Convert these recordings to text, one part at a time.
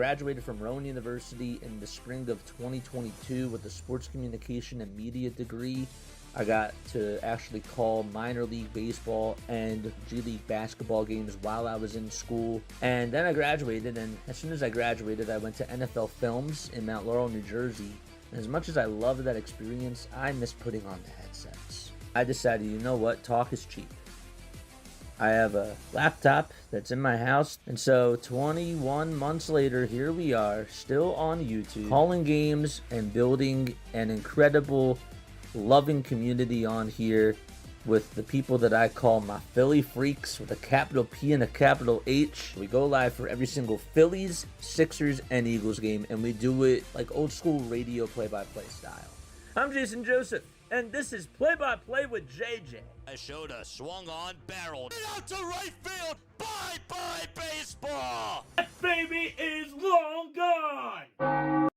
graduated from Rowan University in the spring of 2022 with a sports communication and media degree. I got to actually call minor league baseball and G League basketball games while I was in school. And then I graduated, and as soon as I graduated, I went to NFL Films in Mount Laurel, New Jersey. And as much as I loved that experience, I miss putting on the headsets. I decided, you know what, talk is cheap. I have a laptop that's in my house, and so 21 months later, here we are, still on YouTube, calling games and building an incredible, loving community on here with the people that I call my Philly freaks with a capital P and a capital H. We go live for every single Phillies, Sixers, and Eagles game, and we do it like old school radio play-by-play style. I'm Jason Joseph, and this is Play-by-Play with JJ. I showed a swung on, barreled out to right field. Bye-bye baseball. That baby is long gone.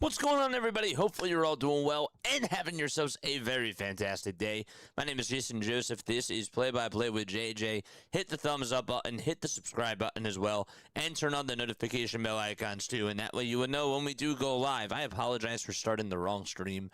What's going on, everybody? Hopefully you're all doing well and having yourselves a very fantastic day. My name is Jason Joseph. This is Play-by-Play with JJ. Hit the thumbs up button, hit the subscribe button as well, and turn on the notification bell icons too, and that way you would know when we do go live. I apologize for starting the wrong stream.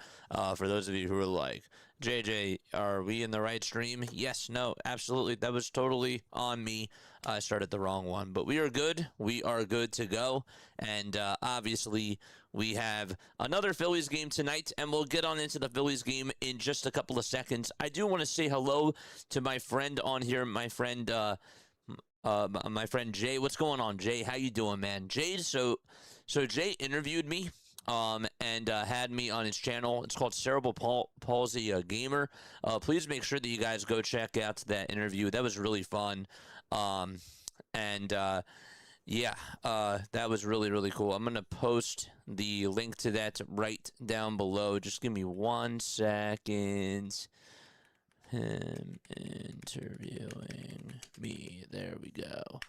For those of you who are like, JJ, are we in the right stream? Yes, no, absolutely. That was totally on me. I started the wrong one, but we are good. We are good to go, and obviously we have another Phillies game tonight, and we'll get on into the Phillies game in just a couple of seconds. I do want to say hello to my friend on here, my friend Jay. What's going on, Jay? How you doing, man? Jay, so Jay interviewed me and had me on his channel. It's called Cerebral Palsy Gamer. Please make sure that you guys go check out that interview. That was really fun. Yeah, that was really, really cool. I'm going to post the link to that right down below. Just give me 1 second. Him interviewing me. There we go.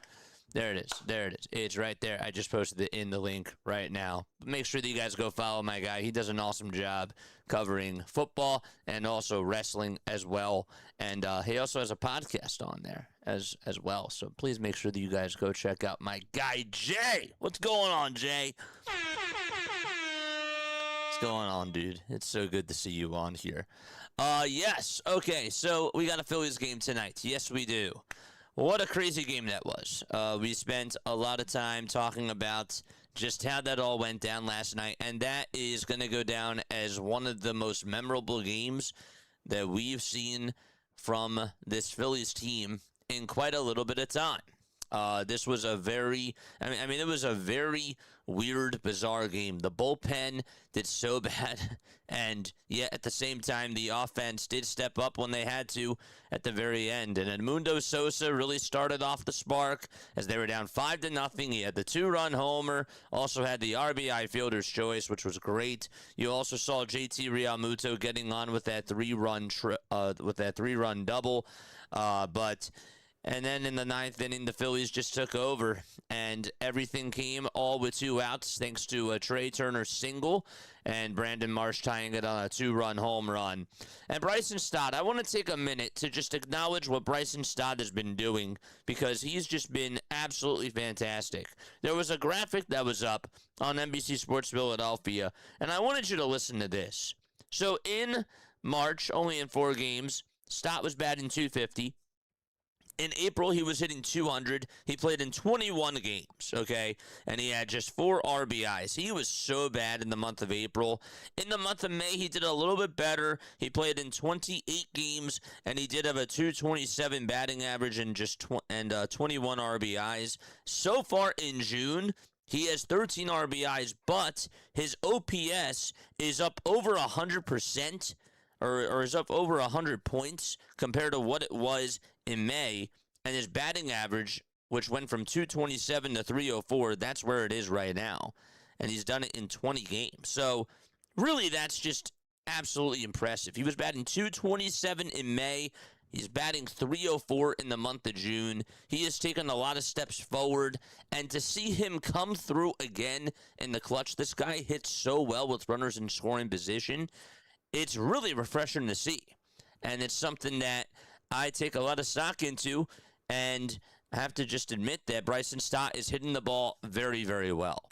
There it is. There it is. It's right there. I just posted it in the link right now. Make sure that you guys go follow my guy. He does an awesome job covering football and also wrestling as well. And he also has a podcast on there as well. So please make sure that you guys go check out my guy, Jay. What's going on, Jay? What's going on, dude? It's so good to see you on here. Yes. Okay, so we got a Phillies game tonight. Yes, we do. What a crazy game that was. We spent a lot of time talking about just how that all went down last night, and that is going to go down as one of the most memorable games that we've seen from this Phillies team in quite a little bit of time. This was a very, it was a very weird, bizarre game. The bullpen did so bad, and yet at the same time, the offense did step up when they had to at the very end. And Edmundo Sosa really started off the spark as they were down 5-0. He had the 2-run homer, also had the RBI fielder's choice, which was great. You also saw JT Realmuto getting on with that 3-run double, and then in the 9th inning, the Phillies just took over, and everything came all with 2 outs thanks to a Trey Turner single and Brandon Marsh tying it on a 2-run home run. And Bryson Stott, I want to take a minute to just acknowledge what Bryson Stott has been doing because he's just been absolutely fantastic. There was a graphic that was up on NBC Sports Philadelphia, and I wanted you to listen to this. So in March, only in 4 games, Stott was batting .250. In April, he was hitting 200. He played in 21 games, okay? And he had just 4 RBIs. He was so bad in the month of April. In the month of May, he did a little bit better. He played in 28 games, and he did have a .227 batting average and 21 RBIs. So far in June, he has 13 RBIs, but his OPS is up over 100%. Or is up over 100 points compared to what it was in May. And his batting average, which went from 227 to 304, that's where it is right now. And he's done it in 20 games. So, really, that's just absolutely impressive. He was batting 227 in May. He's batting 304 in the month of June. He has taken a lot of steps forward. And to see him come through again in the clutch, this guy hits so well with runners in scoring position. It's really refreshing to see, and it's something that I take a lot of stock into, and I have to just admit that Bryson Stott is hitting the ball very, very well.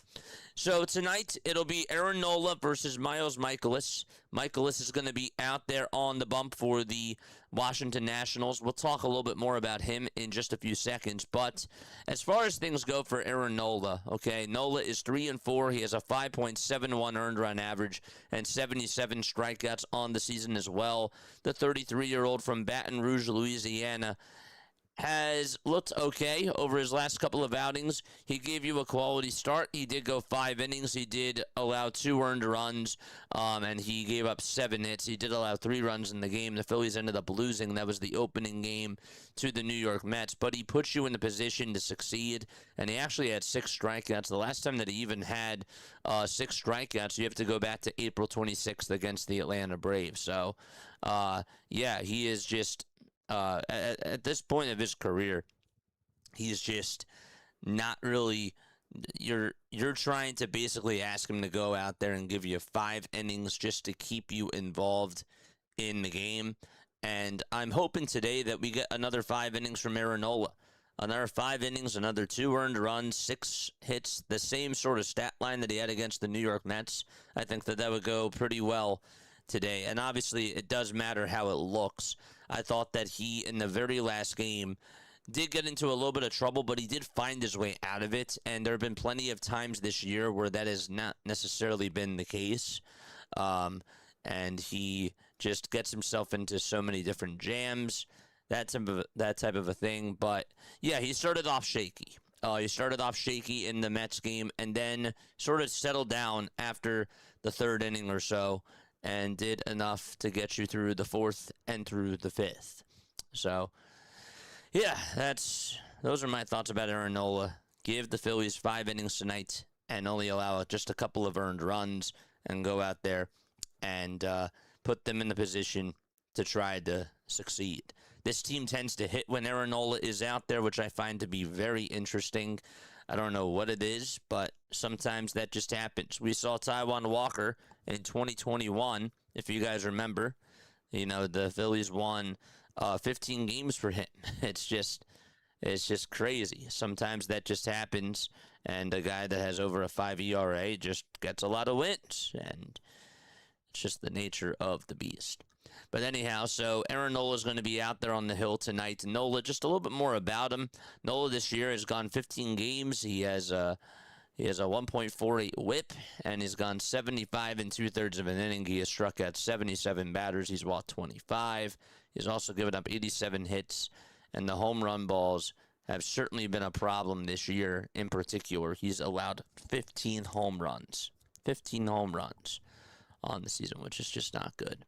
So tonight, it'll be Aaron Nola versus Miles Mikolas. Mikolas is going to be out there on the bump for the Washington Nationals. We'll talk a little bit more about him in just a few seconds. But as far as things go for Aaron Nola, okay, Nola is 3-4. He has a 5.71 earned run average and 77 strikeouts on the season as well. The 33-year-old from Baton Rouge, Louisiana, has looked okay over his last couple of outings. He gave you a quality start. He did go 5 innings. He did allow 2 earned runs, and he gave up 7 hits. He did allow 3 runs in the game. The Phillies ended up losing. That was the opening game to the New York Mets. But he puts you in the position to succeed, and he actually had 6 strikeouts. The last time that he even had 6 strikeouts, you have to go back to April 26th against the Atlanta Braves. So, yeah, he is just... At this point of his career, he's just not really. You're trying to basically ask him to go out there and give you 5 innings just to keep you involved in the game. And I'm hoping today that we get another 5 innings from Aaron Nola. Another 5 innings, another 2 earned runs, 6 hits, the same sort of stat line that he had against the New York Mets. I think that would go pretty well today. And obviously, it does matter how it looks. I thought that he, in the very last game, did get into a little bit of trouble, but he did find his way out of it. And there have been plenty of times this year where that has not necessarily been the case. And he just gets himself into so many different jams, that type of a thing. But, yeah, he started off shaky. He started off shaky in the Mets game and then sort of settled down after the 3rd inning or so, and did enough to get you through the 4th and through the 5th. So, yeah, those are my thoughts about Aaron Nola. Give the Phillies 5 innings tonight and only allow just a couple of earned runs and go out there and put them in the position to try to succeed. This team tends to hit when Aaron Nola is out there, which I find to be very interesting. I don't know what it is, but sometimes that just happens. We saw Taijuan Walker in 2021, if you guys remember. You know, the Phillies won 15 games for him. It's just crazy. Sometimes that just happens, and a guy that has over a 5 ERA just gets a lot of wins, and it's just the nature of the beast. But anyhow, so Aaron Nola is going to be out there on the hill tonight. Nola, just a little bit more about him. Nola this year has gone 15 games. He has a 1.48 whip, and he's gone 75 2/3 of an inning. He has struck out 77 batters. He's walked 25. He's also given up 87 hits, and the home run balls have certainly been a problem this year. In particular, he's allowed 15 home runs. 15 home runs on the season, which is just not good.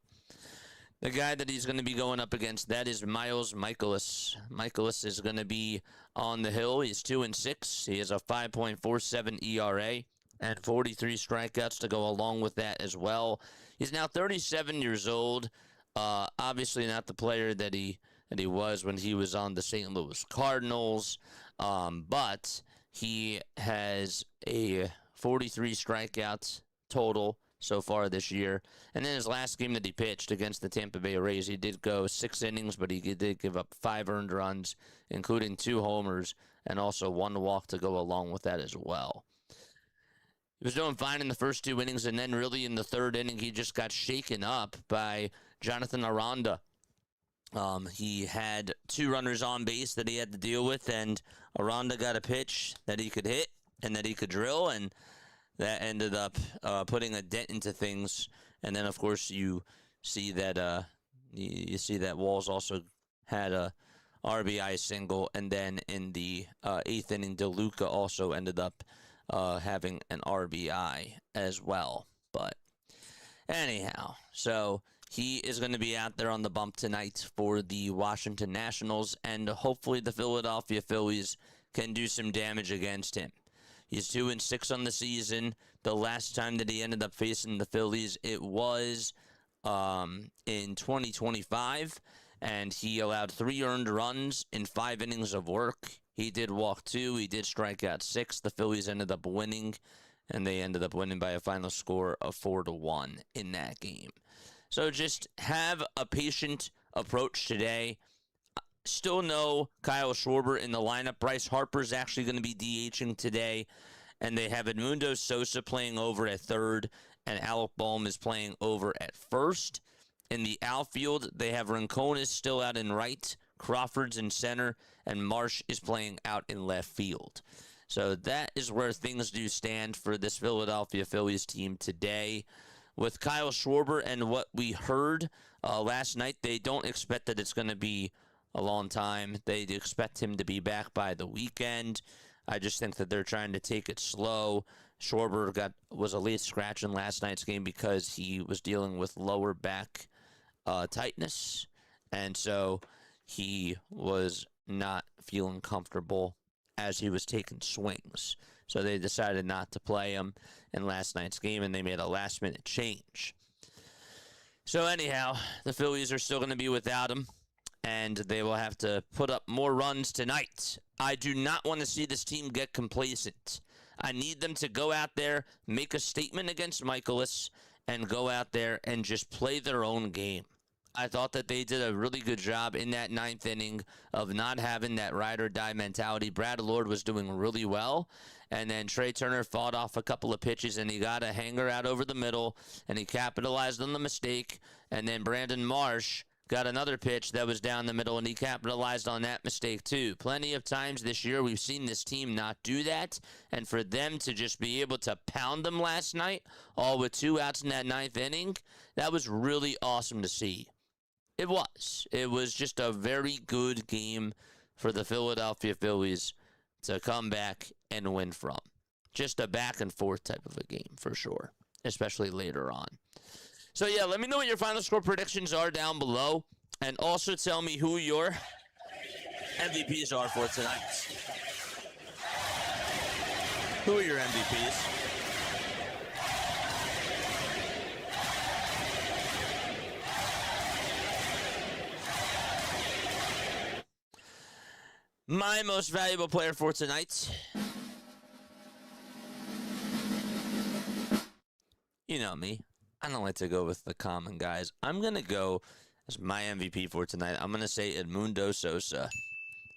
The guy that he's going to be going up against, that is Miles Mikolas. Mikolas is going to be on the hill. He's 2-6. He has a 5.47 ERA and 43 strikeouts to go along with that as well. He's now 37 years old. Obviously not the player that he was when he was on the St. Louis Cardinals, but he has a 43 strikeouts total so far this year. And then his last game that he pitched against the Tampa Bay Rays, he did go 6 innings, but he did give up 5 earned runs, including 2 homers, and also 1 walk to go along with that as well. He was doing fine in the first 2 innings, and then really in the 3rd inning, he just got shaken up by Jonathan Aranda. He had 2 runners on base that he had to deal with, and Aranda got a pitch that he could hit and that he could drill, and that ended up putting a dent into things. And then, of course, you see that Walls also had a RBI single, and then in the 8th inning, DeLuca also ended up having an RBI as well. But anyhow, so he is going to be out there on the bump tonight for the Washington Nationals, and hopefully the Philadelphia Phillies can do some damage against him. He's 2-6 on the season. The last time that he ended up facing the Phillies, it was in 2025, and he allowed 3 earned runs in 5 innings of work. He did walk 2. He did strike out 6. The Phillies ended up winning, and they ended up winning by a final score of 4-1 in that game. So just have a patient approach today. Still no Kyle Schwarber in the lineup. Bryce Harper is actually going to be DHing today. And they have Edmundo Sosa playing over at third, and Alec Bohm is playing over at first. In the outfield, they have Rincones still out in right, Crawford's in center, and Marsh is playing out in left field. So that is where things do stand for this Philadelphia Phillies team today. With Kyle Schwarber and what we heard last night, they don't expect that it's going to be a long time. They expect him to be back by the weekend. I just think that they're trying to take it slow. Schwarber was a late scratch in last night's game because he was dealing with lower back tightness, and so he was not feeling comfortable as he was taking swings. So they decided not to play him in last night's game, and they made a last-minute change. So anyhow, the Phillies are still going to be without him, and they will have to put up more runs tonight. I do not want to see this team get complacent. I need them to go out there, make a statement against mikolas, and go out there and just play their own game. I thought that they did a really good job in that ninth inning of not having that ride or die mentality. Brad Lord was doing really well, and then Trey Turner fought off a couple of pitches, and he got a hanger out over the middle, and he capitalized on the mistake, and then Brandon Marsh got another pitch that was down the middle, and he capitalized on that mistake too. Plenty of times this year we've seen this team not do that, and for them to just be able to pound them last night, all with 2 outs in that ninth inning, that was really awesome to see. It was. It was just a very good game for the Philadelphia Phillies to come back and win from. Just a back and forth type of a game for sure, especially later on. So, yeah, let me know what your final score predictions are down below. And also tell me who your MVPs are for tonight. Who are your MVPs? My most valuable player for tonight. You know me. I don't like to go with the common guys. I'm going to go as my MVP for tonight. I'm going to say Edmundo Sosa.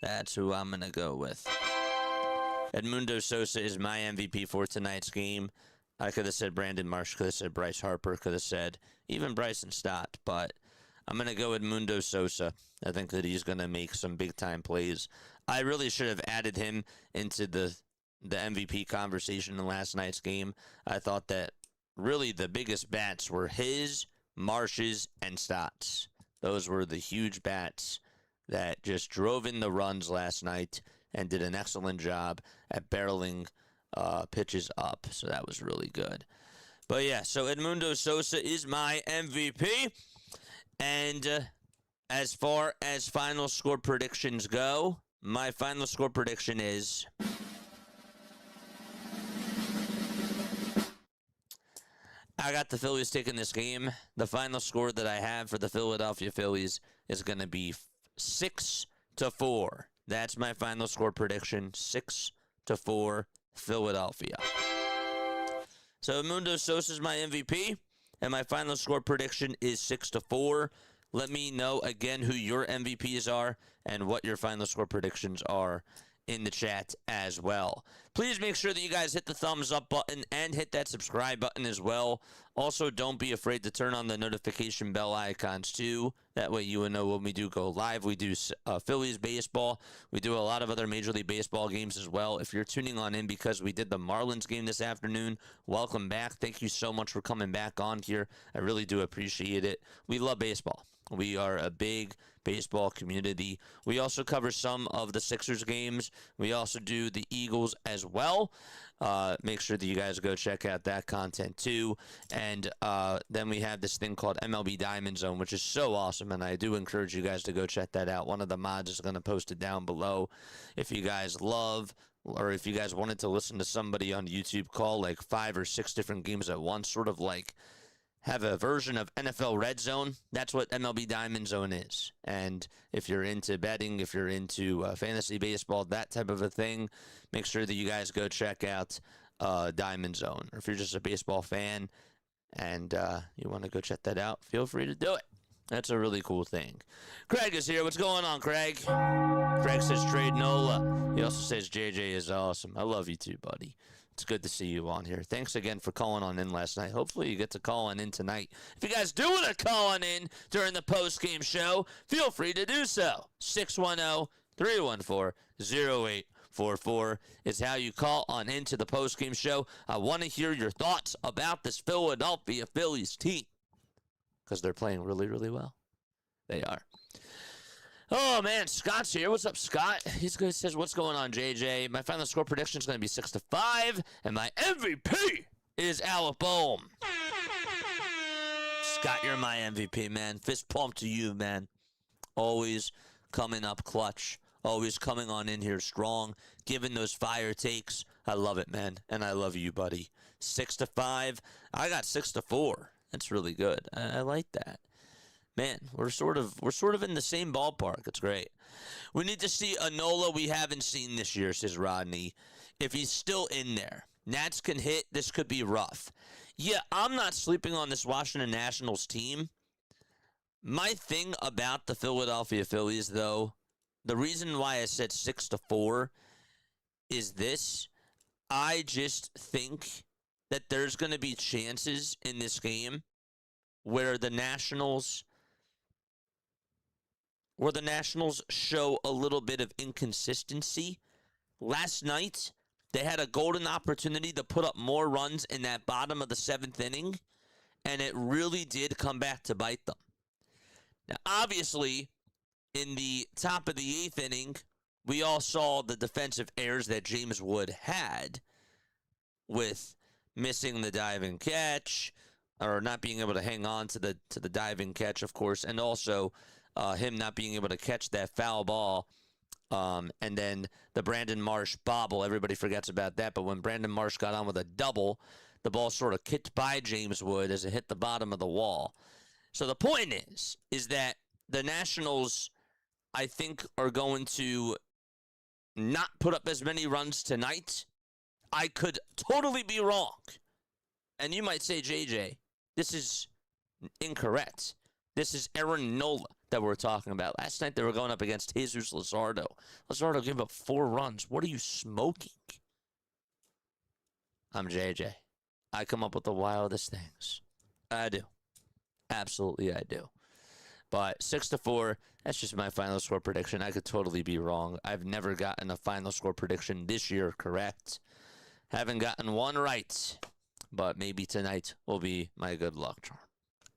That's who I'm going to go with. Edmundo Sosa is my MVP for tonight's game. I could have said Brandon Marsh, could have said Bryce Harper, could have said even Bryson Stott, but I'm going to go Edmundo Sosa. I think that he's going to make some big-time plays. I really should have added him into the MVP conversation in last night's game. I thought that really the biggest bats were his, Marsh's, and Stott's. Those were the huge bats that just drove in the runs last night and did an excellent job at barreling pitches up. So that was really good. But yeah, so Edmundo Sosa is my MVP. And as far as final score predictions go, my final score prediction is I got the Phillies taking this game. The final score that I have for the Philadelphia Phillies is going to be 6-4. That's my final score prediction, 6-4 Philadelphia. So Edmundo Sosa is my MVP, and my final score prediction is 6-4. Let me know again who your MVPs are and what your final score predictions are in the chat as well. Please make sure that you guys hit the thumbs up button and hit that subscribe button as well. Also, don't be afraid to turn on the notification bell icons too. That way you will know when we do go live. We do Phillies baseball. We do a lot of other Major League Baseball games as well. If you're tuning on in because we did the Marlins game this afternoon, welcome back. Thank you so much for coming back on here. I really do appreciate it. We love baseball. We are a big baseball community. We also cover some of the Sixers games. We also do the Eagles as well. Make sure that you guys go check out that content too. And then we have this thing called MLB Diamond Zone, which is so awesome, and I do encourage you guys to go check that out. One of the mods is going to post it down below. If you guys love, or if you guys wanted to listen to somebody on YouTube call like 5 or 6 different games at once, sort of like have a version of NFL Red Zone, that's what MLB Diamond Zone is. And if you're into betting, if you're into fantasy baseball, that type of a thing, make sure that you guys go check out Diamond Zone. Or if you're just a baseball fan and you want to go check that out, feel free to do it. That's a really cool thing. Craig is here. What's going on, Craig? Craig says trade Nola. He also says JJ is awesome. I love you too, buddy. It's good to see you on here. Thanks again for calling on in last night. Hopefully you get to call on in tonight. If you guys do want to call on in during the post-game show, feel free to do so. 610-314-0844 is how you call on into the post-game show. I want to hear your thoughts about this Philadelphia Phillies team because they're playing really, really well. They are. Oh, man, Scott's here. What's up, Scott? He says, what's going on, JJ? My final score prediction is going to be 6-5, and my MVP is Alec Bohm. Scott, you're my MVP, man. Fist pump to you, man. Always coming up clutch. Always coming on in here strong, giving those fire takes. I love it, man, and I love you, buddy. 6-5. I got 6-4. That's really good. I like that. Man, we're sort of in the same ballpark. It's great. We need to see a Nola we haven't seen this year, says Rodney. If he's still in there, Nats can hit. This could be rough. Yeah, I'm not sleeping on this Washington Nationals team. My thing about the Philadelphia Phillies, though, the reason why I said 6-4 is this. I just think that there's going to be chances in this game where the Nationals show a little bit of inconsistency. Last night, they had a golden opportunity to put up more runs in that bottom of the 7th inning, and it really did come back to bite them. Now, obviously, in the top of the 8th inning, we all saw the defensive errors that James Wood had with missing the diving catch, or not being able to hang on to the diving catch, of course, and also him not being able to catch that foul ball, and then the Brandon Marsh bobble. Everybody forgets about that, but when Brandon Marsh got on with a double, the ball sort of kicked by James Wood as it hit the bottom of the wall. So the point is that the Nationals, I think, are going to not put up as many runs tonight. I could totally be wrong. And you might say, JJ, this is incorrect. This is Aaron Nola that we're talking about. Last night they were going up against Jesus Luzardo. Luzardo gave up 4 runs. What are you smoking? I'm JJ. I come up with the wildest things. I do. Absolutely I do. But 6-4, that's just my final score prediction. I could totally be wrong. I've never gotten a final score prediction this year correct. Haven't gotten one right. But maybe tonight will be my good luck charm.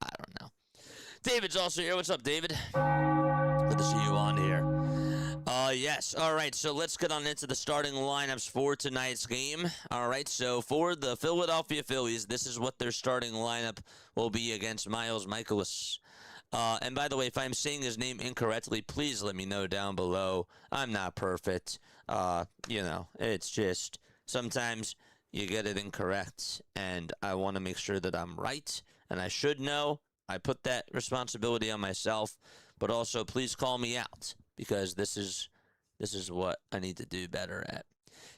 I don't know. David's also here. What's up, David? Good to see you on here. Yes. All right, so let's get on into the starting lineups for tonight's game. All right, so for the Philadelphia Phillies, this is what their starting lineup will be against Miles Mikolas. And by the way, if I'm saying his name incorrectly, please let me know down below. I'm not perfect. It's just sometimes you get it incorrect, and I want to make sure that I'm right, and I should know. I put that responsibility on myself, but also please call me out, because this is what I need to do better at.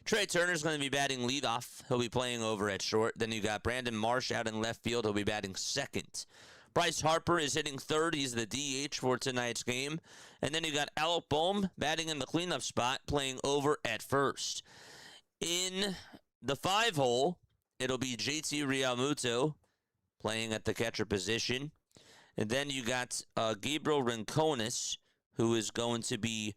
Trey Turner's going to be batting leadoff. He'll be playing over at short. Then you got Brandon Marsh out in left field. He'll be batting second. Bryce Harper is hitting third. He's the DH for tonight's game. And then you got Alec Bohm batting in the cleanup spot, playing over at first. In the 5-hole, it'll be JT Realmuto playing at the catcher position. And then you got Gabriel Rincones, who is going to be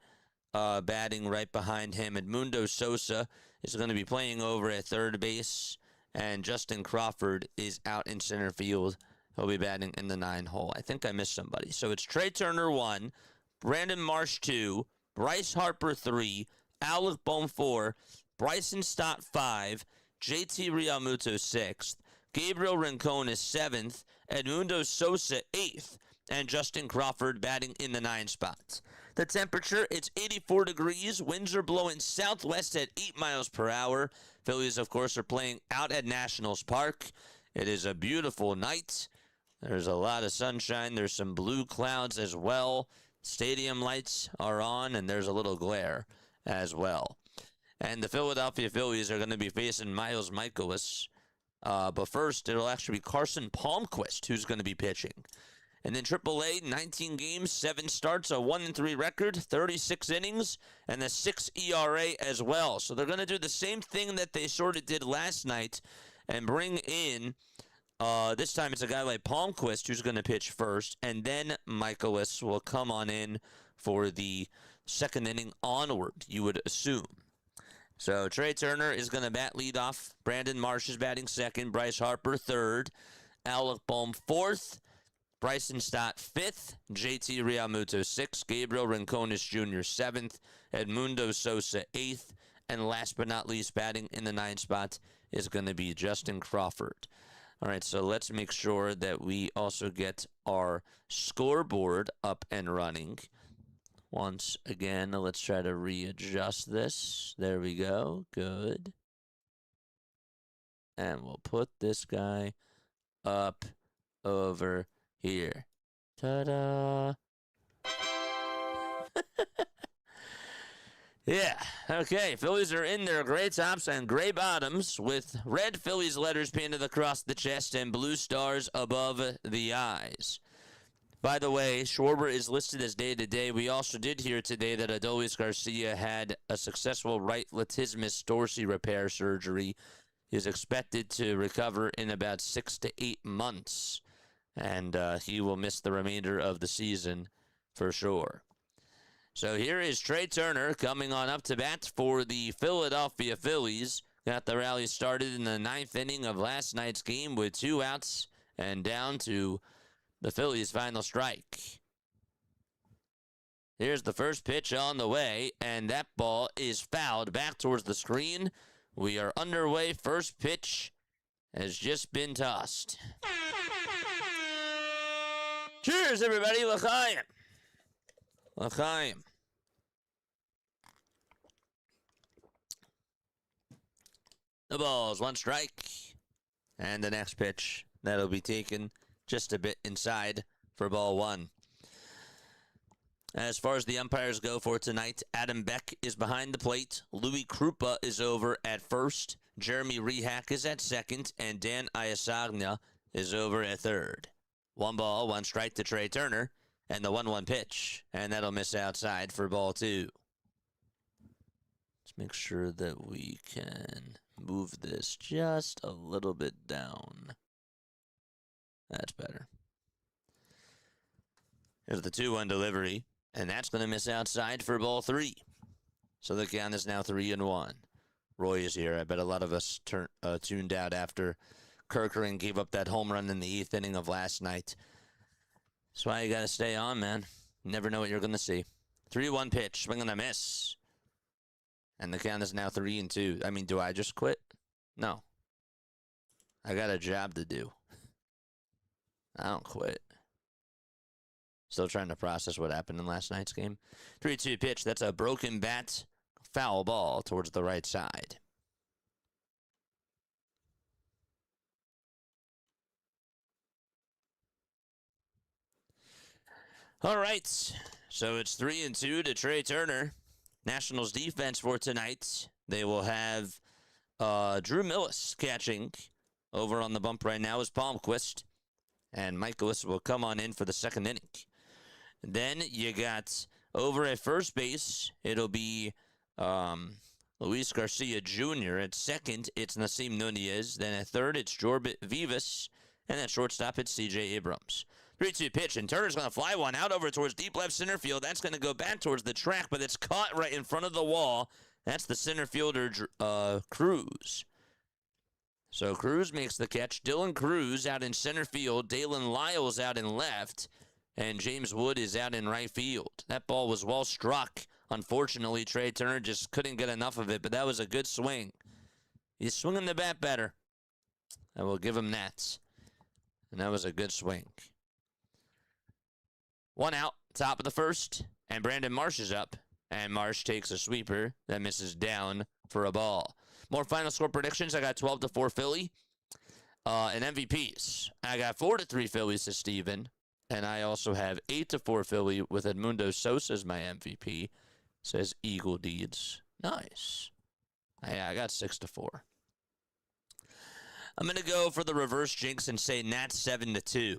batting right behind him. Edmundo Sosa is going to be playing over at third base. And Justin Crawford is out in center field. He'll be batting in the 9-hole. I think I missed somebody. So it's Trey Turner 1, Brandon Marsh 2, Bryce Harper 3, Alec Bohm 4, Bryson Stott 5, JT Realmuto 6th, Gabriel Rincones 7th, Edmundo Sosa 8th, and Justin Crawford batting in the 9 spot. The temperature, it's 84 degrees. Winds are blowing southwest at 8 miles per hour. Phillies, of course, are playing out at Nationals Park. It is a beautiful night. There's a lot of sunshine. There's some blue clouds as well. Stadium lights are on, and there's a little glare as well. And the Philadelphia Phillies are going to be facing Miles Mikolas. But first, it'll actually be Carson Palmquist who's going to be pitching. And then AAA, 19 games, 7 starts, a 1-3 record, 36 innings, and a 6 ERA as well. So they're going to do the same thing that they sort of did last night and bring in, this time it's a guy like Baumholtz who's going to pitch first, and then mikolas will come on in for the second inning onward, you would assume. So Trey Turner is going to bat leadoff. Brandon Marsh is batting second. Bryce Harper third. Alec Bohm fourth. Bryson Stott fifth. JT Realmuto sixth. Gabriel Rincones Jr. seventh. Edmundo Sosa eighth. And last but not least, batting in the 9th spot is going to be Justin Crawford. All right, so let's make sure that we also get our scoreboard up and running. Once again, let's try to readjust this. There we go. Good. And we'll put this guy up over here. Ta-da! Yeah, okay. Phillies are in their gray tops and gray bottoms with red Phillies letters painted across the chest and blue stars above the eyes. By the way, Schwarber is listed as day-to-day. We also did hear today that Adolis Garcia had a successful right latissimus dorsi repair surgery. He is expected to recover in about 6 to 8 months, and he will miss the remainder of the season for sure. So here is Trey Turner coming on up to bat for the Philadelphia Phillies. Got the rally started in the 9th inning of last night's game with 2 outs and down to the Phillies' final strike. Here's the first pitch on the way, and that ball is fouled back towards the screen. We are underway. First pitch has just been tossed. Cheers, everybody. L'chaim. L'chaim. The ball's 1 strike. And the next pitch, that'll be taken just a bit inside for ball 1. As far as the umpires go for tonight, Adam Beck is behind the plate. Louis Krupa is over at first. Jeremy Rehack is at second. And Dan Iasagna is over at third. 1 ball, 1 strike to Trey Turner. And the 1-1 pitch. And that'll miss outside for ball 2. Let's make sure that we can move this just a little bit down. That's better. Here's the 2-1 delivery. And that's going to miss outside for ball 3. So the count is now 3-1. Roy is here. I bet a lot of us tuned out after Kirkering gave up that home run in the 8th inning of last night. That's why you got to stay on, man. You never know what you're going to see. 3-1 pitch. Swing and a miss. And the count is now 3-2. I mean, do I just quit? No. I got a job to do. I don't quit. Still trying to process what happened in last night's game. 3-2 pitch. That's a broken bat. Foul ball towards the right side. All right, so it's 3-2 to Trey Turner. Nationals defense for tonight. They will have Drew Millis catching. Over on the bump right now is Palmquist. And mikolas will come on in for the 2nd inning. Then you got over at first base, it'll be Luis Garcia Jr. At second, it's Nasim Nunez. Then at third, it's Jorbit Vivas. And at shortstop, it's C.J. Abrams. 3-2 pitch, and Turner's going to fly one out over towards deep left center field. That's going to go back towards the track, but it's caught right in front of the wall. That's the center fielder, Cruz. So Cruz makes the catch. Dylan Cruz out in center field. Dalen Lyles out in left. And James Wood is out in right field. That ball was well struck. Unfortunately, Trey Turner just couldn't get enough of it, but that was a good swing. He's swinging the bat better. I will give him that. And that was a good swing. 1 out, top of the first, and Brandon Marsh is up. And Marsh takes a sweeper that misses down for a ball. More final score predictions. I got 12-4 Philly. And MVPs. I got 4-3 Phillies to Steven. And I also have 8-4 Philly with Edmundo Sosa as my MVP. Says Eagle Deeds. Nice. Yeah, I got 6-4. I'm going to go for the reverse jinx and say Nats 7-2.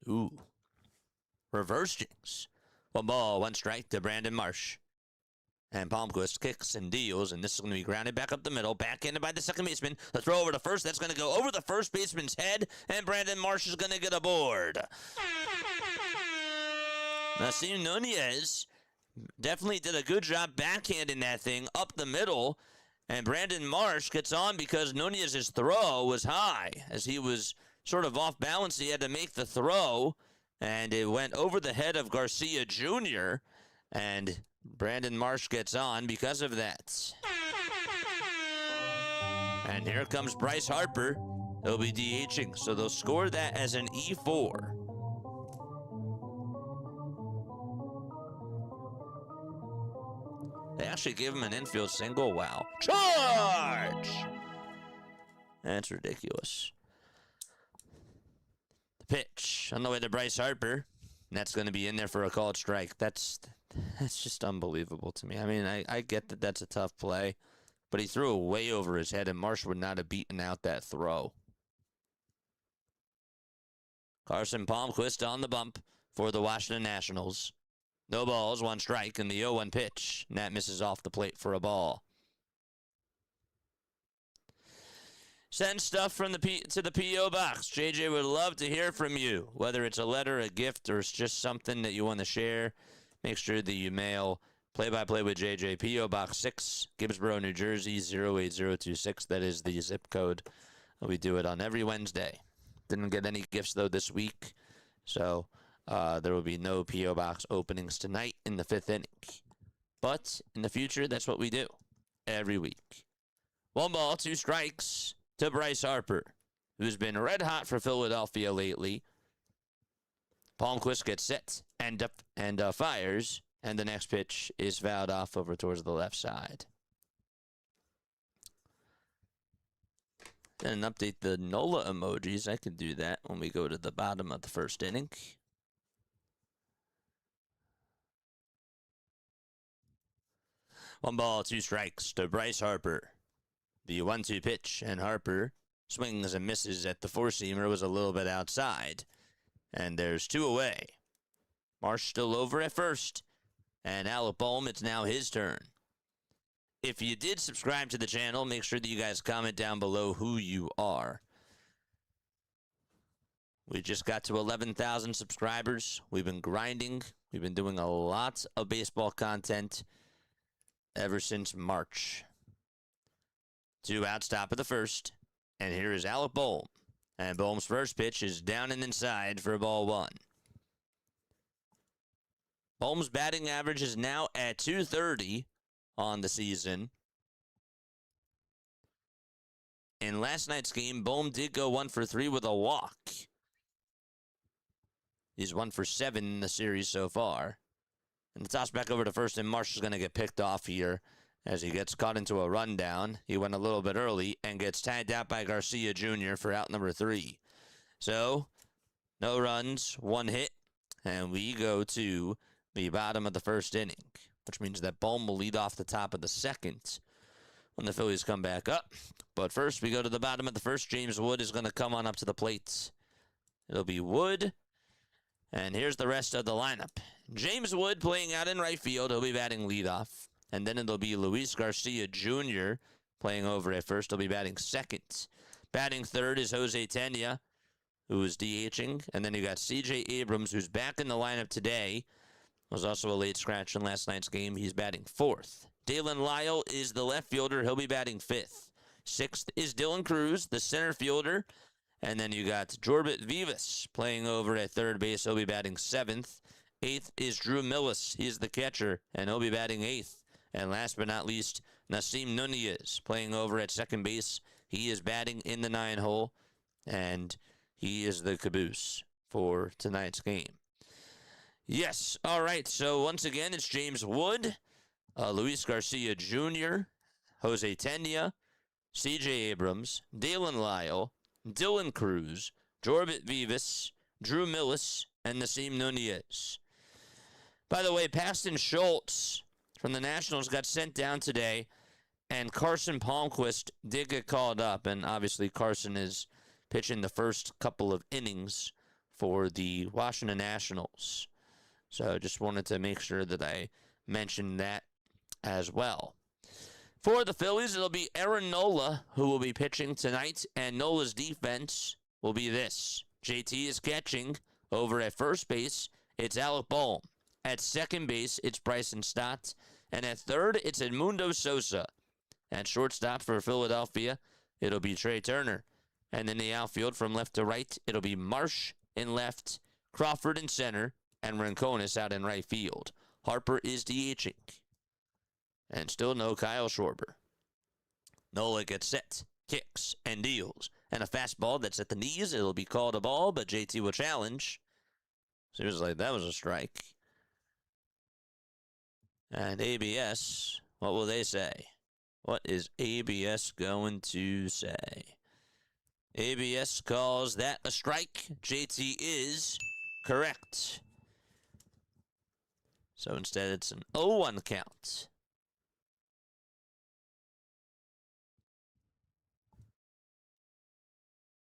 Ooh. reverse jinx. 1 ball, 1 strike to Brandon Marsh. And Palmquist kicks and deals, and this is going to be grounded back up the middle, backhanded by the second baseman. The throw over to first, that's going to go over the first baseman's head, and Brandon Marsh is going to get aboard. Nasim Nunez definitely did a good job backhanding that thing up the middle, and Brandon Marsh gets on because Nunez's throw was high. As he was sort of off balance, he had to make the throw, and it went over the head of Garcia Jr., and Brandon Marsh gets on because of that. And here comes Bryce Harper. He'll be DHing, so they'll score that as an E4. They actually gave him an infield single. Wow. Charge! That's ridiculous. The pitch on the way to Bryce Harper. And that's going to be in there for a called strike. That's just unbelievable to me. I mean, I get that that's a tough play, but he threw it way over his head, and Marsh would not have beaten out that throw. Carson Palmquist on the bump for the Washington Nationals. No balls, 1 strike, and the 0-1 pitch. And that misses off the plate for a ball. Send stuff from to the P.O. Box. JJ would love to hear from you, whether it's a letter, a gift, or it's just something that you want to share. Make sure that you mail Play-by-Play with JJ, P.O. Box 6, Gibbsboro, New Jersey, 08026. That is the zip code. We do it on every Wednesday. Didn't get any gifts, though, this week. So there will be no P.O. Box openings tonight in the 5th inning. But in the future, that's what we do every week. 1 ball, 2 strikes to Bryce Harper, who's been red hot for Philadelphia lately. Palmquist gets set and fires, and the next pitch is fouled off over towards the left side. And update the Nola emojis. I can do that when we go to the bottom of the 1st inning. One ball, 2 strikes to Bryce Harper. The 1-2 pitch, and Harper swings and misses at the 4-seamer, was a little bit outside. And there's 2 away. Marsh still over at first. And Alec Bohm, it's now his turn. If you did subscribe to the channel, make sure that you guys comment down below who you are. We just got to 11,000 subscribers. We've been grinding. We've been doing a lot of baseball content ever since March. 2 outs, top of the 1st. And here is Alec Bohm. And Bohm's first pitch is down and inside for ball 1. Bohm's batting average is now at .230 on the season. In last night's game, Bohm did go 1 for 3 with a walk. He's 1 for 7 in the series so far. And the toss back over to first, and Marsh is going to get picked off here as he gets caught into a rundown. He went a little bit early and gets tagged out by Garcia Jr. for out number 3. So, no runs, 1 hit, and we go to the bottom of the 1st inning, which means that Bohm will lead off the top of the 2nd when the Phillies come back up. But first, we go to the bottom of the 1st. James Wood is going to come on up to the plate. It'll be Wood, and here's the rest of the lineup. James Wood playing out in right field. He'll be batting leadoff. And then it'll be Luis Garcia Jr. playing over at first. He'll be batting 2nd. Batting 3rd is Jose Tena, who is DHing. And then you got C.J. Abrams, who's back in the lineup today. Was also a late scratch in last night's game. He's batting 4th. Dalen Lyle is the left fielder. He'll be batting 5th. 6th is Dylan Cruz, the center fielder. And then you got Jorbit Vivas playing over at 3rd base. He'll be batting 7th. 8th is Drew Millis. He's the catcher, and he'll be batting 8th. And last but not least, Nasim Nunez playing over at 2nd base. He is batting in the 9-hole, and he is the caboose for tonight's game. Yes, all right, so once again, it's James Wood, Luis Garcia Jr., Jose Tena, C.J. Abrams, Dalen Lyle, Dylan Cruz, Jorbit Vivas, Drew Millis, and Nasim Nunez. By the way, Paxton Schultz from the Nationals got sent down today, and Carson Palmquist did get called up, and obviously Carson is pitching the first couple of innings for the Washington Nationals. So just wanted to make sure that I mentioned that as well. For the Phillies, it'll be Aaron Nola who will be pitching tonight, and Nola's defense will be this. JT is catching. Over at first base, it's Alec Bohm. At second base, it's Bryson Stott. And at third, it's Edmundo Sosa. At shortstop for Philadelphia, it'll be Trey Turner. And in the outfield, from left to right, it'll be Marsh in left, Crawford in center, and Rincones out in right field. Harper is DHing. And still no Kyle Schwarber. Nola gets set, kicks, and deals. And a fastball that's at the knees. It'll be called a ball, but JT will challenge. Seems like that was a strike. And ABS, what will they say? What is ABS going to say? ABS calls that a strike. JT is correct. So instead, it's an 0-1 count.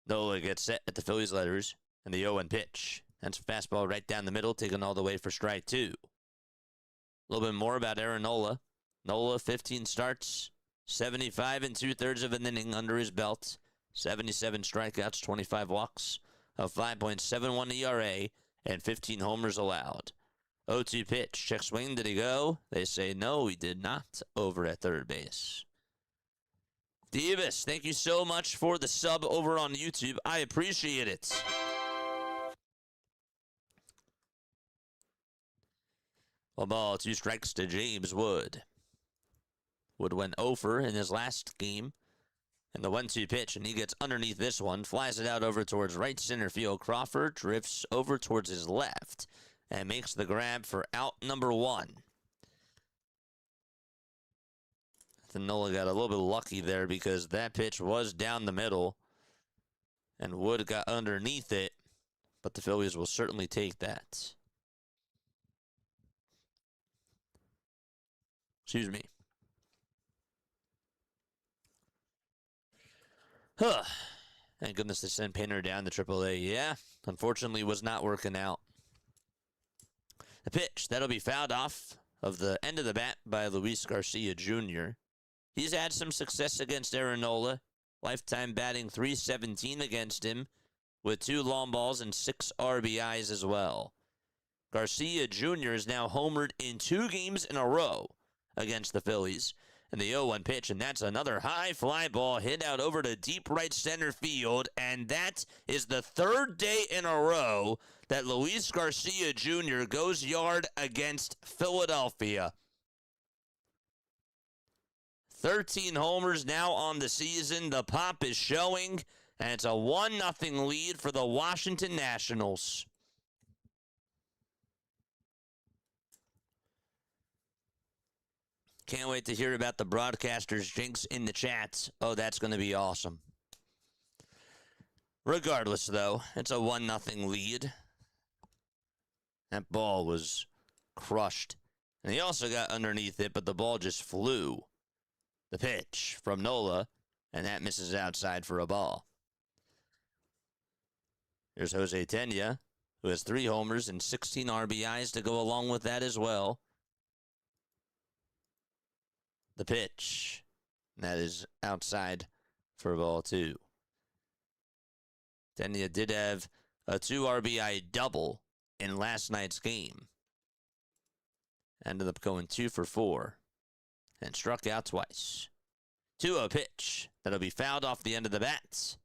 Nola gets set at the Phillies letters, and the 0-1 pitch. That's a fastball right down the middle, taken all the way for strike 2. A little bit more about Aaron Nola. Nola, 15 starts, 75 2/3 of an inning under his belt, 77 strikeouts, 25 walks, a 5.71 ERA, and 15 homers allowed. 0-2 pitch. Check swing. Did he go? They say no, he did not. Over at third base. Davis, thank you so much for the sub over on YouTube. I appreciate it. Well, ball, 2 strikes to James Wood. Wood went over in his last game. And the 1-2 pitch, and he gets underneath this one, flies it out over towards right center field. Crawford drifts over towards his left and makes the grab for out number 1. I think Nola got a little bit lucky there because that pitch was down the middle, and Wood got underneath it, but the Phillies will certainly take that. Excuse me. Thank goodness they sent Painter down to AAA. Yeah, unfortunately was not working out. The pitch, that'll be fouled off of the end of the bat by Luis Garcia Jr. He's had some success against Aaron Nola. Lifetime batting .317 against him with 2 long balls and 6 RBIs as well. Garcia Jr. is now homered in 2 games in a row against the Phillies. And the 0-1 pitch, and that's another high fly ball hit out over to deep right center field. And that is the 3rd day in a row that Luis Garcia Jr. goes yard against Philadelphia. 13 homers now on the season. The pop is showing, and it's a 1-0 lead for the Washington Nationals. Can't wait to hear about the broadcaster's jinx in the chats. Oh, that's going to be awesome. Regardless, though, it's a 1-0 lead. That ball was crushed. And he also got underneath it, but the ball just flew. The pitch from Nola, and that misses outside for a ball. Here's Jose Tena, who has 3 homers and 16 RBIs to go along with that as well. The pitch, that is outside for ball 2. Tena did have a 2 RBI double in last night's game. Ended up going 2 for 4 and struck out twice. 2-0 pitch. That'll be fouled off the end of the bat.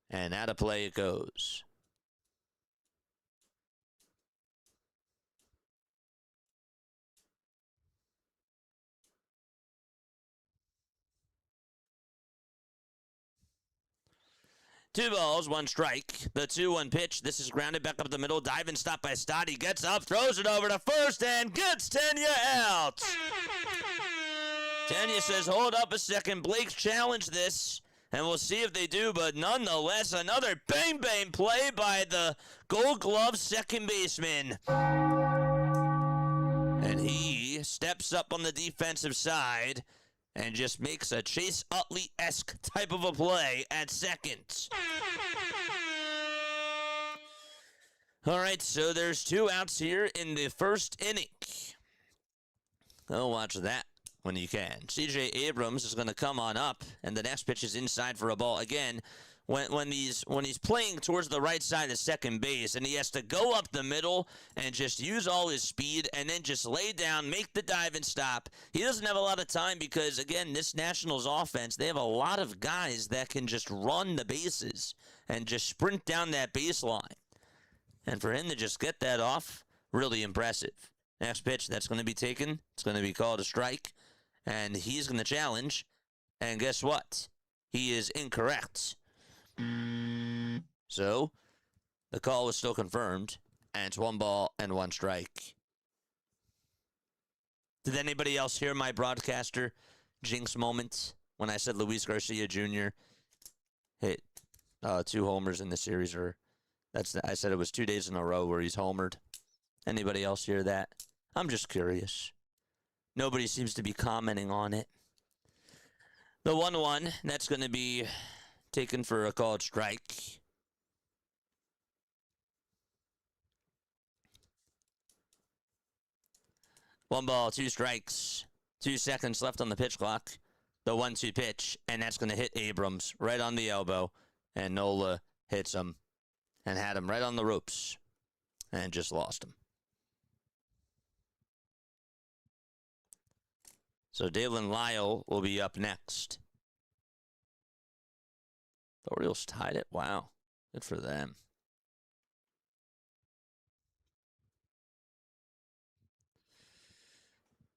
And out of play it goes. Two balls, 1 strike. The 2-1 pitch. This is grounded back up the middle. Diving stop by Stott. He gets up, throws it over to first, and gets Tena out. Tena says, hold up a second. Blake's challenged this, and we'll see if they do. But nonetheless, another bang-bang play by the Gold Glove second baseman. And he steps up on the defensive side and just makes a Chase Utley-esque type of a play at second. All right, so there's 2 outs here in the first inning. Oh, watch that when you can. C.J. Abrams is going to come on up, and the next pitch is inside for a ball. Again, when he's playing towards the right side of second base, and he has to go up the middle and just use all his speed and then just lay down, make the dive and stop. He doesn't have a lot of time because, again, this Nationals offense, they have a lot of guys that can just run the bases and just sprint down that baseline. And for him to just get that off, really impressive. Next pitch that's going to be taken, it's going to be called a strike, and he's going to challenge. And guess what? He is incorrect. So, the call was still confirmed, and it's 1 ball and 1 strike. Did anybody else hear my broadcaster jinx moment when I said Luis Garcia Jr. hit 2 homers in the series? I said it was 2 days in a row where he's homered. Anybody else hear that? I'm just curious. Nobody seems to be commenting on it. The 1-1, that's going to be taken for a called strike. One ball, 2 strikes. 2 seconds left on the pitch clock. The 1-2 pitch, and that's going to hit Abrams right on the elbow. And Nola hits him and had him right on the ropes and just lost him. So Dalen Lyle will be up next. The Orioles tied it. Wow. Good for them.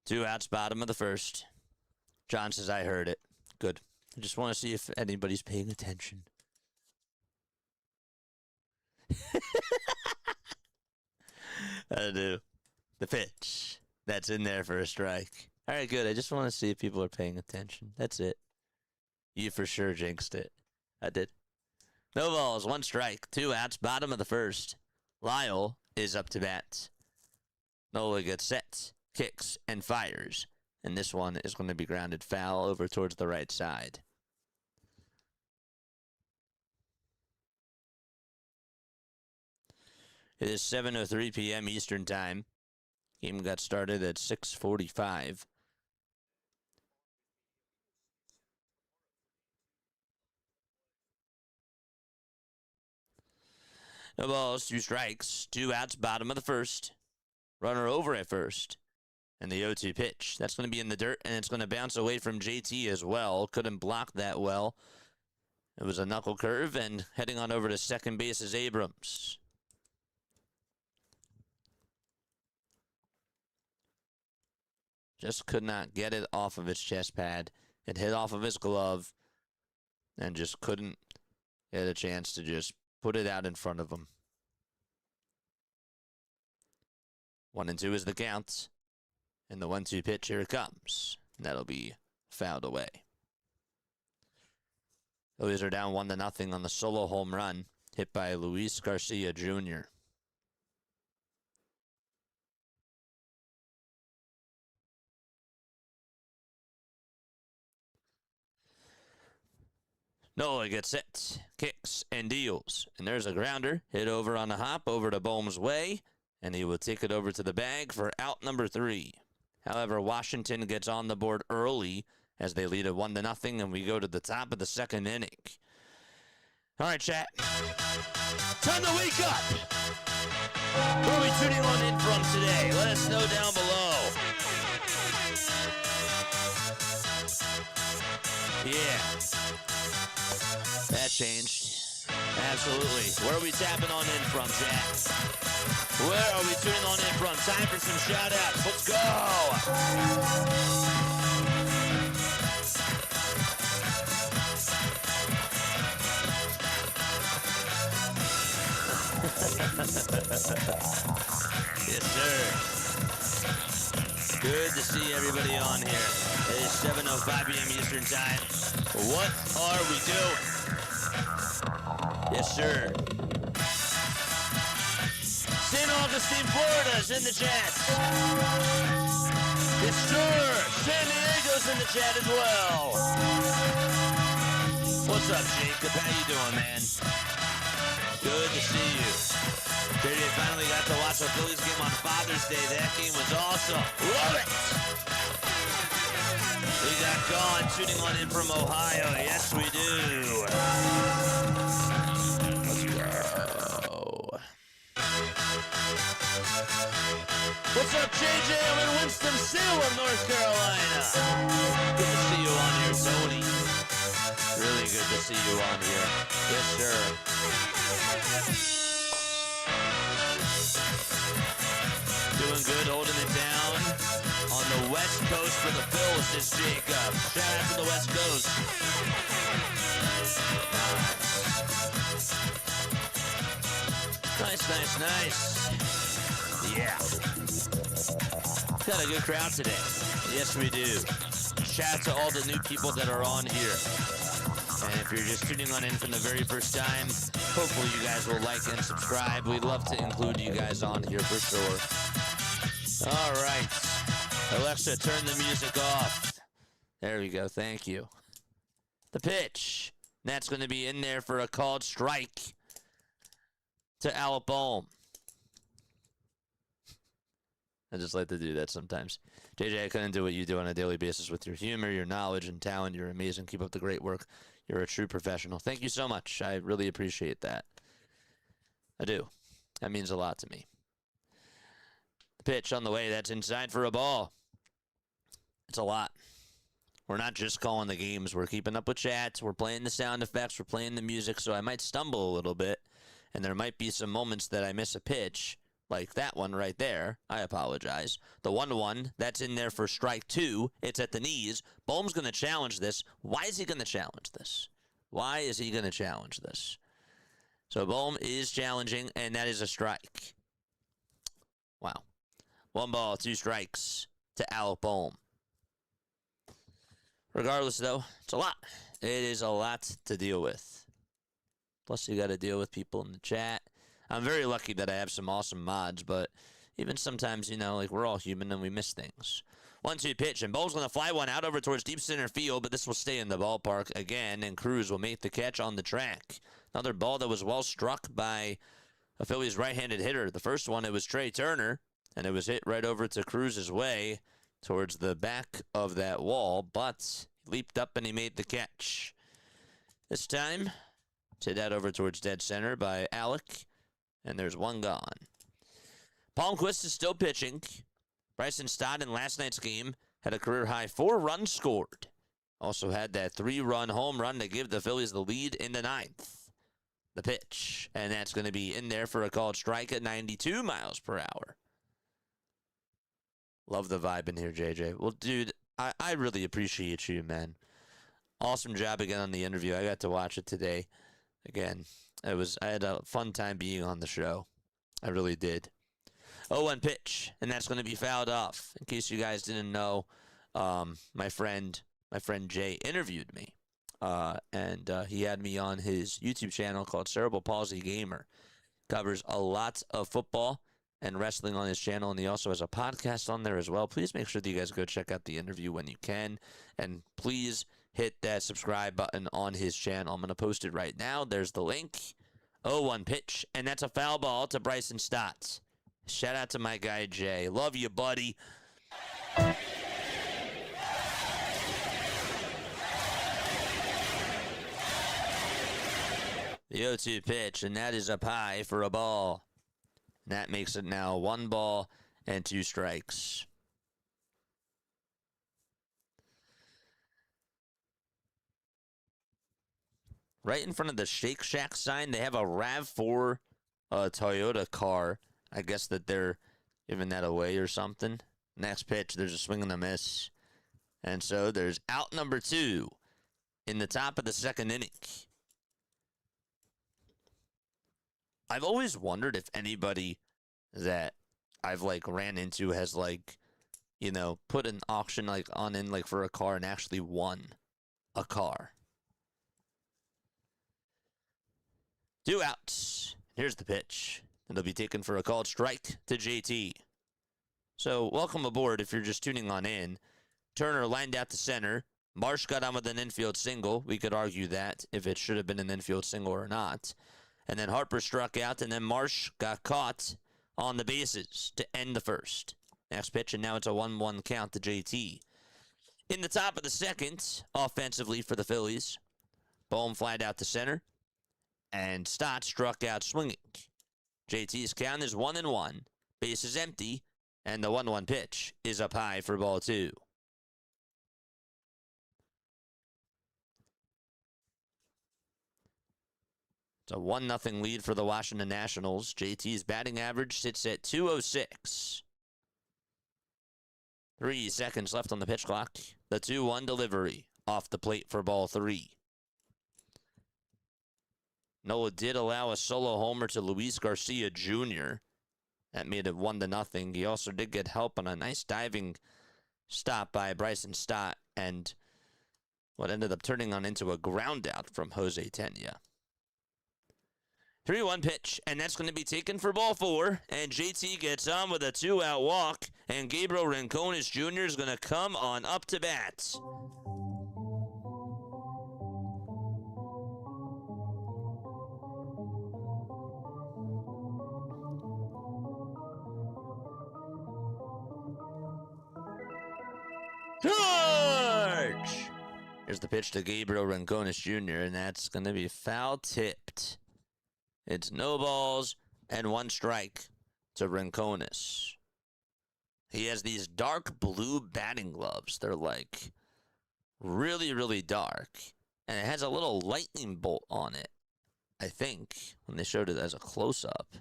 Two outs, bottom of the first. John says, I heard it. Good. I just want to see if anybody's paying attention. I do. The pitch. That's in there for a strike. All right, good. I just want to see if people are paying attention. That's it. You for sure jinxed it. I did. No balls, 1 strike, 2 outs, bottom of the first. Lyle is up to bat. Nola gets set, kicks, and fires. And this one is going to be grounded foul over towards the right side. It is 7:03 p.m. Eastern Time. Game got started at 6:45. No balls, 2 strikes, 2 outs, bottom of the first. Runner over at first. And the 0-2 pitch. That's going to be in the dirt, and it's going to bounce away from JT as well. Couldn't block that well. It was a knuckle curve, and heading on over to second base is Abrams. Just could not get it off of his chest pad. It hit off of his glove, and just couldn't get a chance to just put it out in front of him. 1-2 is the count. And the 1-2 pitch, here it comes. That'll be fouled away. Phillies are down 1-0 on the solo home run hit by Luis Garcia Jr. Nola gets set, kicks, and deals. And there's a grounder hit over on the hop over to Bohm's way. And he will take it over to the bag for out number 3. However, Washington gets on the board early as they lead at 1-0, and we go to the top of the second inning. All right, chat. Time to wake up. Where are we tuning on in from today? Let us know down below. Yeah. That changed. Absolutely. Where are we tapping on in from, chat? Where are we tuning on in from? Time for some shout-outs. Let's go! Yes, sir. Good to see everybody on here. It is 7:05 p.m. Eastern Time. What are we doing? Yes, sir. St. Augustine, Florida's in the chat. Yes, sir. San Diego's in the chat as well. What's up, Jacob? How you doing, man? Good to see you. JJ finally got to watch a Phillies game on Father's Day. That game was awesome. Love it. We got Dawn tuning on in from Ohio. Yes, we do. Let's go. What's up, JJ? I'm in Winston-Salem, North Carolina. Good to see you on here, Tony. Really good to see you on here. Yes, sir. Doing good, holding it down on the West Coast for the Phils, is Jacob. Shout out to the West Coast. Nice. Yeah. Got a good crowd today. Yes, we do. Shout out to all the new people that are on here. And if you're just tuning on in from the very first time, hopefully you guys will like and subscribe. We'd love to include you guys on here for sure. All right. Alexa, turn the music off. There we go. Thank you. The pitch. That's going to be in there for a called strike to Alec Bohm. I just like to do that sometimes. JJ, I couldn't do what you do on a daily basis with your humor, your knowledge, and talent. You're amazing. Keep up the great work. You're a true professional. Thank you so much. I really appreciate that. I do. That means a lot to me. The pitch on the way. That's inside for a ball. It's a lot. We're not just calling the games. We're keeping up with chats. We're playing the sound effects. We're playing the music. So I might stumble a little bit. And there might be some moments that I miss a pitch. Like that one right there. I apologize. The 1-1, that's in there for strike 2. It's at the knees. Bohm's going to challenge this. Why is he going to challenge this? Why is he going to challenge this? So Bohm is challenging, and that is a strike. Wow. 1 ball, 2 strikes to Alec Bohm. Regardless, though, it's a lot. It is a lot to deal with. Plus, you got to deal with people in the chat. I'm very lucky that I have some awesome mods, but even sometimes, you know, like we're all human and we miss things. 1-2 pitch, and Bohm's going to fly one out over towards deep center field, but this will stay in the ballpark again, and Cruz will make the catch on the track. Another ball that was well struck by a Phillies right-handed hitter. The first one, it was Trey Turner, and it was hit right over to Cruz's way towards the back of that wall, but he leaped up and he made the catch. This time, it's hit out over towards dead center by Alec. And there's one gone. Palmquist is still pitching. Bryson Stott in last night's game had a career-high 4 runs scored. Also had that 3-run home run to give the Phillies the lead in the 9th. The pitch. And that's going to be in there for a called strike at 92 miles per hour. Love the vibe in here, JJ. Well, dude, I really appreciate you, man. Awesome job again on the interview. I got to watch it today. Again, I had a fun time being on the show. I really did. 0-1 pitch, and that's going to be fouled off. In case you guys didn't know, my friend Jay interviewed me, and he had me on his YouTube channel called Cerebral Palsy Gamer. Covers a lot of football and wrestling on his channel, and he also has a podcast on there as well. Please make sure that you guys go check out the interview when you can, and please hit that subscribe button on his channel. I'm going to post it right now. There's the link. 0-1 pitch, and that's a foul ball to Bryson Stott. Shout out to my guy, Jay. Love you, buddy. The 0-2 pitch, and that is up high for a ball. And that makes it now 1 ball and 2 strikes. Right in front of the Shake Shack sign, they have a RAV4 Toyota car. I guess that they're giving that away or something. Next pitch, there's a swing and a miss. And so there's out number 2 in the top of the 2nd inning. I've always wondered if anybody that I've ran into has put an auction on in for a car and actually won a car. 2 outs. Here's the pitch. It'll be taken for a called strike to JT. So welcome aboard if you're just tuning on in. Turner lined out to center. Marsh got on with an infield single. We could argue that if it should have been an infield single or not. And then Harper struck out, and then Marsh got caught on the bases to end the first. Next pitch, and now it's a 1-1 count to JT. In the top of the second, offensively for the Phillies, Bohm flied out to center, and Stott struck out swinging. JT's count is 1-1, base is empty, and the 1-1 pitch is up high for ball 2. It's a 1-0 lead for the Washington Nationals. JT's batting average sits at .206. 3 seconds left on the pitch clock. The 2-1 delivery off the plate for ball 3. Nola did allow a solo homer to Luis Garcia Jr. That made it 1-0. He also did get help on a nice diving stop by Bryson Stott and what ended up turning on into a ground out from Jose Tena. 3-1 pitch, and that's going to be taken for ball 4, and JT gets on with a 2-out walk, and Gabriel Rincones Jr. is going to come on up to bat. Charge! Here's the pitch to Gabriel Rincones Jr., and that's going to be foul tipped. It's no balls and 1 strike to Rincones. He has these dark blue batting gloves. They're like really, really dark. And it has a little lightning bolt on it, I think, when they showed it as a close-up.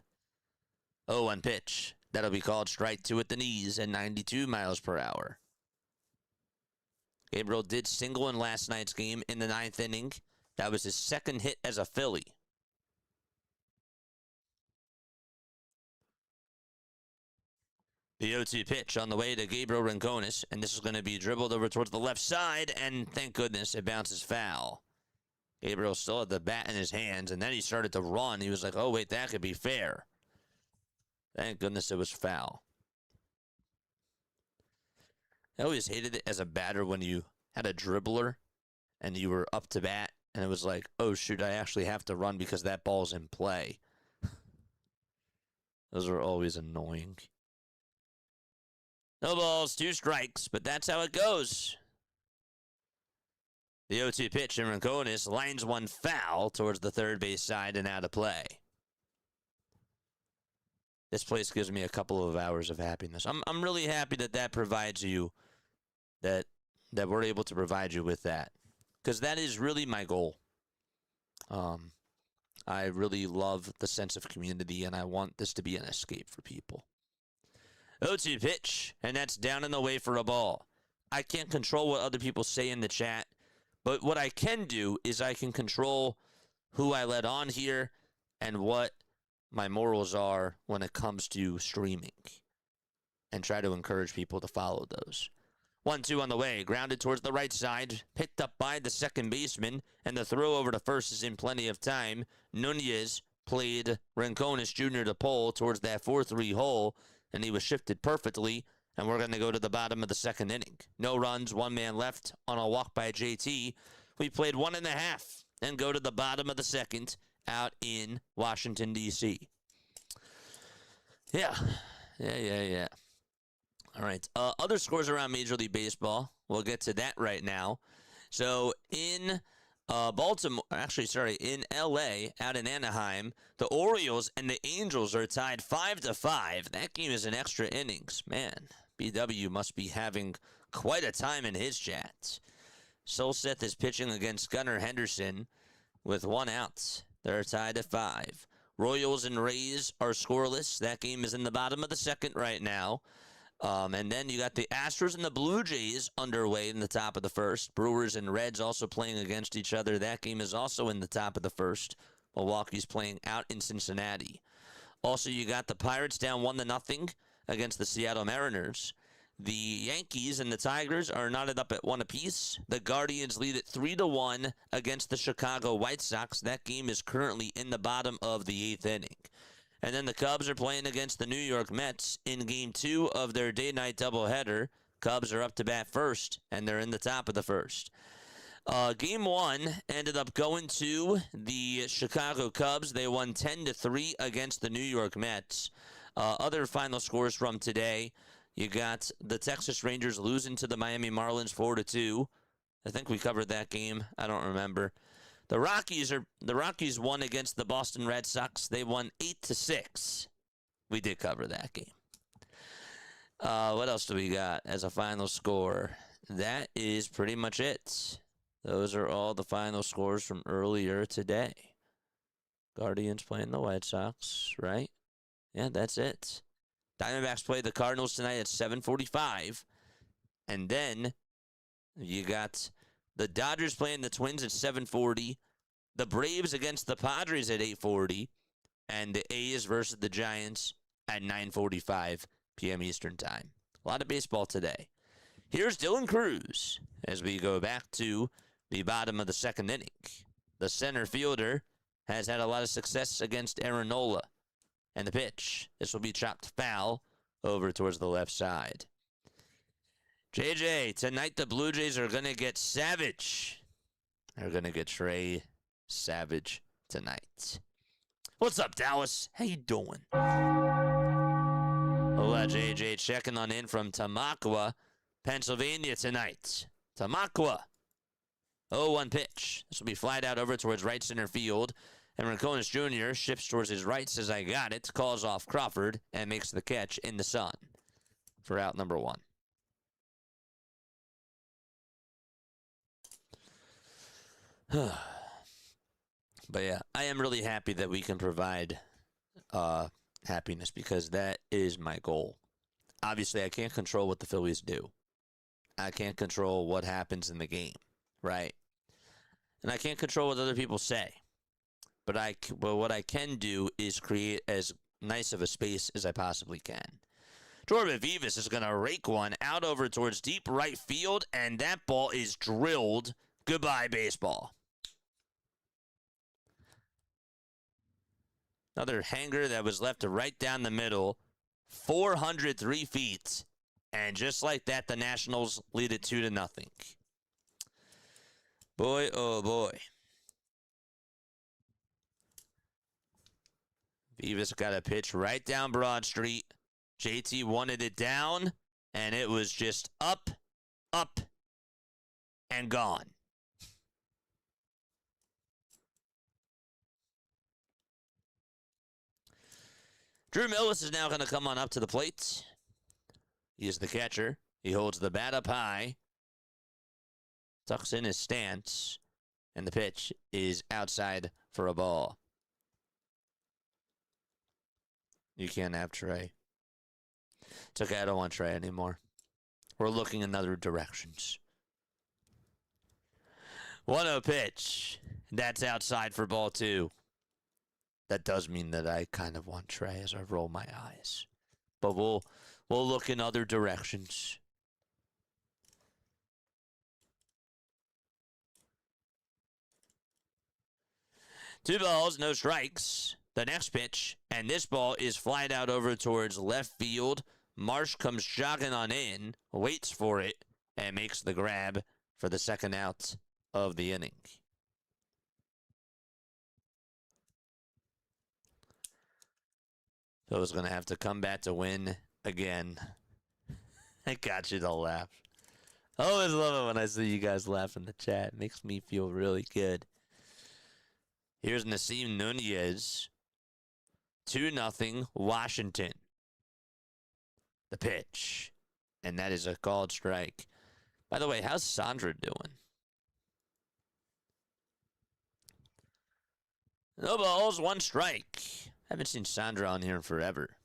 0-1 pitch. That'll be called strike 2 at the knees at 92 miles per hour. Gabriel did single in last night's game in the 9th inning. That was his second hit as a Philly. The 0-2 pitch on the way to Gabriel Rincones, and this is going to be dribbled over towards the left side, and thank goodness it bounces foul. Gabriel still had the bat in his hands, and then he started to run. He was like, oh, wait, that could be fair. Thank goodness it was foul. I always hated it as a batter when you had a dribbler and you were up to bat, and it was like, oh, shoot, I actually have to run because that ball's in play. Those are always annoying. No balls, 2 strikes, but that's how it goes. The 0-2 pitch, and Rincones lines one foul towards the third base side and out of play. This place gives me a couple of hours of happiness. I'm really happy that provides you, that we're able to provide you with that, because that is really my goal. I really love the sense of community, and I want this to be an escape for people. 0-2 pitch, and that's down and away for a ball. I can't control what other people say in the chat, but what I can do is I can control who I let on here and what my morals are when it comes to streaming, and try to encourage people to follow those. 1-2 on the way, grounded towards the right side, picked up by the second baseman, and the throw over to first is in plenty of time. Nunez played Rincones Jr. to pole towards that 4-3 hole, and he was shifted perfectly, and we're going to go to the bottom of the second inning. No runs, 1 man left on a walk by JT. We played 1.5 and go to the bottom of the second out in Washington, D.C. Yeah. All right. Other scores around Major League Baseball. We'll get to that right now. So in in L.A., out in Anaheim, the Orioles and the Angels are tied 5-5. That game is in extra innings. Man, BW must be having quite a time in his chat. Solseth is pitching against Gunnar Henderson with 1 out. They're tied at 5. Royals and Rays are scoreless. That game is in the bottom of the second right now. And then you got the Astros and the Blue Jays underway in the top of the first. Brewers and Reds also playing against each other. That game is also in the top of the first. Milwaukee's playing out in Cincinnati. Also, you got the Pirates down 1-0 against the Seattle Mariners. The Yankees and the Tigers are knotted up at 1 apiece. The Guardians lead at 3-1 against the Chicago White Sox. That game is currently in the bottom of the 8th inning. And then the Cubs are playing against the New York Mets in Game 2 of their day-night doubleheader. Cubs are up to bat first, and they're in the top of the first. Game 1 ended up going to the Chicago Cubs. They won 10-3 against the New York Mets. Other final scores from today, you got the Texas Rangers losing to the Miami Marlins 4-2. I think we covered that game. I don't remember. The Rockies won against the Boston Red Sox. They won 8-6. We did cover that game. What else do we got as a final score? That is pretty much it. Those are all the final scores from earlier today. Guardians playing the White Sox, right? Yeah, that's it. Diamondbacks play the Cardinals tonight at 7:45. And then you got the Dodgers playing the Twins at 7:40. The Braves against the Padres at 8:40. And the A's versus the Giants at 9:45 p.m. Eastern Time. A lot of baseball today. Here's Dylan Cruz as we go back to the bottom of the second inning. The center fielder has had a lot of success against Aaron Nola. And the pitch. This will be chopped foul over towards the left side. JJ, tonight the Blue Jays are going to get savage. They're going to get Trey Savage tonight. What's up, Dallas? How you doing? Hola, JJ. Checking on in from Tamaqua, Pennsylvania tonight. Tamaqua. 0-1 pitch. This will be flied out over towards right center field. And Rincones Jr. shifts towards his right, says, I got it, calls off Crawford, and makes the catch in the sun for out number 1. But yeah, I am really happy that we can provide happiness because that is my goal. Obviously, I can't control what the Phillies do. I can't control what happens in the game, right? And I can't control what other people say. But what I can do is create as nice of a space as I possibly can. Jordan Vivas is going to rake one out over towards deep right field, and that ball is drilled. Goodbye, baseball. Another hanger that was left right down the middle. 403 feet. And just like that, the Nationals lead it 2-0. Boy, oh boy. Vivas got a pitch right down Broad Street. JT wanted it down, and it was just up, and gone. Drew Millis is now going to come on up to the plate. He is the catcher. He holds the bat up high, tucks in his stance, and the pitch is outside for a ball. You can't have Trey. It's okay, I don't want Trey anymore. We're looking in other directions. 1-0 pitch. That's outside for ball 2. That does mean that I kind of want Trey as I roll my eyes. But we'll look in other directions. Two balls, no strikes. The next pitch, and this ball is flied out over towards left field. Marsh comes jogging on in, waits for it, and makes the grab for the second out of the inning. Phil's going to have to come back to win again. I got you to laugh. I always love it when I see you guys laugh in the chat. It makes me feel really good. Here's Nasim Nunez. 2-0 Washington. The pitch. And that is a called strike. By the way, how's Sandra doing? No balls, 1 strike. Haven't seen Sandra on here in forever.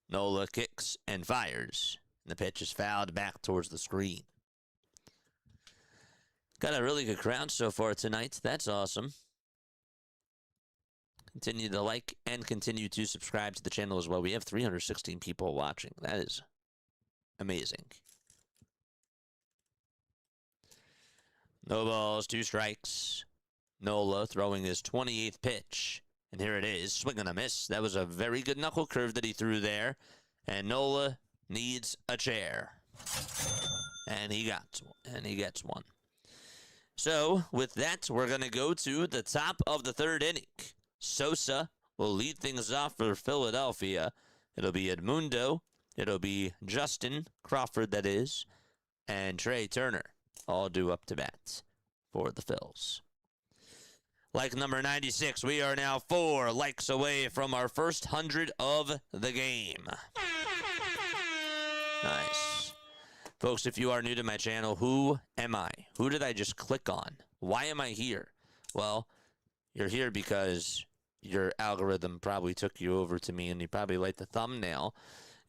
Nola kicks and fires. And the pitch is fouled back towards the screen. Got a really good crowd so far tonight. That's awesome. Continue to like and continue to subscribe to the channel as well. We have 316 people watching. That is amazing. No balls, 2 strikes. Nola throwing his 28th pitch. And here it is, swing and a miss. That was a very good knuckle curve that he threw there. And Nola needs a chair. And he gets one. So, with that, we're going to go to the top of the third inning. Sosa will lead things off for Philadelphia. It'll be Edmundo. It'll be Justin Crawford, that is, and Trey Turner, all due up to bat for the Phils. Like number 96, we are now 4 likes away from our first 100 of the game. Nice. Folks, if you are new to my channel, who am I? Who did I just click on? Why am I here? Well, you're here because your algorithm probably took you over to me and you probably liked the thumbnail.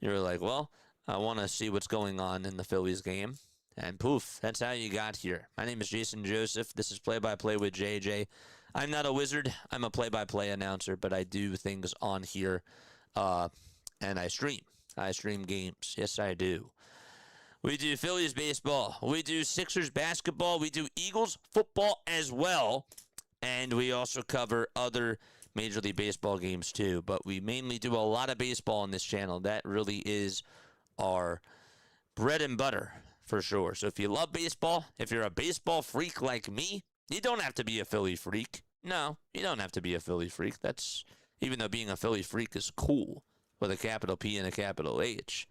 You're like, well, I want to see what's going on in the Phillies game. And poof, that's how you got here. My name is Jason Joseph. This is Play-by-Play with JJ. I'm not a wizard. I'm a play-by-play announcer, but I do things on here, and I stream. I stream games. Yes, I do. We do Phillies baseball. We do Sixers basketball. We do Eagles football as well. And we also cover other Major League Baseball games too. But we mainly do a lot of baseball on this channel. That really is our bread and butter for sure. So if you love baseball, if you're a baseball freak like me, you don't have to be a Philly freak. No, you don't have to be a Philly freak. That's, even though being a Philly freak is cool with a capital P and a capital H.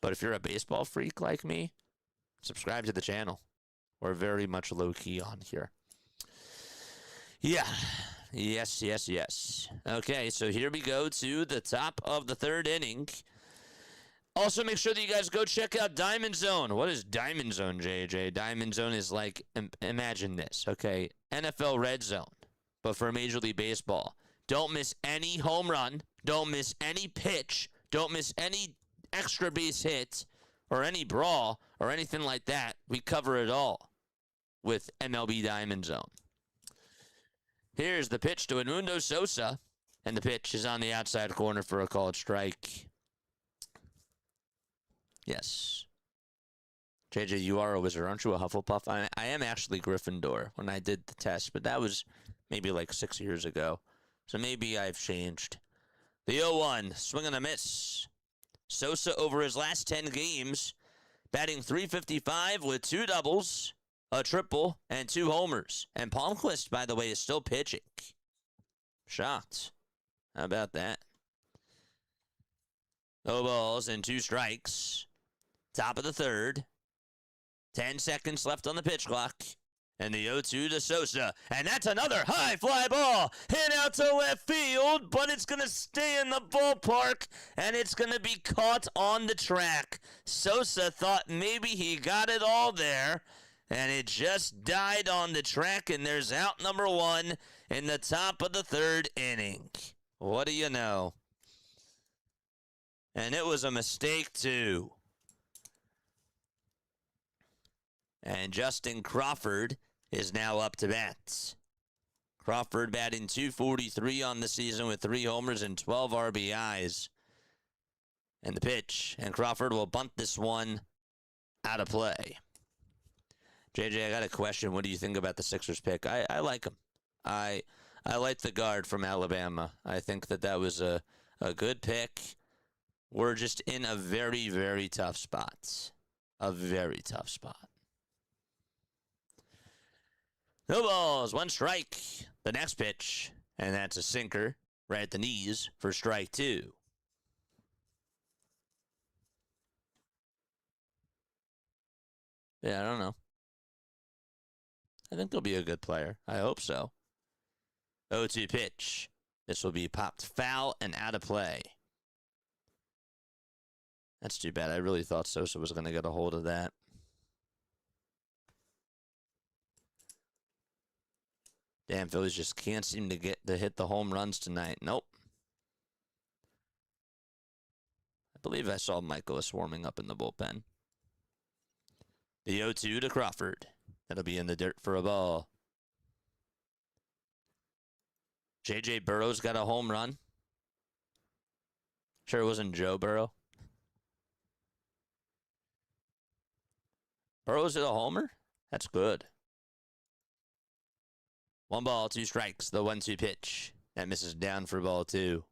But if you're a baseball freak like me, subscribe to the channel. We're very much low-key on here. Yeah. Yes. Okay, so here we go to the top of the third inning. Also, make sure that you guys go check out Diamond Zone. What is Diamond Zone, JJ? Diamond Zone is like, imagine this, okay? NFL Red Zone, but for Major League Baseball. Don't miss any home run. Don't miss any pitch. Don't miss any extra base hit or any brawl or anything like that. We cover it all with MLB Diamond Zone. Here's the pitch to Edmundo Sosa, and the pitch is on the outside corner for a called strike. Yes. JJ, you are a wizard. Aren't you a Hufflepuff? I am actually Gryffindor when I did the test, but that was maybe like 6 years ago. So maybe I've changed. The 0-1, swing and a miss. Sosa, over his last 10 games, batting .355 with 2 doubles, a triple, and 2 homers. And Baumholtz, by the way, is still pitching. Shocked. How about that? No balls and 2 strikes. Top of the third. 10 seconds left on the pitch clock. And the 0-2 to Sosa. And that's another high fly ball. Hit out to left field, but it's going to stay in the ballpark, and it's going to be caught on the track. Sosa thought maybe he got it all there, and it just died on the track, and there's out number 1 in the top of the third inning. What do you know? And it was a mistake, too. And Justin Crawford is now up to bat. Crawford batting .243 on the season with 3 homers and 12 RBIs. And the pitch. And Crawford will bunt this one out of play. JJ, I got a question. What do you think about the Sixers pick? I like him. I like the guard from Alabama. I think that was a good pick. We're just in a very, very tough spot. A very tough spot. No balls, 1 strike. The next pitch, and that's a sinker right at the knees for strike 2. Yeah, I don't know. I think he'll be a good player. I hope so. 0-2 pitch. This will be popped foul and out of play. That's too bad. I really thought Sosa was going to get a hold of that. Damn, Phillies just can't seem to hit the home runs tonight. Nope. I believe I saw mikolas warming up in the bullpen. The 0-2 to Crawford. That'll be in the dirt for a ball. J.J. Burrow's got a home run. Sure it wasn't Joe Burrow. Burrow's hit a homer? That's good. 1 ball, 2 strikes. The 1-2 pitch. That misses down for ball 2.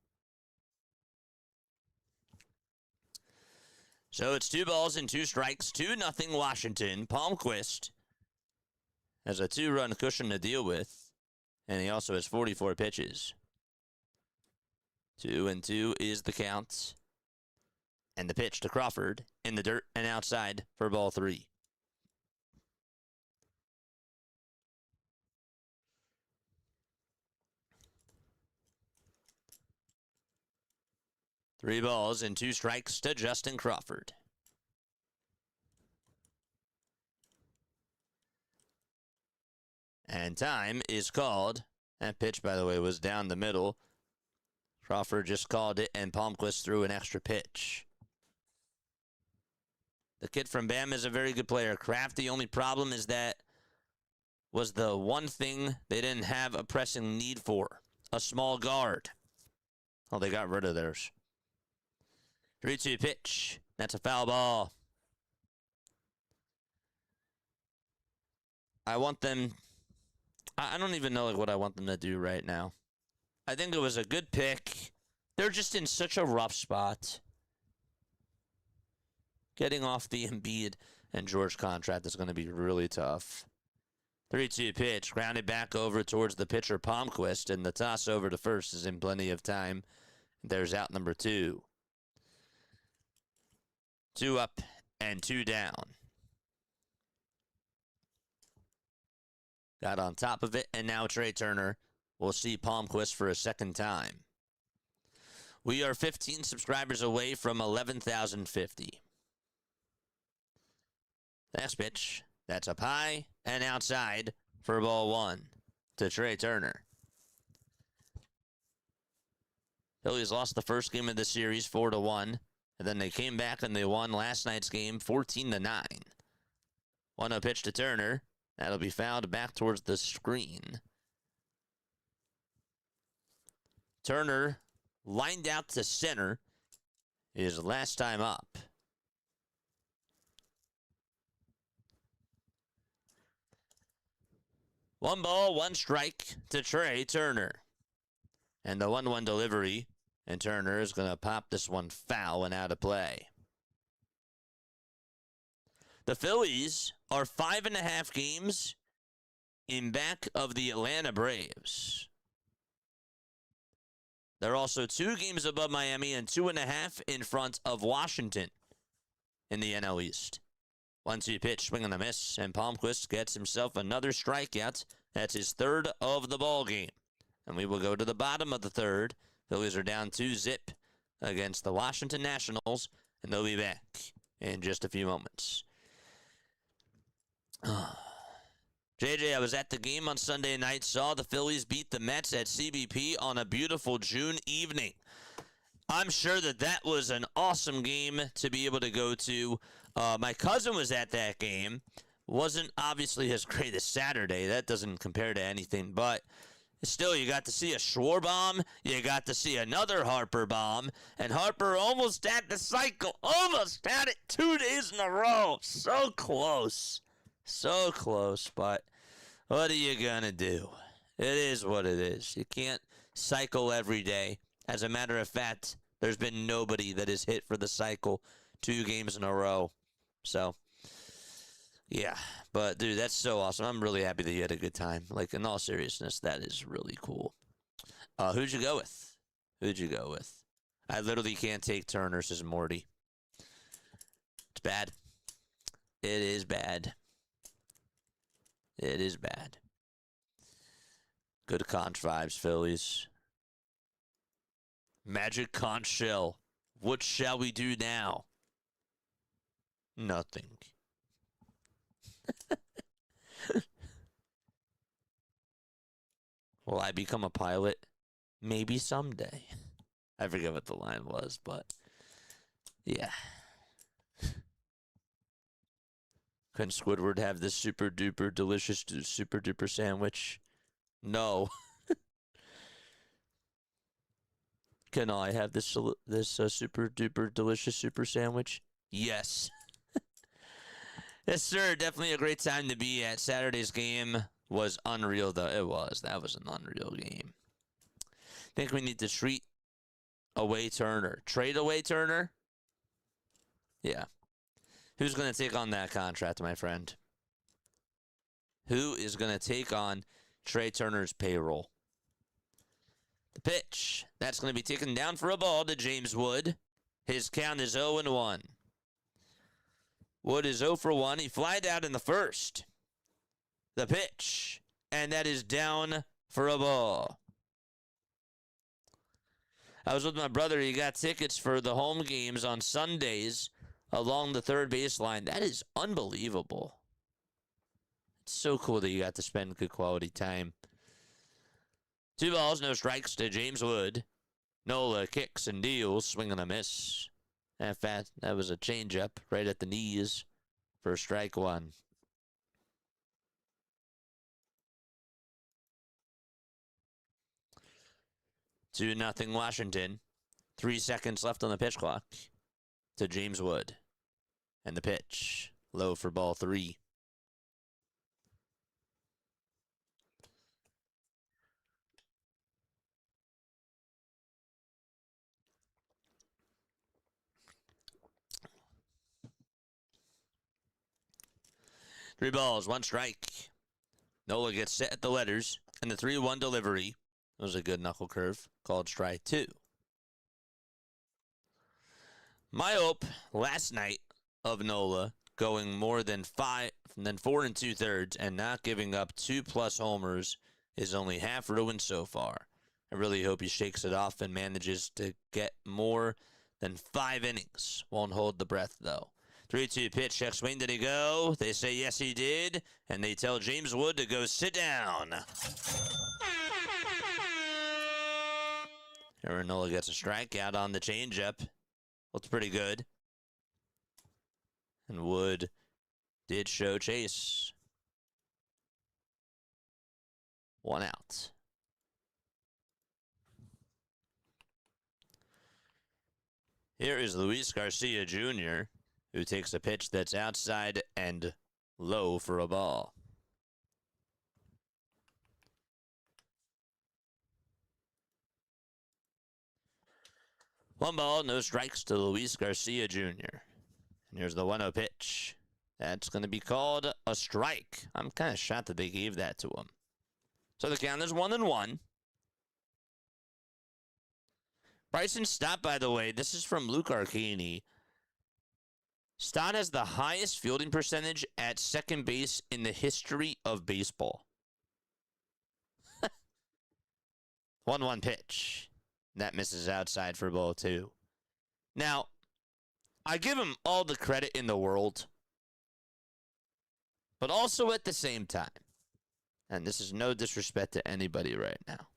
So it's 2 balls and 2 strikes, 2-0 Washington. Palmquist has a 2-run cushion to deal with, and he also has 44 pitches. 2-2 is the count. And the pitch to Crawford in the dirt and outside for ball 3. Three balls and 2 strikes to Justin Crawford. And time is called. That pitch, by the way, was down the middle. Crawford just called it, and Palmquist threw an extra pitch. The kid from Bam is a very good player. Kraft, the only problem is that was the one thing they didn't have a pressing need for. A small guard. Oh, they got rid of theirs. 3-2 pitch. That's a foul ball. I want them... I don't even know what I want them to do right now. I think it was a good pick. They're just in such a rough spot. Getting off the Embiid and George contract is going to be really tough. 3-2 pitch. Grounded back over towards the pitcher Palmquist, and the toss over to first is in plenty of time. There's out number 2. 2 up and 2 down. Got on top of it, and now Trey Turner will see Palmquist for a second time. We are 15 subscribers away from 11,050. Last pitch. That's up high and outside for ball 1 to Trey Turner. Phillies lost the first game of the series 4-1, and then they came back and they won last night's game 14-9. 1-0 pitch to Turner. That'll be fouled back towards the screen. Turner lined out to center. His last time up. One ball, 1 strike to Trey Turner. And the 1-1 delivery. And Turner is going to pop this one foul and out of play. The Phillies are 5.5 games in back of the Atlanta Braves. They're also 2 games above Miami and 2.5 in front of Washington in the NL East. 1-2 pitch, swing and a miss, and Palmquist gets himself another strikeout. That's his 3rd of the ball game. And we will go to the bottom of the 3rd. Phillies are down 2-0 against the Washington Nationals, and they'll be back in just a few moments. JJ, I was at the game on Sunday night, saw the Phillies beat the Mets at CBP on a beautiful June evening. I'm sure that was an awesome game to be able to go to. My cousin was at that game. Wasn't obviously as great as Saturday. That doesn't compare to anything, but still, you got to see a Schwarber, you got to see another Harper bomb, and Harper almost had the cycle, almost had it 2 days in a row. So close. So close, but what are you going to do? It is what it is. You can't cycle every day. As a matter of fact, there's been nobody that has hit for the cycle 2 games in a row. So, yeah. But, dude, that's so awesome. I'm really happy that you had a good time. Like, in all seriousness, that is really cool. Who'd you go with? Who'd you go with? I literally can't take Turner, says Morty. It's bad. It is bad. It is bad. Good conch vibes, Phillies. Magic conch shell. What shall we do now? Nothing. Will I become a pilot? Maybe someday. I forget what the line was, but yeah. Couldn't Squidward have this super duper delicious super duper sandwich? No. Can I have this super duper delicious super sandwich? Yes. Yes, sir. Definitely a great time to be at. Saturday's game was unreal, though. It was. That was an unreal game. I think we need to treat away Turner. Trade away Turner? Yeah. Who's going to take on that contract, my friend? Who is going to take on Trey Turner's payroll? The pitch. That's going to be taken down for a ball to James Wood. His count is 0-1. Wood is 0 for 1. He flied out in the first. The pitch. And that is down for a ball. I was with my brother. He got tickets for the home games on Sundays along the third baseline. That is unbelievable. It's so cool that you got to spend good quality time. 2 balls, no strikes to James Wood. Nola kicks and deals, swing and a miss. That was a changeup right at the knees for strike 1. Two nothing Washington. 3 seconds left on the pitch clock to James Wood. And the pitch, low for ball 3. Three balls, 1 strike. Nola gets set at the letters, and the 3-1 delivery. It was a good knuckle curve, called strike 2. My hope last night of Nola going more than 4 2/3 and not giving up 2+ homers is only half ruined so far. I really hope he shakes it off and manages to get more than 5 innings. Won't hold the breath, though. 3-2 pitch, check swing, did he go? They say yes, he did, and they tell James Wood to go sit down. Aaron Nola gets a strikeout on the changeup. Looks pretty good. And Wood did show chase. 1 out. Here is Luis Garcia Jr., who takes a pitch that's outside and low for a ball. One ball, no strikes to Luis Garcia Jr. And here's the 1-0 pitch. That's going to be called a strike. I'm kind of shocked that they gave that to him. So the count is 1-1. Bryson Stott, by the way, this is from Luke Arcani. Stott has the highest fielding percentage at second base in the history of baseball. 1-1 pitch. That misses outside for ball 2. Now, I give him all the credit in the world, but also at the same time, and this is no disrespect to anybody right now,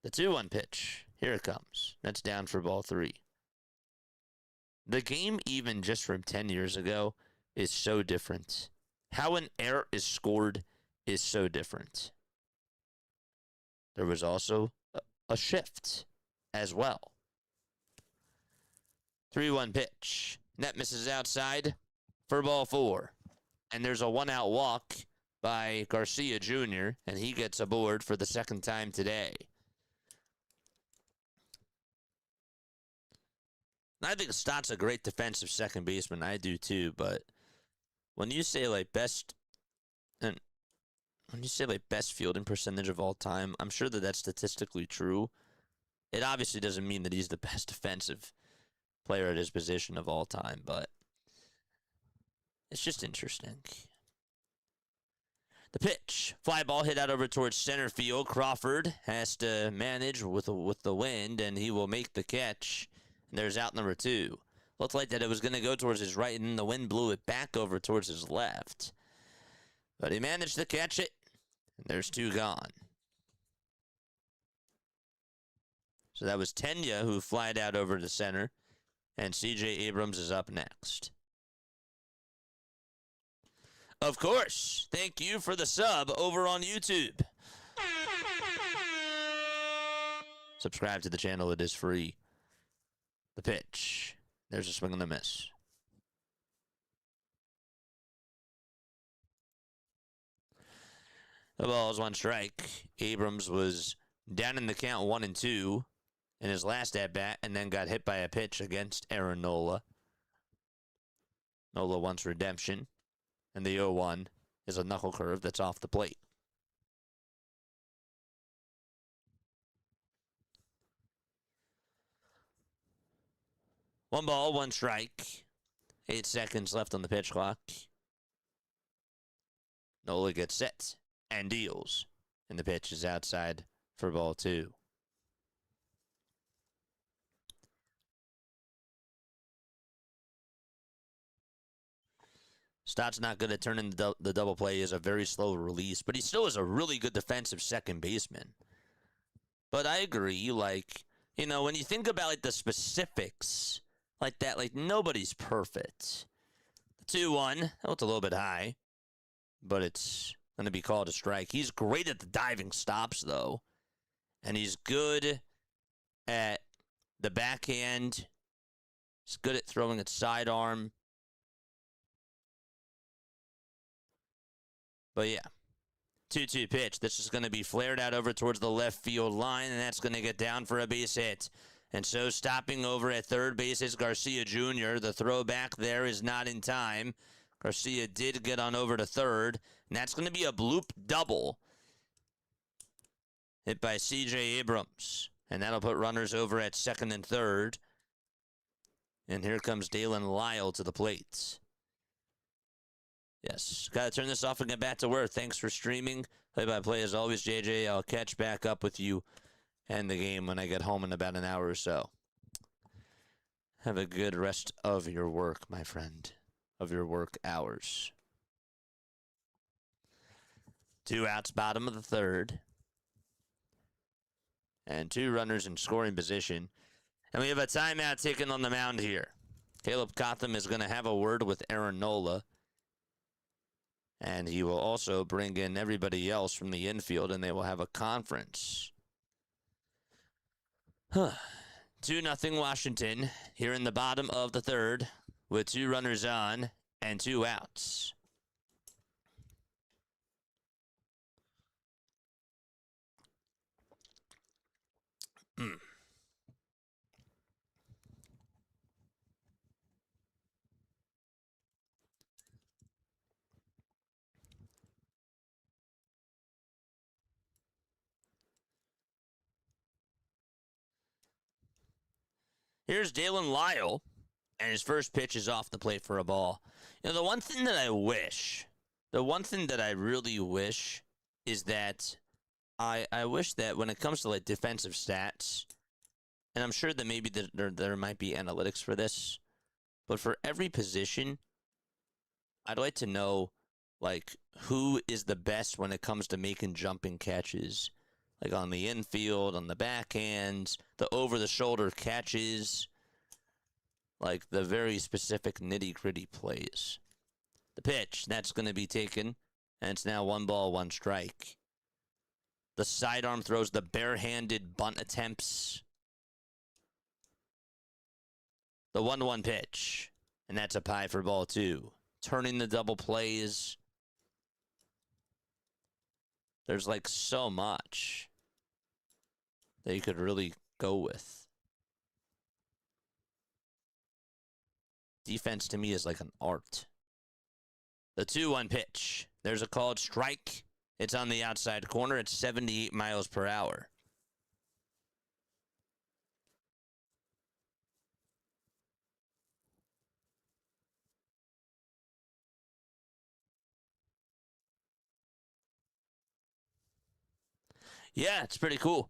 the 2-1 pitch, here it comes. That's down for ball 3. The game, even just from 10 years ago, is so different. How an error is scored is so different. There was also a shift as well. 3-1 pitch. That misses outside for ball 4. And there's a 1-out walk by Garcia Jr., and he gets aboard for the second time today. I think Stott's a great defensive second baseman. I do too, but when you say best fielding percentage of all time, I'm sure that that's statistically true. It obviously doesn't mean that he's the best defensive player at his position of all time, but it's just interesting. The pitch, fly ball hit out over towards center field. Crawford has to manage with the wind, and he will make the catch. And there's out number 2. Looked like that it was going to go towards his right, and the wind blew it back over towards his left. But he managed to catch it, and there's 2 gone. So that was Tenya who flied out over to center, and C.J. Abrams is up next. Of course, thank you for the sub over on YouTube. Subscribe to the channel, it is free. The pitch. There's a swing and a miss. The ball is 1 strike. Abrams was down in the count 1-2. in his last at-bat and then got hit by a pitch against Aaron Nola. Nola wants redemption, and the 0-1 is a knuckle curve that's off the plate. One ball, one strike. 8 seconds left on the pitch clock. Nola gets set and deals, and the pitch is outside for ball 2. Stott's not good at turning the double play. He has a very slow release, but he still is a really good defensive second baseman. But I agree, like, you know, when you think about, like, the specifics like that, like, nobody's perfect. The 2-1, oh, it's a little bit high, but it's going to be called a strike. He's great at the diving stops, though, and he's good at the backhand. He's good at throwing at sidearm. But yeah, 2-2 pitch. This is going to be flared out over towards the left field line, and that's going to get down for a base hit. And so stopping over at third base is Garcia Jr. The throw back there is not in time. Garcia did get on over to third, and that's going to be a bloop double hit by C.J. Abrams. And that'll put runners over at second and third. And here comes Dalen Lyle to the plate. Yes, got to turn this off and get back to work. Thanks for streaming. Play-by-play as always, JJ. I'll catch back up with you and the game when I get home in about an hour or so. Have a good rest of your work, my friend, of your work hours. 2 outs, bottom of the third. And 2 runners in scoring position. And we have a timeout taken on the mound here. Caleb Cotham is going to have a word with Aaron Nola. And he will also bring in everybody else from the infield, and they will have a conference. 2-0 Washington here in the bottom of the third with 2 runners on and 2 outs. Here's Dalen Lyle, and his first pitch is off the plate for a ball. You know, the one thing that I really wish is that I wish that when it comes to, like, defensive stats, and I'm sure that maybe there might be analytics for this, but for every position, I'd like to know, like, who is the best when it comes to making jumping catches. Like on the infield, on the backhands, the over-the-shoulder catches, like the very specific nitty-gritty plays. The pitch, that's going to be taken, and it's now 1 ball, 1 strike. The sidearm throws, the barehanded bunt attempts. The 1-1 pitch, and that's a pie for ball 2. Turning the double plays. There's, like, so much that you could really go with. Defense to me is like an art. The 2-1 pitch. There's a called strike. It's on the outside corner. It's 78 miles per hour. Yeah, it's pretty cool.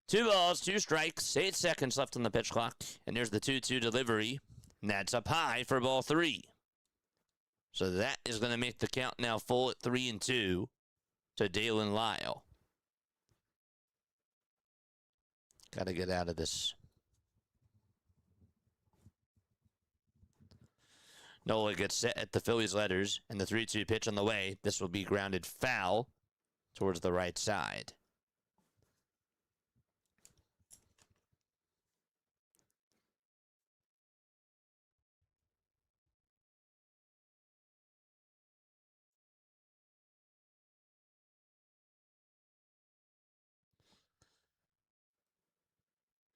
2 balls, 2 strikes, 8 seconds left on the pitch clock. And there's the 2-2 delivery. And that's up high for ball 3. So that is going to make the count now full at 3-2 to Dalen Lyle. Got to get out of this. Nola gets set at the Phillies letters, and the 3-2 pitch on the way. This will be grounded foul towards the right side.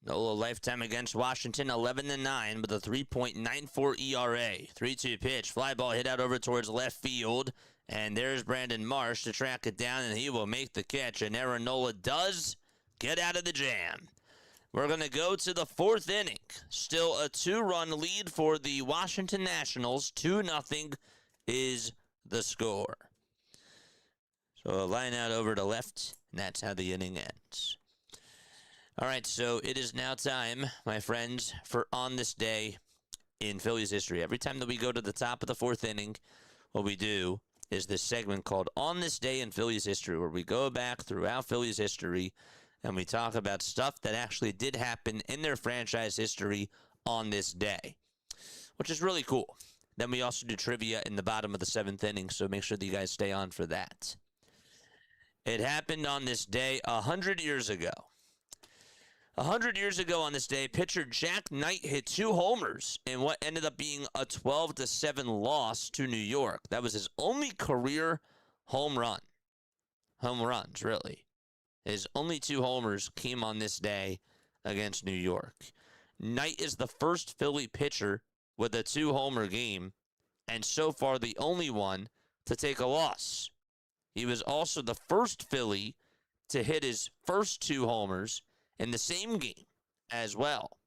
Nola lifetime against Washington, 11-9 with a 3.94 ERA. 3-2 pitch, fly ball hit out over towards left field, and there's Brandon Marsh to track it down, and he will make the catch. And Aaron Nola does get out of the jam. We're going to go to the fourth inning. Still a 2-run lead for the Washington Nationals. 2-0 is the score. So a line out over to left, and that's how the inning ends. All right, so it is now time, my friends, for On This Day in Phillies History. Every time that we go to the top of the fourth inning, what we do is this segment called On This Day in Phillies History, where we go back throughout Phillies history and we talk about stuff that actually did happen in their franchise history on this day, which is really cool. Then we also do trivia in the bottom of the seventh inning, so make sure that you guys stay on for that. It happened on this day 100 years ago. 100 years ago on this day, pitcher Jack Knight hit 2 homers in what ended up being a 12-7 loss to New York. That was his only career home run. Home runs, really. His only 2 homers came on this day against New York. Knight is the first Philly pitcher with a 2-homer game, and so far the only one to take a loss. He was also the first Philly to hit his first 2 homers in the same game as well.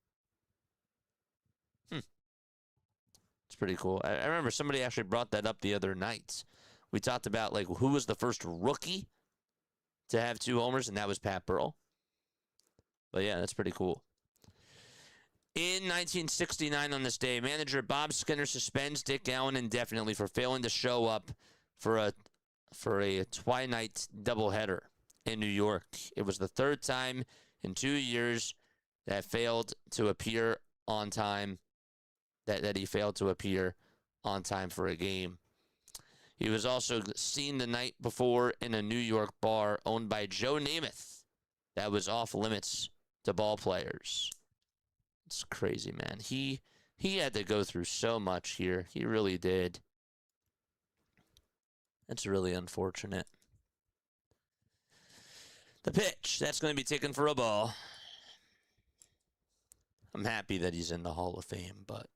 It's pretty cool. I remember somebody actually brought that up the other night. We talked about, like, who was the first rookie to have 2 homers, and that was Pat Burrell. But, yeah, that's pretty cool. In 1969 on this day, manager Bob Skinner suspends Dick Allen indefinitely for failing to show up for a twilight doubleheader in New York. It was the 3rd time in 2 years that failed to appear on time, that he failed to appear on time for a game. He was also seen the night before in a New York bar owned by Joe Namath that was off limits to ball players. It's crazy, man. He had to go through so much here. He really did. That's really unfortunate. The pitch, that's going to be taken for a ball. I'm happy that he's in the Hall of Fame, but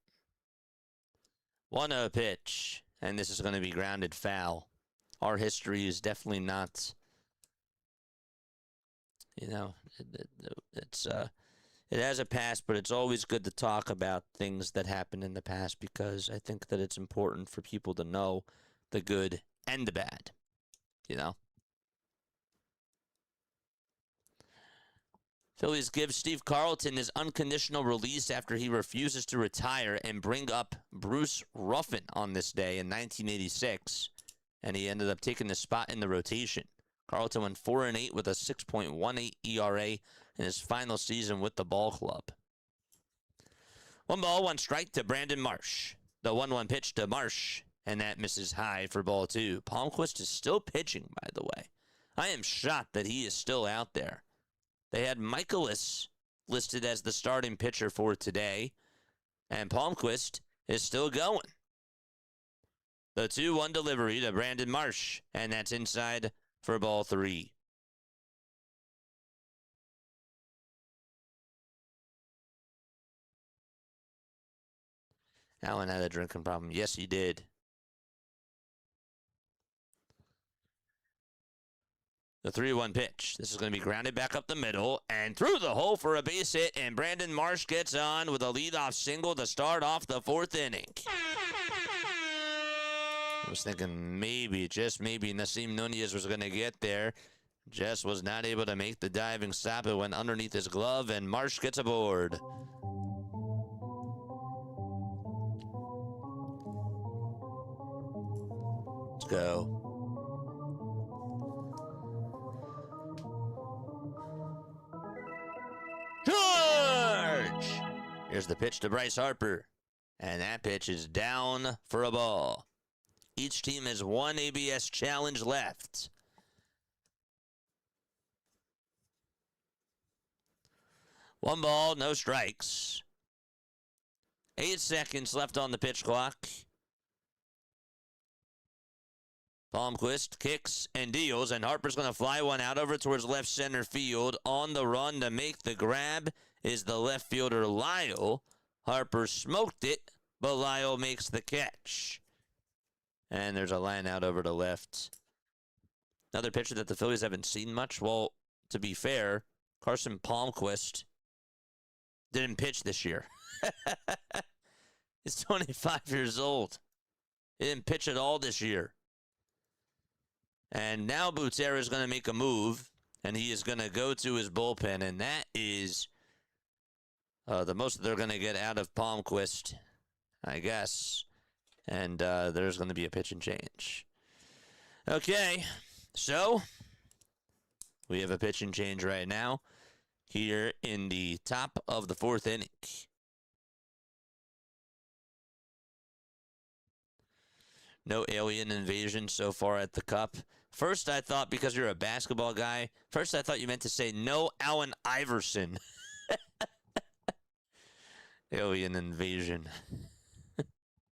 1-0 pitch, and this is going to be grounded foul. Our history is definitely not, it has a past, but it's always good to talk about things that happened in the past because I think that it's important for people to know the good and the bad, Phillies give Steve Carlton his unconditional release after he refuses to retire and bring up Bruce Ruffin on this day in 1986, and he ended up taking the spot in the rotation. Carlton went 4-8 with a 6.18 ERA in his final season with the ball club. 1 ball, 1 strike to Brandon Marsh. The 1-1 pitch to Marsh, and that misses high for ball 2. Baumholtz is still pitching, by the way. I am shocked that he is still out there. They had mikolas listed as the starting pitcher for today, and Palmquist is still going. The 2-1 delivery to Brandon Marsh, and that's inside for ball 3. Allen had a drinking problem. Yes, he did. The 3-1 pitch. This is going to be grounded back up the middle and through the hole for a base hit, and Brandon Marsh gets on with a leadoff single to start off the 4th inning. I was thinking maybe, just maybe, Nasim Nunez was going to get there. Just was not able to make the diving stop. It went underneath his glove, and Marsh gets aboard. Let's go. George! Here's the pitch to Bryce Harper. And that pitch is down for a ball. Each team has 1 ABS challenge left. One ball, no strikes. 8 seconds left on the pitch clock. Palmquist kicks and deals, and Harper's going to fly one out over towards left center field on the run to make the grab. is the left fielder Lyle. Harper smoked it, but Lyle makes the catch. And there's a line out over to left. Another pitcher that the Phillies haven't seen much. Well, to be fair, Carson Palmquist didn't pitch this year. He's 25 years old. He didn't pitch at all this year. And now Butera is going to make a move, and he is going to go to his bullpen, and that is the most they're going to get out of Palmquist, I guess. And there's going to be a pitch and change. Okay, so we have a pitch and change right now here in the top of the fourth inning. No alien invasion so far at the Cup. First, I thought, because you're a basketball guy, first I thought you meant to say no Allen Iverson. Alien invasion.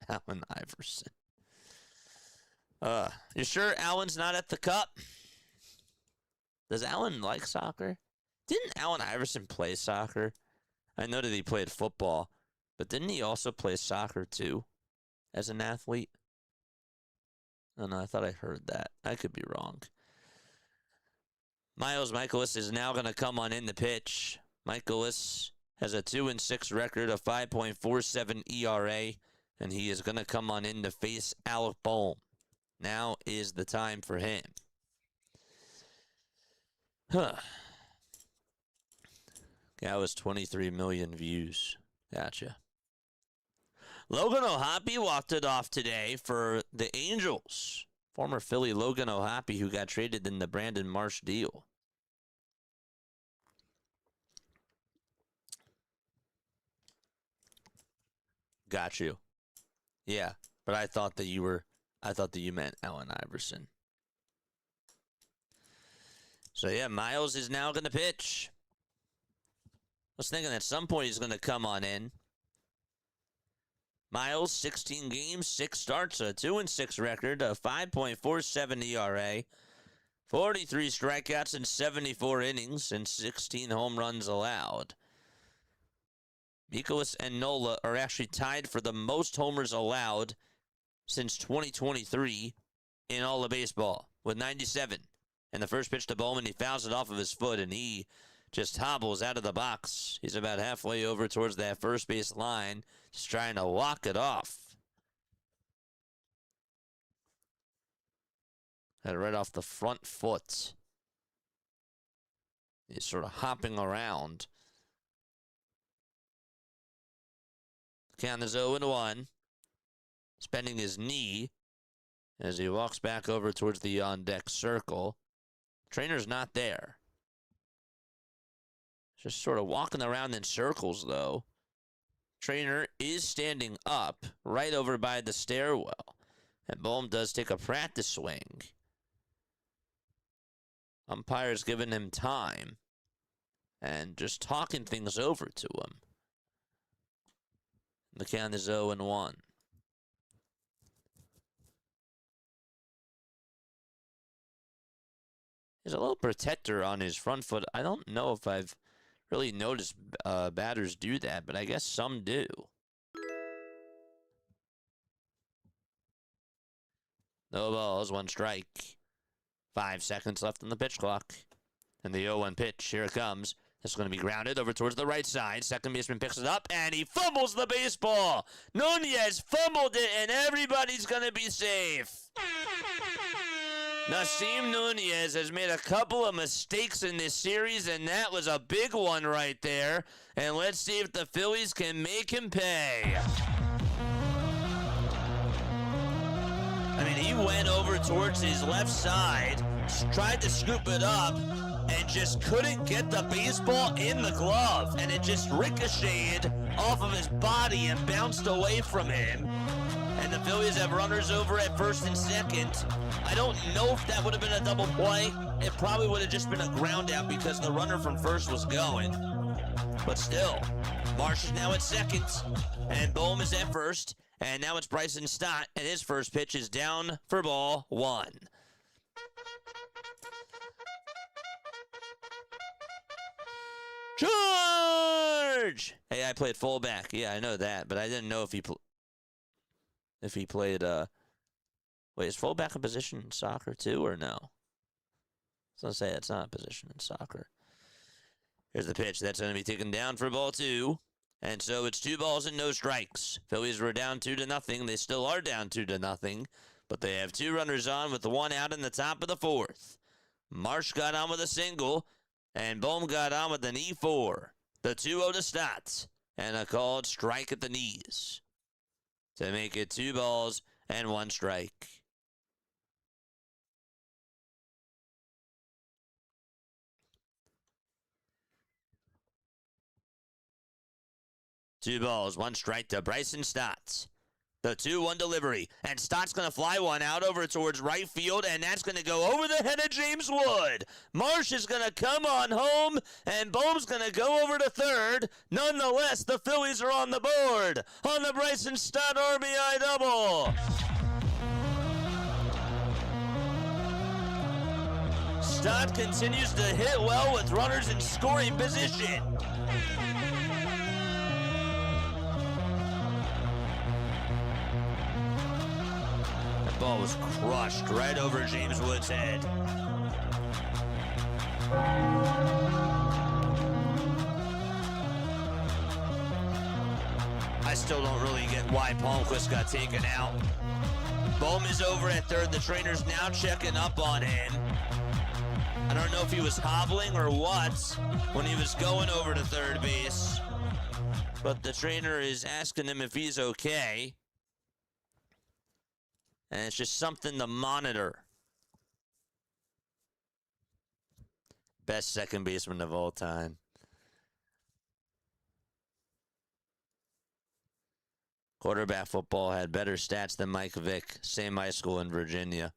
Allen Iverson. You sure Allen's not at the Cup? Does Allen like soccer? Didn't Allen Iverson play soccer? I know that he played football, but didn't he also play soccer too as an athlete? Oh, no, I thought I heard that. I could be wrong. Mikolas is now going to come on in the pitch. Mikolas has a 2-6 record, a 5.47 ERA, and he is going to come on in to face Alec Bohm. Now is the time for him. That was 23 million views. Gotcha. Logan O'Hoppe walked it off today for the Angels. Former Philly Logan O'Hoppe, who got traded in the Brandon Marsh deal. Got you. Yeah, but I thought that you meant Allen Iverson. So yeah, Miles is now going to pitch. I was thinking at some point he's going to come on in. Miles, 16 games, 6 starts, a 2-6 record, a 5.47 ERA, 43 strikeouts in 74 innings, and 16 home runs allowed. mikolas and Nola are actually tied for the most homers allowed since 2023 in all of baseball with 97. And the first pitch to Bowman, he fouls it off of his foot, and he just hobbles out of the box. He's about halfway over towards that first base line, just trying to walk it off. Had it right off the front foot. He's sort of hopping around. Count is 0-1. Spending his knee as he walks back over towards the on-deck circle. Trainer's not there. Just sort of walking around in circles, though. Trainer is standing up right over by the stairwell. And Bohm does take a practice swing. Umpire's giving him time. And just talking things over to him. The count is 0-1. There's a little protector on his front foot. I don't know if I've really noticed batters do that, but I guess some do. No balls, 1 strike. 5 seconds left on the pitch clock. And the 0-1 pitch, here it comes. This is going to be grounded over towards the right side. Second baseman picks it up, and he fumbles the baseball. Nunez fumbled it, and everybody's going to be safe. Nasim Nunez has made a couple of mistakes in this series, and that was a big one right there. And let's see if the Phillies can make him pay. I mean, he went over towards his left side, tried to scoop it up, and just couldn't get the baseball in the glove. And it just ricocheted off of his body and bounced away from him. And the Phillies have runners over at first and second. I don't know if that would have been a double play. It probably would have just been a ground out because the runner from first was going. But still, Marsh is now at second, and Bohm is at first. And now it's Bryson Stott, and his first pitch is down for ball 1. Charge! Serge. Hey, I played fullback. Yeah, I know that, but I didn't know if he played. Wait, is fullback a position in soccer too, or no? I was gonna say that's not a position in soccer. Here's the pitch. That's going to be taken down for ball 2. And so it's 2 balls and no strikes. Phillies were down 2-0. They still are down 2-0. But they have 2 runners on with 1 out in the top of the 4th. Marsh got on with a single. And Bohm got on with an E4. The 2-0 to start. And a called strike at the knees. To make it 2 balls and 1 strike. Two balls, 1 strike to Bryson Stotts. The 2-1 delivery. And Stott's going to fly one out over towards right field, and that's going to go over the head of James Wood. Marsh is going to come on home, and Bohm's going to go over to third. Nonetheless, the Phillies are on the board on the Bryson Stott RBI double. Stott continues to hit well with runners in scoring position. Ball was crushed right over James Wood's head. I still don't really get why Palmquist got taken out. Bohm is over at third. The trainer's now checking up on him. I don't know if he was hobbling or what when he was going over to third base, but the trainer is asking him if he's okay. And it's just something to monitor. Best second baseman of all time. Quarterback football had better stats than Mike Vick. Same high school in Virginia.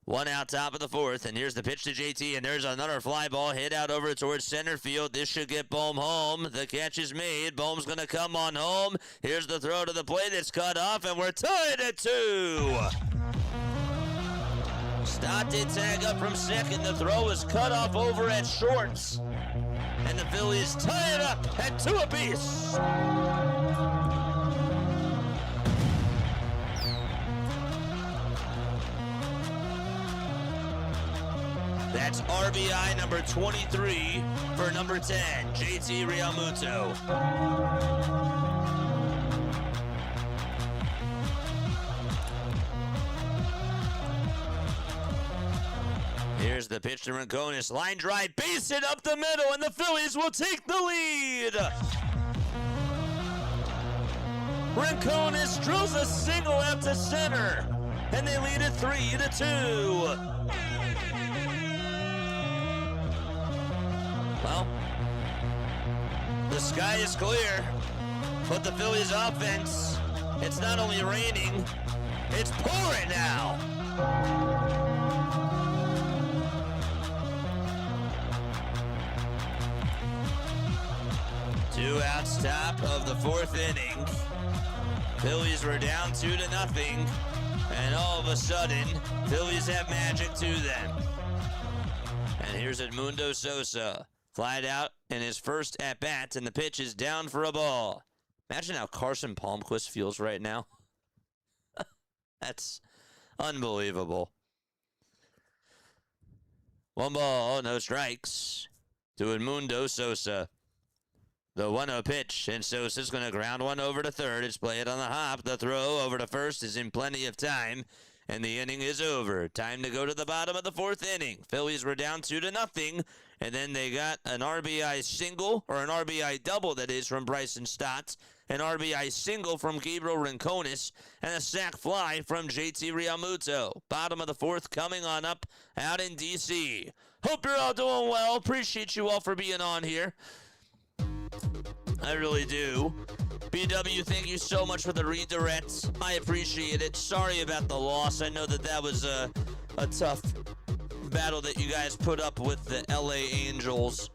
1 out, top of the 4th, and here's the pitch to JT, and there's another fly ball hit out over towards center field. This should get Bohm home. The catch is made. Bohm's going to come on home. Here's the throw to the plate. It's cut off, and we're tied at 2. Stott did tag up from second. The throw was cut off over at shorts, and the Phillies tie it up at 2 apiece. That's RBI number 23 for number 10, JT Realmuto. Here's the pitch to Rincones. Line drive, base hit up the middle, and the Phillies will take the lead. Rincones drills a single out to center, and they lead it 3-2. Well, the sky is clear, but the Phillies offense, it's not only raining, it's pouring now. Two outs, top of the 4th inning. Phillies were down 2-0, and all of a sudden, Phillies have magic to them. And here's Edmundo Sosa. Flied out in his first at-bat, and the pitch is down for a ball. Imagine how Carson Palmquist feels right now. That's unbelievable. 1 ball, no strikes to Edmundo Sosa. The 1-0 pitch, and Sosa's going to ground one over to third. It's played on the hop. The throw over to first is in plenty of time, and the inning is over. Time to go to the bottom of the 4th inning. Phillies were down 2-0, and then they got an RBI single, or an RBI double, that is, from Bryson Stott, an RBI single from Gabriel Rincones, and a sac fly from JT Realmuto. Bottom of the 4th coming on up out in D.C. Hope you're all doing well. Appreciate you all for being on here. I really do. BW, thank you so much for the redirect. I appreciate it. Sorry about the loss. I know that was a tough battle that you guys put up with the LA Angels.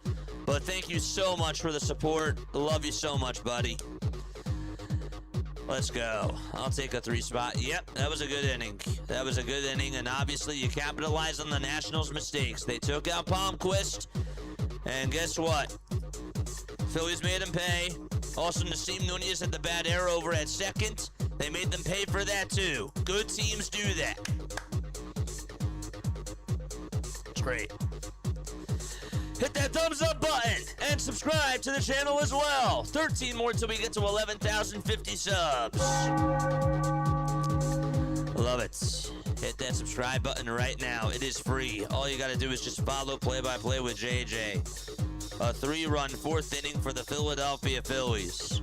But thank you so much for the support. Love you so much, buddy. Let's go. I'll take a 3 spot. Yep, that was a good inning. That was a good inning, and obviously you capitalized on the Nationals' mistakes. They took out Palmquist, and guess what? Phillies made him pay. Also, Nasim Nunez had the bad error over at second. They made them pay for that too. Good teams do that. It's great. Hit that thumbs up button and subscribe to the channel as well. 13 more till we get to 11,050 subs. Love it. Hit that subscribe button right now. It is free. All you got to do is just follow Play-by-Play with JJ. A 3-run 4th inning for the Philadelphia Phillies.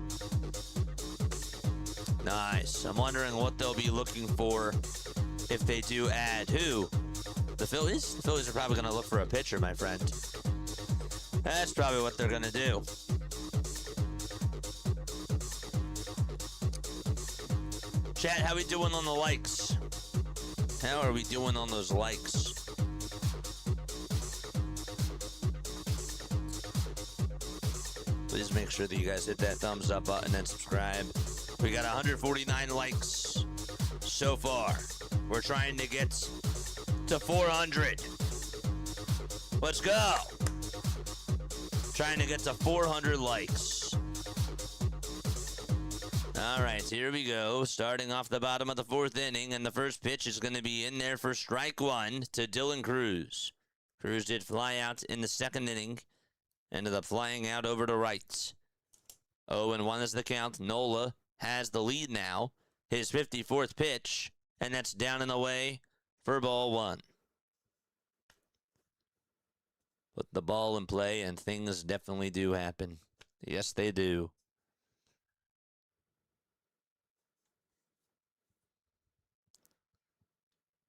Nice. I'm wondering what they'll be looking for if they do add who? The Phillies? The Phillies are probably going to look for a pitcher, my friend. That's probably what they're going to do. Chat, how we doing on the likes? How are we doing on those likes? Please make sure that you guys hit that thumbs up button and subscribe. We got 149 likes so far. We're trying to get to 400. Let's go. Trying to get to 400 likes. All right, here we go. Starting off the bottom of the 4th inning, and the first pitch is going to be in there for strike 1 to Dylan Cruz. Cruz did fly out in the 2nd inning. Ended up flying out over to right. 0-1 is the count. Nola has the lead now. His 54th pitch, and that's down and away for ball 1. Put the ball in play, and things definitely do happen. Yes, they do.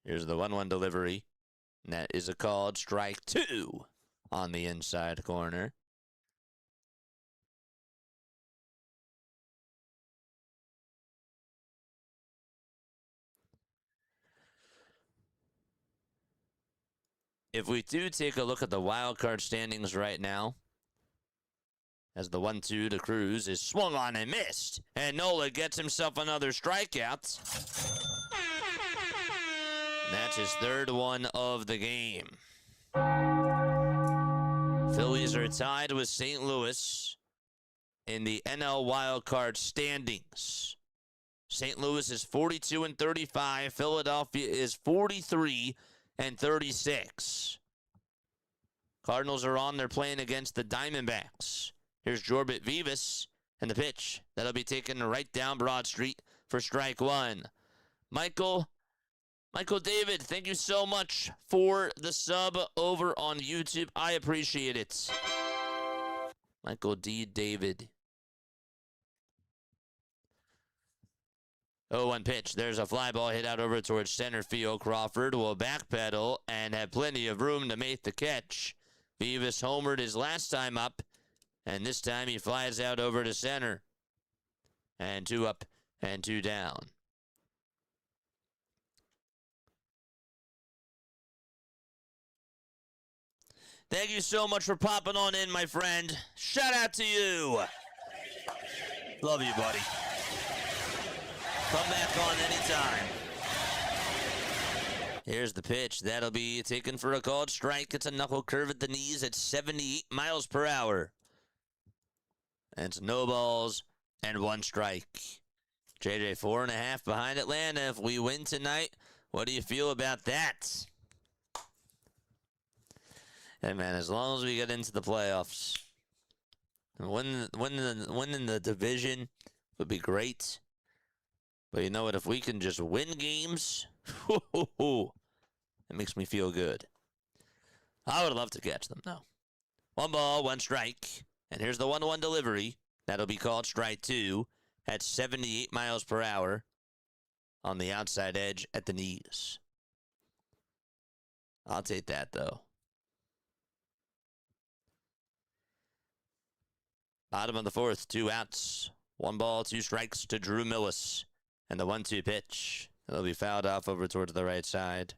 Here's the 1-1 delivery. And that is a called strike 2 on the inside corner. If we do take a look at the wild card standings right now, as the 1-2 to Cruz is swung on and missed, and Nola gets himself another strikeout. And that's his 3rd one of the game. Phillies are tied with St. Louis in the NL wild card standings. St. Louis is 42-35. Philadelphia is 43-36. Cardinals are on. They're playing against the Diamondbacks. Here's Jorbit Vivas, and the pitch. That'll be taken right down Broad Street for strike 1. Michael David, thank you so much for the sub over on YouTube. I appreciate it. Michael D. David. 0-1 pitch. There's a fly ball hit out over towards center field. Crawford will backpedal and have plenty of room to make the catch. Vivas homered his last time up, and this time he flies out over to center. And 2 up and 2 down. Thank you so much for popping on in, my friend. Shout out to you. Love you, buddy. Come back on anytime. Here's the pitch. That'll be taken for a called strike. It's a knuckle curve at the knees at 78 miles per hour. And it's no balls and 1 strike. JJ 4.5 behind Atlanta. If we win tonight, what do you feel about that? Hey, man, as long as we get into the playoffs, winning the division would be great. But you know what? If we can just win games, it makes me feel good. I would love to catch them, though. 1 ball, 1 strike. And here's the 1-1 delivery. That'll be called strike 2 at 78 miles per hour on the outside edge at the knees. I'll take that, though. Bottom of the 4th, 2 outs. 1 ball, 2 strikes to Drew Millis. And the 1-2 pitch. It'll be fouled off over towards the right side.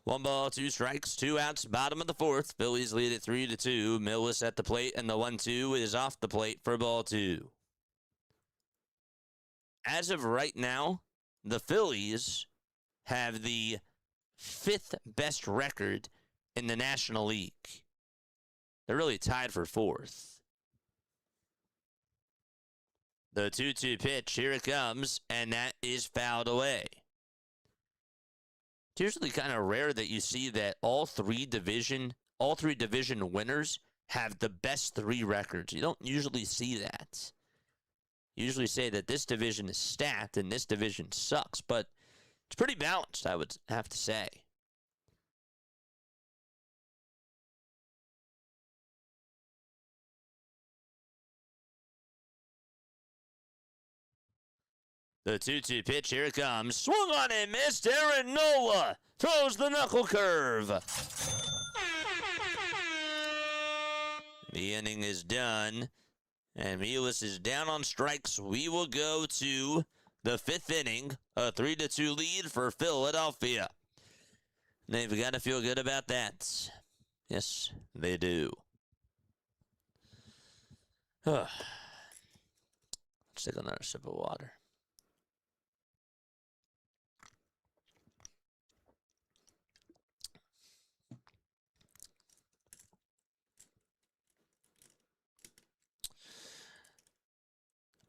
1 ball, 2 strikes, 2 outs, bottom of the fourth. Phillies lead it 3-2. Mikolas at the plate, and the 1-2 is off the plate for ball 2. As of right now, the Phillies have the 5th best record in the National League. They're really tied for 4th. The 2-2 pitch, here it comes, and that is fouled away. It's usually kind of rare that you see that all three division winners have the best 3 records. You don't usually see that. You usually say that this division is stacked and this division sucks, but it's pretty balanced, I would have to say. The 2-2 pitch, here it comes. Swung on and missed. Aaron Nola throws the knuckle curve. The inning is done, and Mikolas is down on strikes. We will go to the 5th inning, a 3-2 lead for Philadelphia. They've got to feel good about that. Yes, they do. Let's take another sip of water.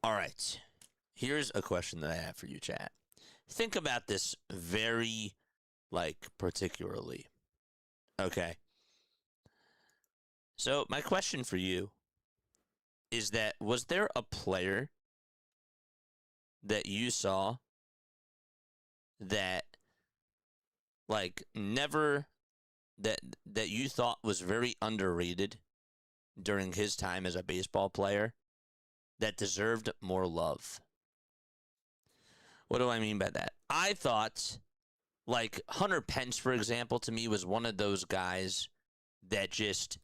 All right, here's a question that I have for you, chat. Think about this very, particularly. Okay. So my question for you is that, was there a player that you saw that, never, that you thought was very underrated during his time as a baseball player, that deserved more love? What do I mean by that? I thought, Hunter Pence, for example, to me was one of those guys that just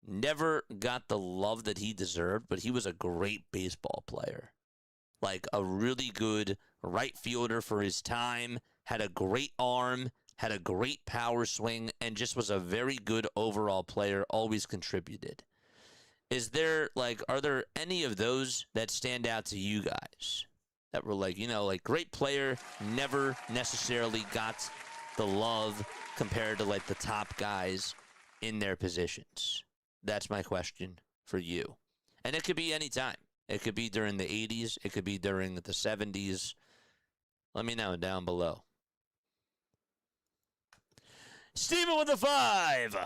never got the love that he deserved, but he was a great baseball player. A really good right fielder for his time, had a great arm, had a great power swing, and just was a very good overall player, always contributed. Is there, are there any of those that stand out to you guys? That were great player, never necessarily got the love compared to, the top guys in their positions? That's my question for you. And it could be any time. It could be during the 80s. It could be during the 70s. Let me know down below. Steven with the 5.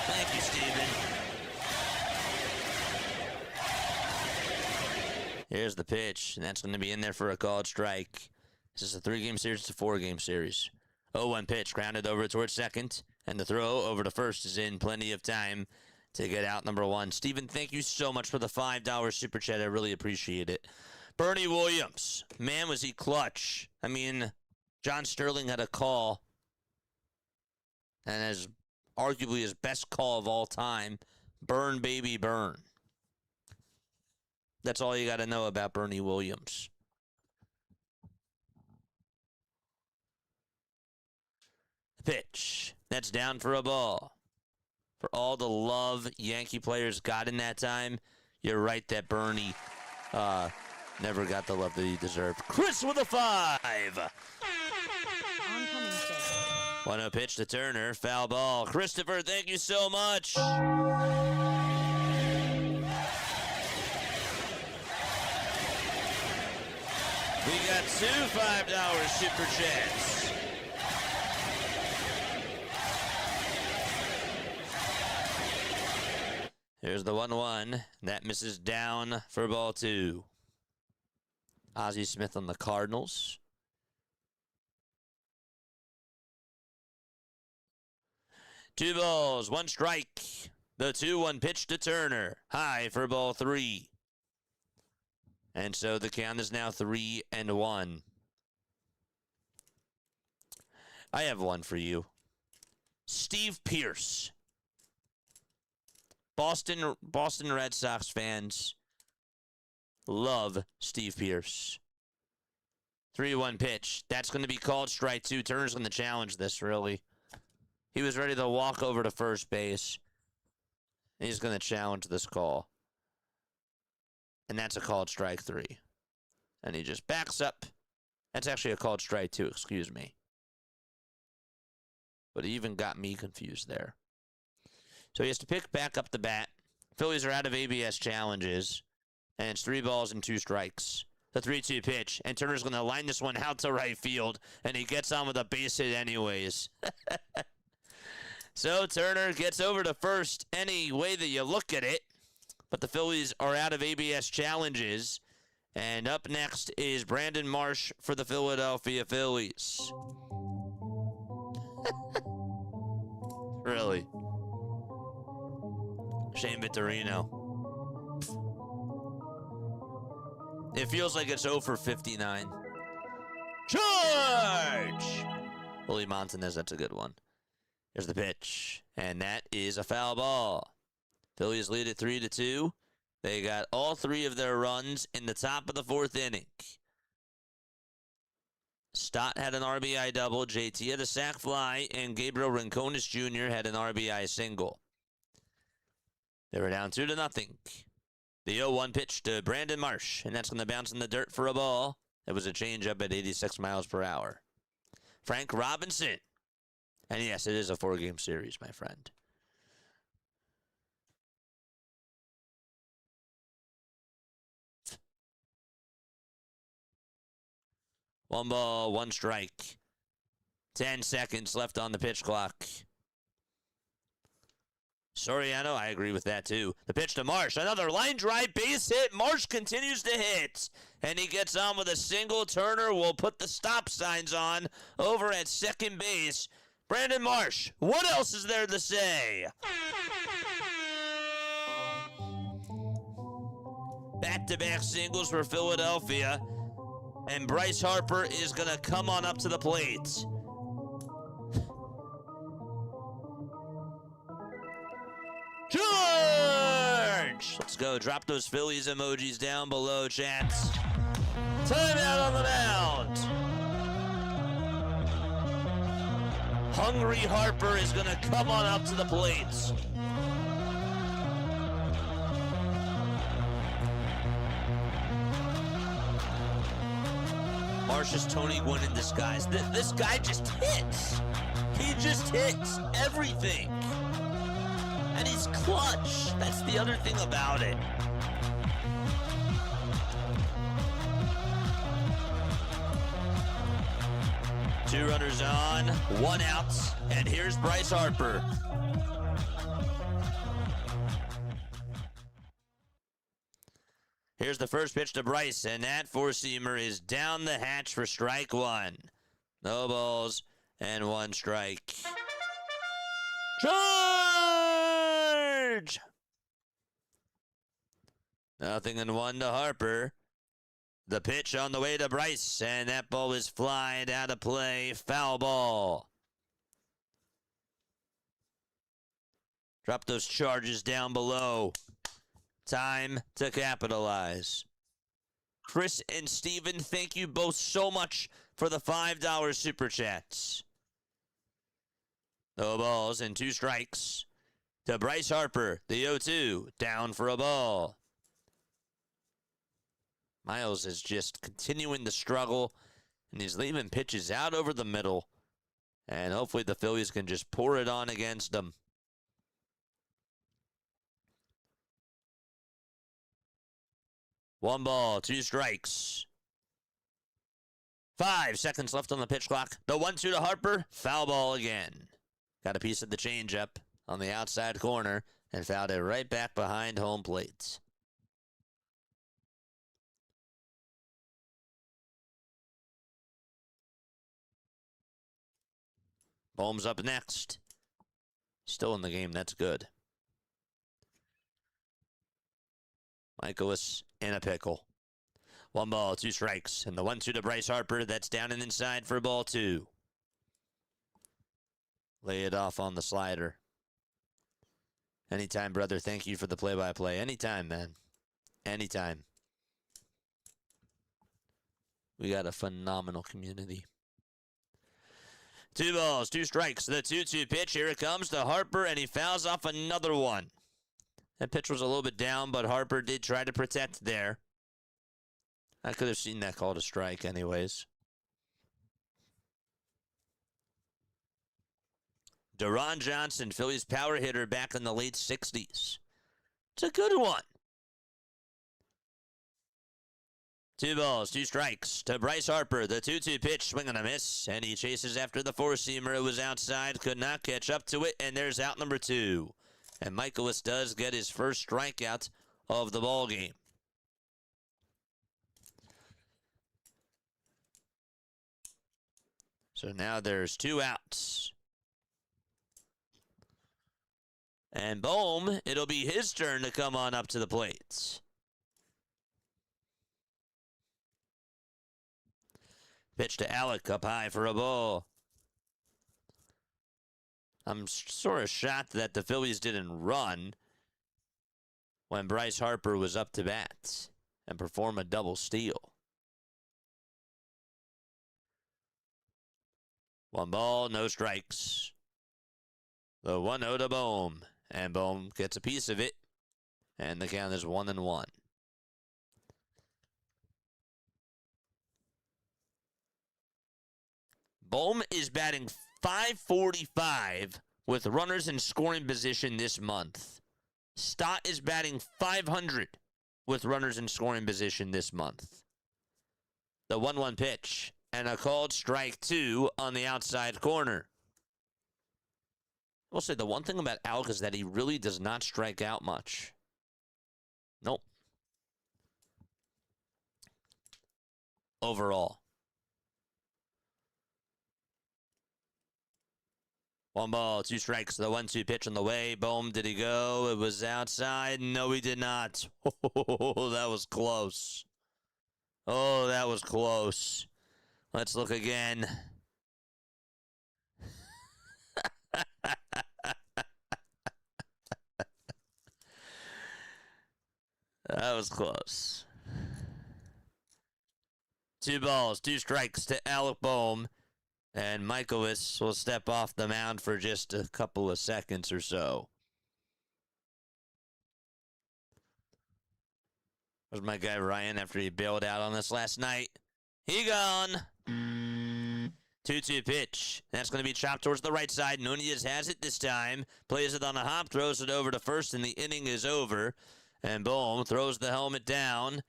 Thank you, Steven. Here's the pitch, and that's going to be in there for a called strike. This is a 3-game series. It's a 4-game series. 0-1 pitch, grounded over towards second, and the throw over to first is in. Plenty of time to get out number 1. Steven, thank you so much for the $5 super chat. I really appreciate it. Bernie Williams, man, was he clutch. I mean, John Sterling had a call, and as arguably his best call of all time, burn, baby, burn. That's all you got to know about Bernie Williams. The pitch. That's down for a ball. For all the love Yankee players got in that time, you're right that Bernie never got the love that he deserved. Chris with a 5. Oncoming pitch. 1-0 pitch to Turner. Foul ball. Christopher, thank you so much. We got 2 $5 super chats. Here's the 1-1. That misses down for ball 2. Ozzie Smith on the Cardinals. Two balls, 1 strike. The 2-1 pitch to Turner. High for ball 3. And so the count is now 3-1. I have one for you. Steve Pearce. Boston Red Sox fans love Steve Pearce. 3-1 pitch. That's going to be called strike 2. Turner's going to challenge this, really. He was ready to walk over to first base. He's going to challenge this call. And that's a called strike 3. And he just backs up. That's actually a called strike 2, excuse me. But he even got me confused there. So he has to pick back up the bat. Phillies are out of ABS challenges. And it's 3 balls and 2 strikes. The 3-2 pitch. And Turner's going to line this one out to right field. And he gets on with a base hit anyways. So Turner gets over to first any way that you look at it. But the Phillies are out of ABS challenges. And up next is Brandon Marsh for the Philadelphia Phillies. Really. Shane Vittorino. It feels like it's 0 for 59. Charge! Willie Montanez, that's a good one. Here's the pitch. And that is a foul ball. Phillies lead it 3-2. They got all 3 of their runs in the top of the 4th inning. Stott had an RBI double, JT had a sac fly, and Gabriel Rincones Jr. had an RBI single. They were down 2-0. The 0-1 pitch to Brandon Marsh, and that's going to bounce in the dirt for a ball. It was a changeup at 86 miles per hour. Frank Robinson. And yes, it is a 4-game series, my friend. One ball, 1 strike. 10 seconds left on the pitch clock. Soriano, I agree with that too. The pitch to Marsh. Another line drive base hit. Marsh continues to hit. And he gets on with a single. Turner will put the stop signs on over at second base. Brandon Marsh, what else is there to say? Back-to-back singles for Philadelphia. And Bryce Harper is going to come on up to the plate. George! Let's go. Drop those Phillies emojis down below, chats. Timeout on the mound. Hungry Harper is going to come on up to the plate. Marsh is Tony Gwynn in disguise. This guy just hits. He just hits everything. And he's clutch. That's the other thing about it. Two runners on, 1 out, and here's Bryce Harper. Here's the first pitch to Bryce, and that 4-seamer is down the hatch for strike 1. No balls and 1 strike. Charge! 0-1 to Harper. The pitch on the way to Bryce, and that ball is flied out of play. Foul ball. Drop those charges down below. Time to capitalize. Chris and Steven, thank you both so much for the $5 super chats. No balls and 2 strikes. To Bryce Harper, the 0-2, down for a ball. Miles is just continuing to struggle, and he's leaving pitches out over the middle. And hopefully the Phillies can just pour it on against them. One ball, 2 strikes. 5 seconds left on the pitch clock. The 1-2 to Harper, foul ball again. Got a piece of the changeup on the outside corner and fouled it right back behind home plate. Bohm's up next. Still in the game, that's good. Mikolas in a pickle. 1 ball, 2 strikes. And the 1-2 to Bryce Harper, that's down and inside for ball 2. Lay it off on the slider. Anytime, brother. Thank you for the play-by-play. Anytime, man. Anytime. We got a phenomenal community. 2 balls, 2 strikes. The 2-2 pitch. Here it comes to Harper, and he fouls off another one. That pitch was a little bit down, but Harper did try to protect there. I could have seen that called a strike anyways. Deron Johnson, Phillies power hitter back in the late 60s. It's a good one. 2 balls, 2 strikes to Bryce Harper. The 2-2 pitch, swing and a miss, and he chases after the four-seamer. It was outside, could not catch up to it, and there's out number 2. And mikolas does get his first strikeout of the ball game. So now there's 2 outs. And boom, it'll be his turn to come on up to the plate. Pitch to Alec, up high for a ball. I'm sort of shocked that the Phillies didn't run when Bryce Harper was up to bat and perform a double steal. 1 ball, no strikes. The 1-0 to Bohm. And Bohm gets a piece of it. And the count is 1-1. Bohm is batting .545 with runners in scoring position this month. Stott is batting .500 with runners in scoring position this month. The 1-1 pitch and a called strike 2 on the outside corner. I will say the one thing about Alec is that he really does not strike out much. Nope. Overall. 1 ball, 2 strikes. The 1-2 pitch on the way. Boom, did he go? It was outside. No, he did not. Oh, that was close. Oh, that was close. Let's look again. That was close. 2 balls, 2 strikes to Alec Bohm. And mikolas will step off the mound for just a couple of seconds or so. There's my guy Ryan after he bailed out on us last night. He gone. 2-2 pitch. That's going to be chopped towards the right side. Nunez has it this time. Plays it on a hop, throws it over to first, and the inning is over. And Bohm throws the helmet down.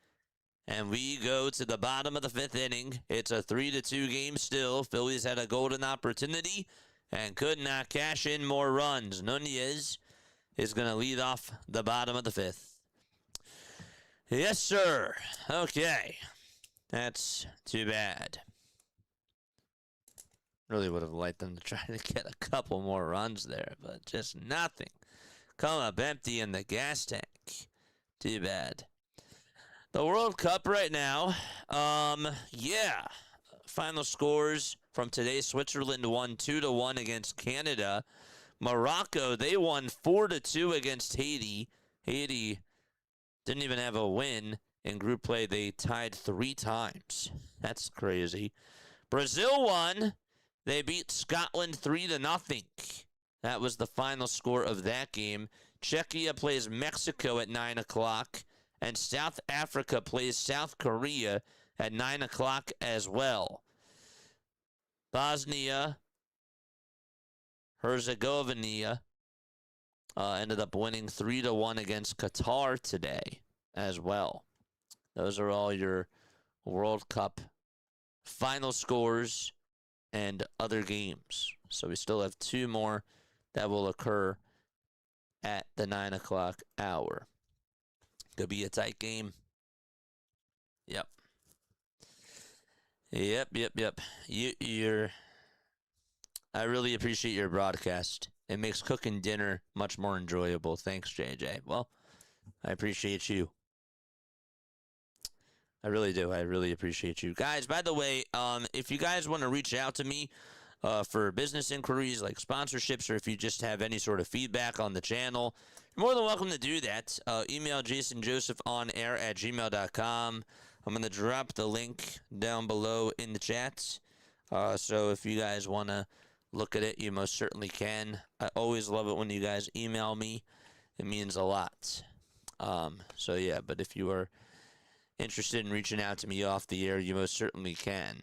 And we go to the bottom of the 5th inning. It's a 3-2 game still. Phillies had a golden opportunity and could not cash in more runs. Nunez is going to lead off the bottom of the 5th. Yes, sir. Okay. That's too bad. Really would have liked them to try to get a couple more runs there, but just nothing. Come up empty in the gas tank. Too bad. The World Cup right now, yeah. Final scores from today. Switzerland won 2-1 against Canada. Morocco, they won 4-2 against Haiti. Haiti didn't even have a win in group play. They tied 3 times. That's crazy. Brazil won. They beat Scotland 3-0. That was the final score of that game. Czechia plays Mexico at 9 o'clock. And South Africa plays South Korea at 9 o'clock as well. Bosnia, Herzegovina ended up winning 3-1 against Qatar today as well. Those are all your World Cup final scores and other games. So we still have 2 more that will occur at the 9 o'clock hour. Could be a tight game. Yep. Yep. I really appreciate your broadcast. It makes cooking dinner much more enjoyable. Thanks, JJ. Well, I appreciate you. I really do. I really appreciate you. Guys, by the way, if you guys want to reach out to me for business inquiries like sponsorships, or if you just have any sort of feedback on the channel, you're more than welcome to do that. Email jasonjosephonair@gmail.com. I'm going to drop the link down below in the chat. So if you guys want to look at it, you most certainly can. I always love it when you guys email me. It means a lot. So yeah, but if you are interested in reaching out to me off the air, you most certainly can.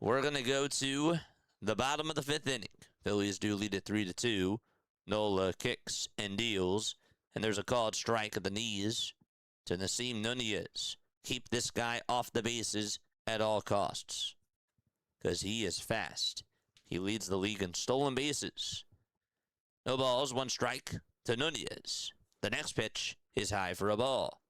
We're going to go to the bottom of the 5th inning. Phillies do lead it 3-2. Nola kicks and deals, and there's a called strike at the knees to Nasim Nunez. Keep this guy off the bases at all costs, because he is fast. He leads the league in stolen bases. No balls, 1 strike to Nunez. The next pitch is high for a ball.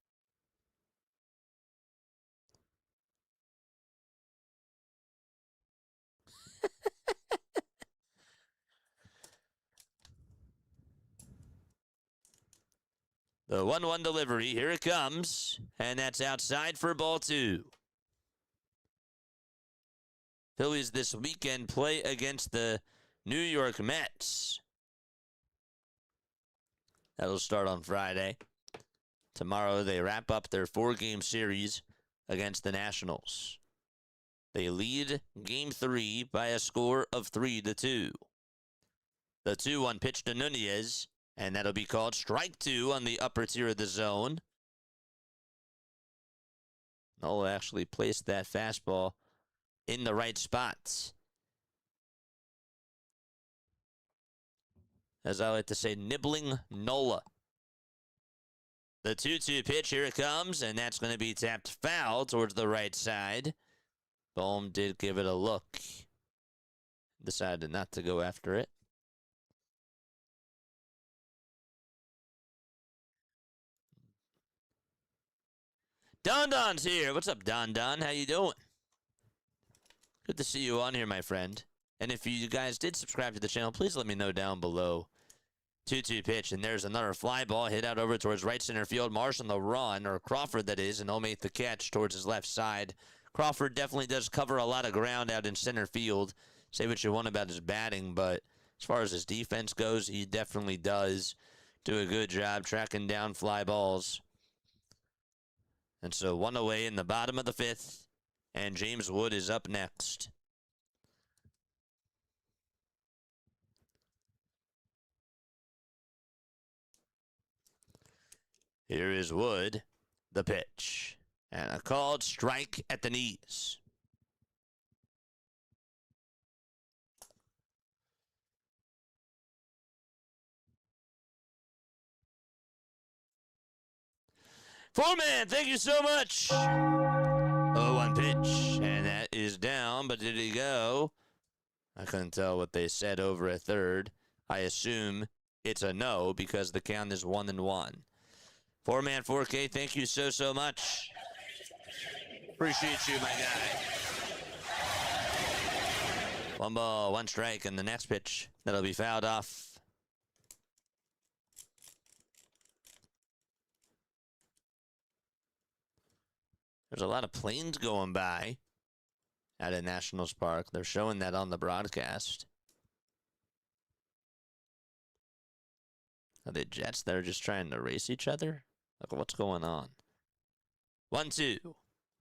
The 1-1 delivery, here it comes, and that's outside for ball 2. Phillies this weekend play against the New York Mets. That'll start on Friday. Tomorrow they wrap up their 4-game series against the Nationals. They lead Game 3 by a score of 3-2. The 2-1 pitch to Nunez, and that'll be called strike 2 on the upper tier of the zone. Nola actually placed that fastball in the right spots. As I like to say, nibbling Nola. The 2-2 pitch, here it comes, and that's going to be tapped foul towards the right side. Bohm did give it a look. Decided not to go after it. Don Don's here. What's up, Don Don? How you doing? Good to see you on here, my friend. And if you guys did subscribe to the channel, please let me know down below. 2-2 pitch, and there's another fly ball hit out over towards right center field. Marsh on the run, or Crawford that is, and he'll make the catch towards his left side. Crawford definitely does cover a lot of ground out in center field. Say what you want about his batting, but as far as his defense goes, he definitely does do a good job tracking down fly balls. And so 1 away in the bottom of the 5th, and James Wood is up next. Here is Wood, the pitch, and a called strike at the knees. Foreman, thank you so much. 0-1 pitch, and that is down, but did he go? I couldn't tell what they said over at third. I assume it's a no because the count is 1-1. Foreman 4K, thank you so much. Appreciate you, my guy. 1 ball, 1 strike, and the next pitch that'll be fouled off. There's a lot of planes going by out at Nationals Park. They're showing that on the broadcast. Are they jets that are just trying to race each other? Like, what's going on? 1-2.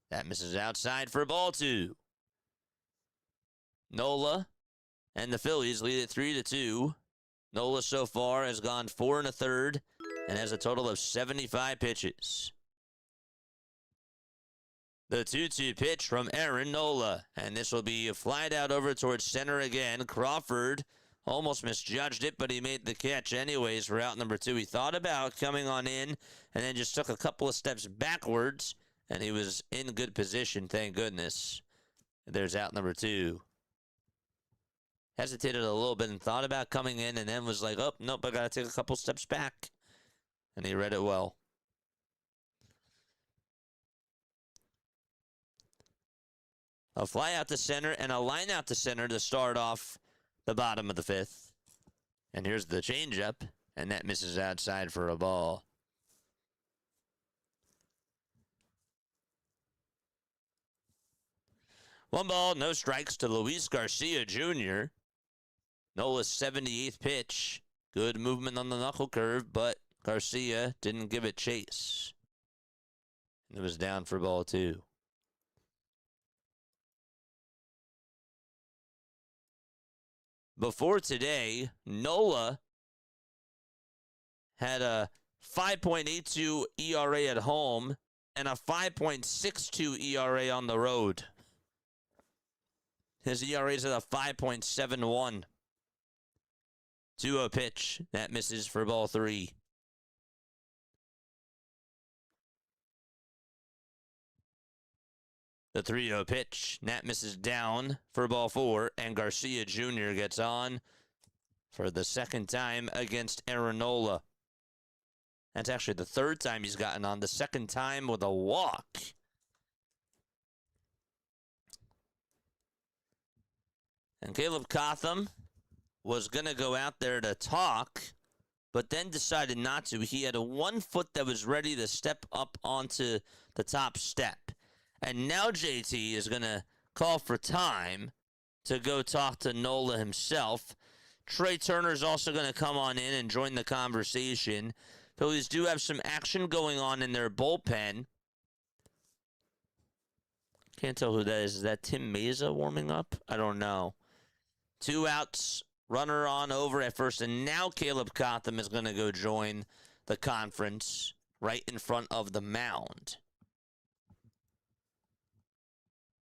That misses outside for ball 2. Nola and the Phillies lead it 3-2. Nola so far has gone 4 1/3 and has a total of 75 pitches. The 2-2 pitch from Aaron Nola, and this will be flied out over towards center again. Crawford almost misjudged it, but he made the catch anyways for out number 2. He thought about coming on in and then just took a couple of steps backwards, and he was in good position, thank goodness. There's out number 2. Hesitated a little bit and thought about coming in and then was like, oh, nope, I got to take a couple steps back. And he read it well. A fly out to center and a line out to center to start off the bottom of the 5th. And here's the changeup, and that misses outside for a ball. One ball, no strikes to Luis Garcia Jr. Nola's 78th pitch. Good movement on the knuckle curve, but Garcia didn't give it chase. It was down for ball 2. Before today, Nola had a 5.82 ERA at home and a 5.62 ERA on the road. His ERA is at a 5.71. 2-0 pitch. That misses for ball 3. The 3-0 pitch. That misses down for ball 4. And Garcia Jr. gets on for the second time against Aaron Nola. That's actually the third time he's gotten on. The second time with a walk. And Caleb Cotham was going to go out there to talk, but then decided not to. He had a 1 foot that was ready to step up onto the top step. And now JT is going to call for time to go talk to Nola himself. Trey Turner's also going to come on in and join the conversation. Phillies do have some action going on in their bullpen. Can't tell who that is. Is that Tim Mesa warming up? I don't know. 2 outs, runner on over at first, and now Caleb Cotham is going to go join the conference right in front of the mound.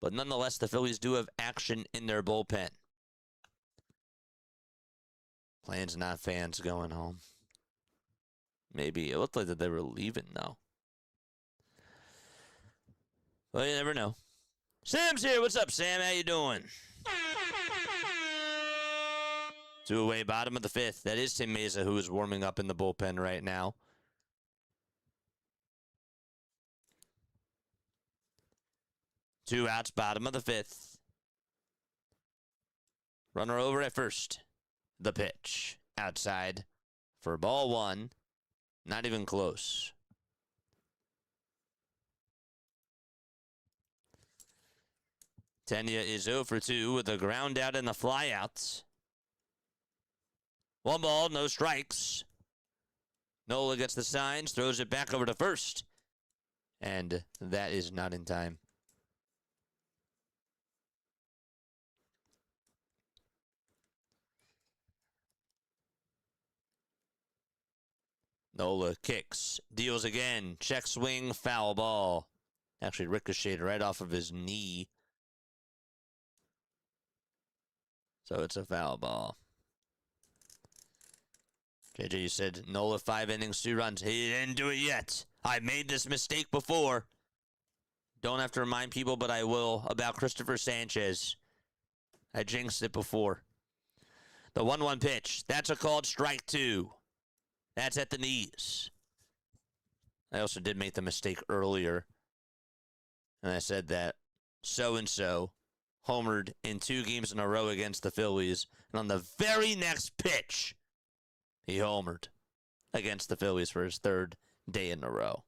But nonetheless, the Phillies do have action in their bullpen. Plans, not fans, going home. Maybe. It looked like that they were leaving, though. Well, you never know. Sam's here. What's up, Sam? How you doing? 2 away, bottom of the 5th. That is Tim Mesa, who is warming up in the bullpen right now. Two outs, bottom of the 5th. Runner over at first. The pitch. Outside for ball 1. Not even close. Tenya is 0 for 2 with a ground out and the flyouts. 1 ball, no strikes. Nola gets the signs, throws it back over to first. And that is not in time. Nola kicks, deals again, check swing, foul ball. Actually ricocheted right off of his knee. So it's a foul ball. JJ, you said Nola 5 innings, 2 runs. He didn't do it yet. I made this mistake before. Don't have to remind people, but I will, about Christopher Sanchez. I jinxed it before. The 1-1 pitch. That's a called strike 2. That's at the knees. I also did make the mistake earlier. And I said that so-and-so homered in 2 games in a row against the Phillies. And on the very next pitch, he homered against the Phillies for his 3rd day in a row.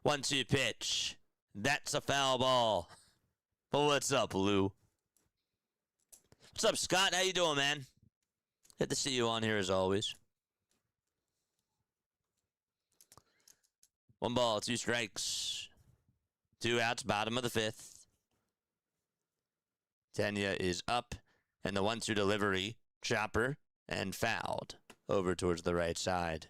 1-2 pitch. That's a foul ball. Well, what's up, Lou? What's up, Scott? How you doing, man? Good to see you on here as always. 1 ball, 2 strikes. 2 outs, bottom of the 5th. Tenya is up, and the 1-2 delivery, chopper, and fouled over towards the right side.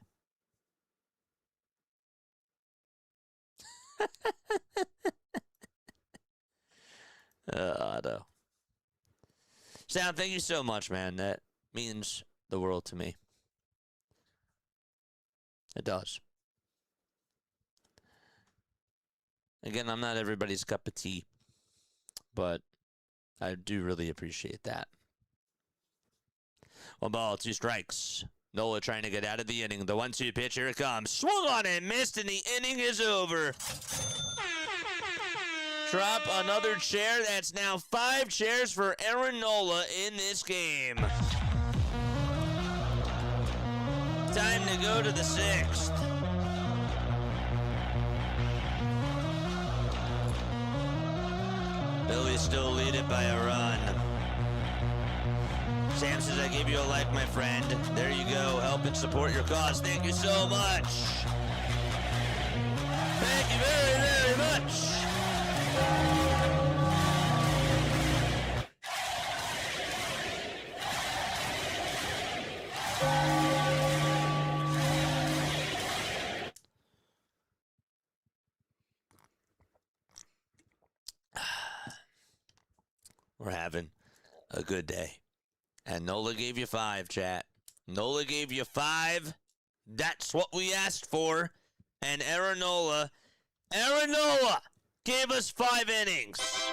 Otto. Sam, thank you so much, man. That means the world to me. It does. Again, I'm not everybody's cup of tea, but I do really appreciate that. 1 ball, 2 strikes. Nola trying to get out of the inning. The 1-2 pitch, here it comes. Swung on and missed, and the inning is over. Drop another chair. That's now 5 chairs for Aaron Nola in this game. Time to go to the 6th. Phillies still lead it by a run. Sam says, I gave you a like, my friend. There you go. Help and support your cause. Thank you so much. Thank you very, very much. We're having a good day. And Nola gave you 5, chat. Nola gave you 5. That's what we asked for. And Aaron Nola gave us 5 innings.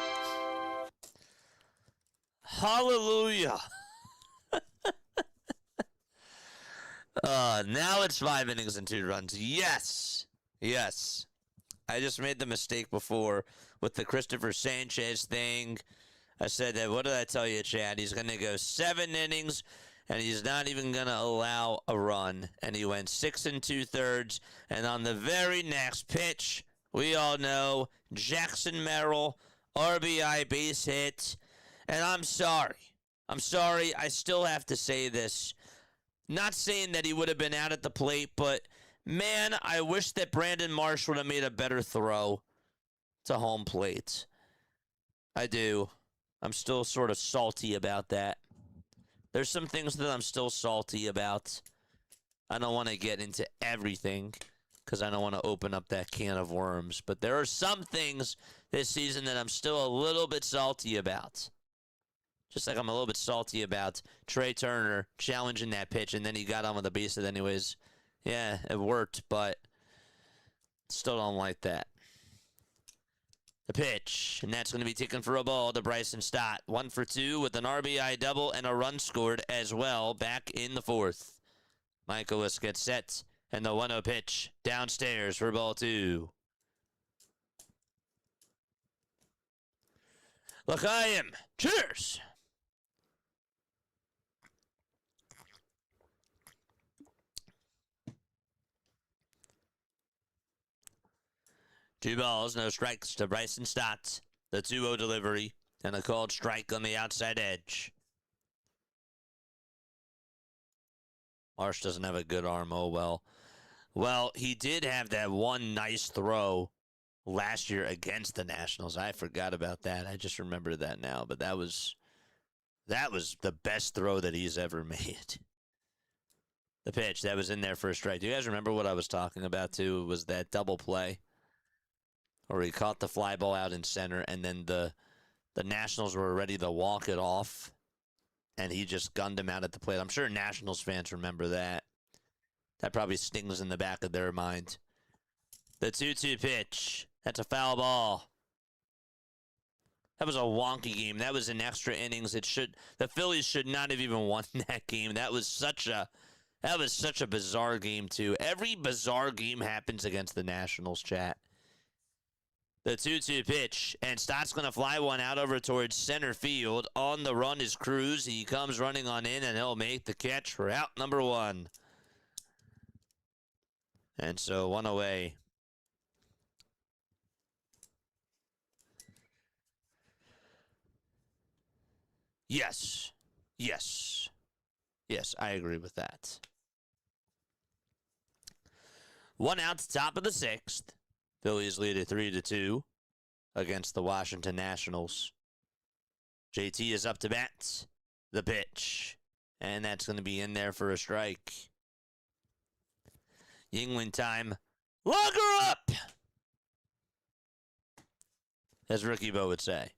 Hallelujah. Now it's 5 innings and 2 runs. Yes. Yes. I just made the mistake before with the Christopher Sanchez thing. I said that, what did I tell you, Chad? He's going to go 7 innings, and he's not even going to allow a run. And he went 6 2/3. And on the very next pitch, we all know, Jackson Merrill, RBI base hit. And I'm sorry. I still have to say this. Not saying that he would have been out at the plate, but, man, I wish that Brandon Marsh would have made a better throw to home plate. I do. I'm still sort of salty about that. There's some things that I'm still salty about. I don't want to get into everything because I don't want to open up that can of worms. But there are some things this season that I'm still a little bit salty about. Just like I'm a little bit salty about Trey Turner challenging that pitch, and then he got on with the base hit anyways. Yeah, it worked, but still don't like that. The pitch, and that's going to be taken for a ball to Bryson Stott. 1 for 2 with an RBI double and a run scored as well back in the 4th. mikolas gets set, and the 1-0 pitch downstairs for ball 2. L'chaim, cheers! Two balls, no strikes to Bryson Stott. The 2-0 delivery and a called strike on the outside edge. Marsh doesn't have a good arm. Oh, well. Well, he did have that one nice throw last year against the Nationals. I forgot about that. I just remember that now. But that was the best throw that he's ever made. The pitch, that was in there for a strike. Do you guys remember what I was talking about, too? It was that double play where he caught the fly ball out in center, and then the Nationals were ready to walk it off, and he just gunned him out at the plate. I'm sure Nationals fans remember that. That probably stings in the back of their mind. The 2-2 pitch. That's a foul ball. That was a wonky game. That was in extra innings. The Phillies should not have even won that game. That was such a bizarre game, too. Every bizarre game happens against the Nationals, chat. The 2-2 pitch, and Stott's going to fly one out over towards center field. On the run is Cruz. He comes running on in, and he'll make the catch for out number 1. And so 1 away. Yes. Yes. Yes, I agree with that. 1 out, top of the 6th. Phillies lead at 3-2 against the Washington Nationals. JT is up to bat. The pitch. And that's going to be in there for a strike. Yingling time. Lock her up! As Ricky Bo would say.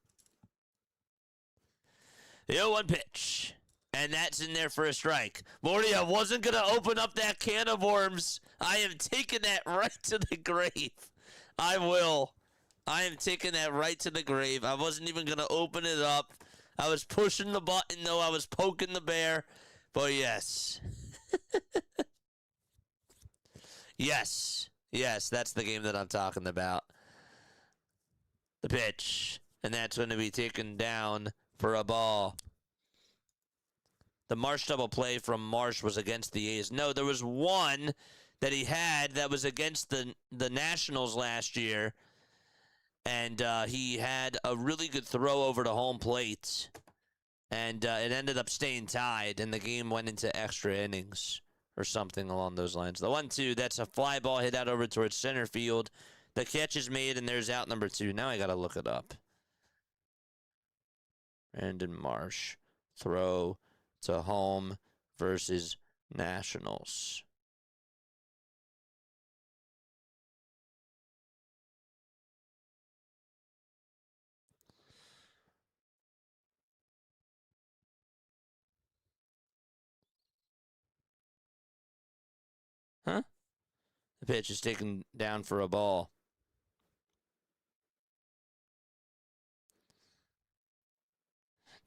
The 0-1 pitch. And that's in there for a strike. Morty, I wasn't going to open up that can of worms. I am taking that right to the grave. I will. I am taking that right to the grave. I wasn't even going to open it up. I was pushing the button, though. I was poking the bear. But yes. Yes. Yes, that's the game that I'm talking about. The pitch. And that's going to be taken down for a ball. The Marsh double play from Marsh was against the A's. No, there was one that he had that was against the Nationals last year. And he had a really good throw over to home plate. And it ended up staying tied, and the game went into extra innings or something along those lines. The 1-2, that's a fly ball hit out over towards center field. The catch is made, and there's out number 2. Now I got to look it up. Brandon Marsh. Throw to home versus Nationals. Huh? The pitch is taken down for a ball.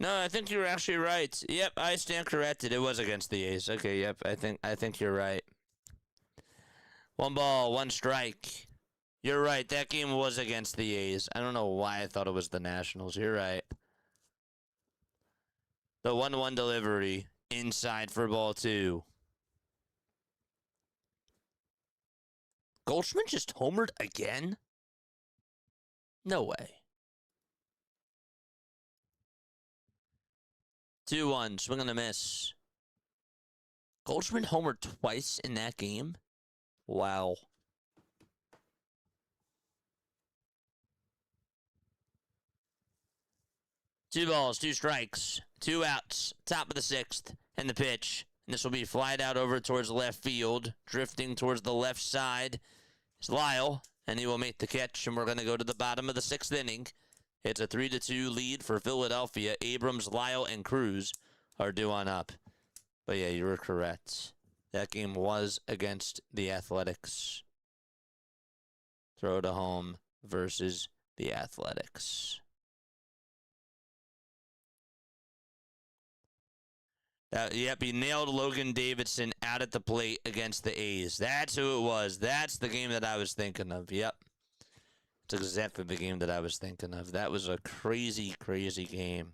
No, I think you're actually right. Yep, I stand corrected. It was against the A's. Okay, yep, I think you're right. 1 ball, 1 strike. You're right. That game was against the A's. I don't know why I thought it was the Nationals. You're right. The 1-1 delivery inside for ball 2. Goldschmidt just homered again? No way. 2-1, swing and a miss. Goldschmidt homered twice in that game? Wow. Two balls, 2 strikes, 2 outs, top of the 6th, and the pitch. And this will be flied out over towards left field, drifting towards the left side. It's Lyle, and he will make the catch, and we're going to go to the bottom of the 6th inning. It's a 3-2 lead for Philadelphia. Abrams, Lyle, and Cruz are due on up. But yeah, you were correct. That game was against the Athletics. Throw to home versus the Athletics. Yep, he nailed Logan Davidson out at the plate against the A's. That's who it was. That's the game that I was thinking of. Yep. It's exactly the game that I was thinking of. That was a crazy, crazy game.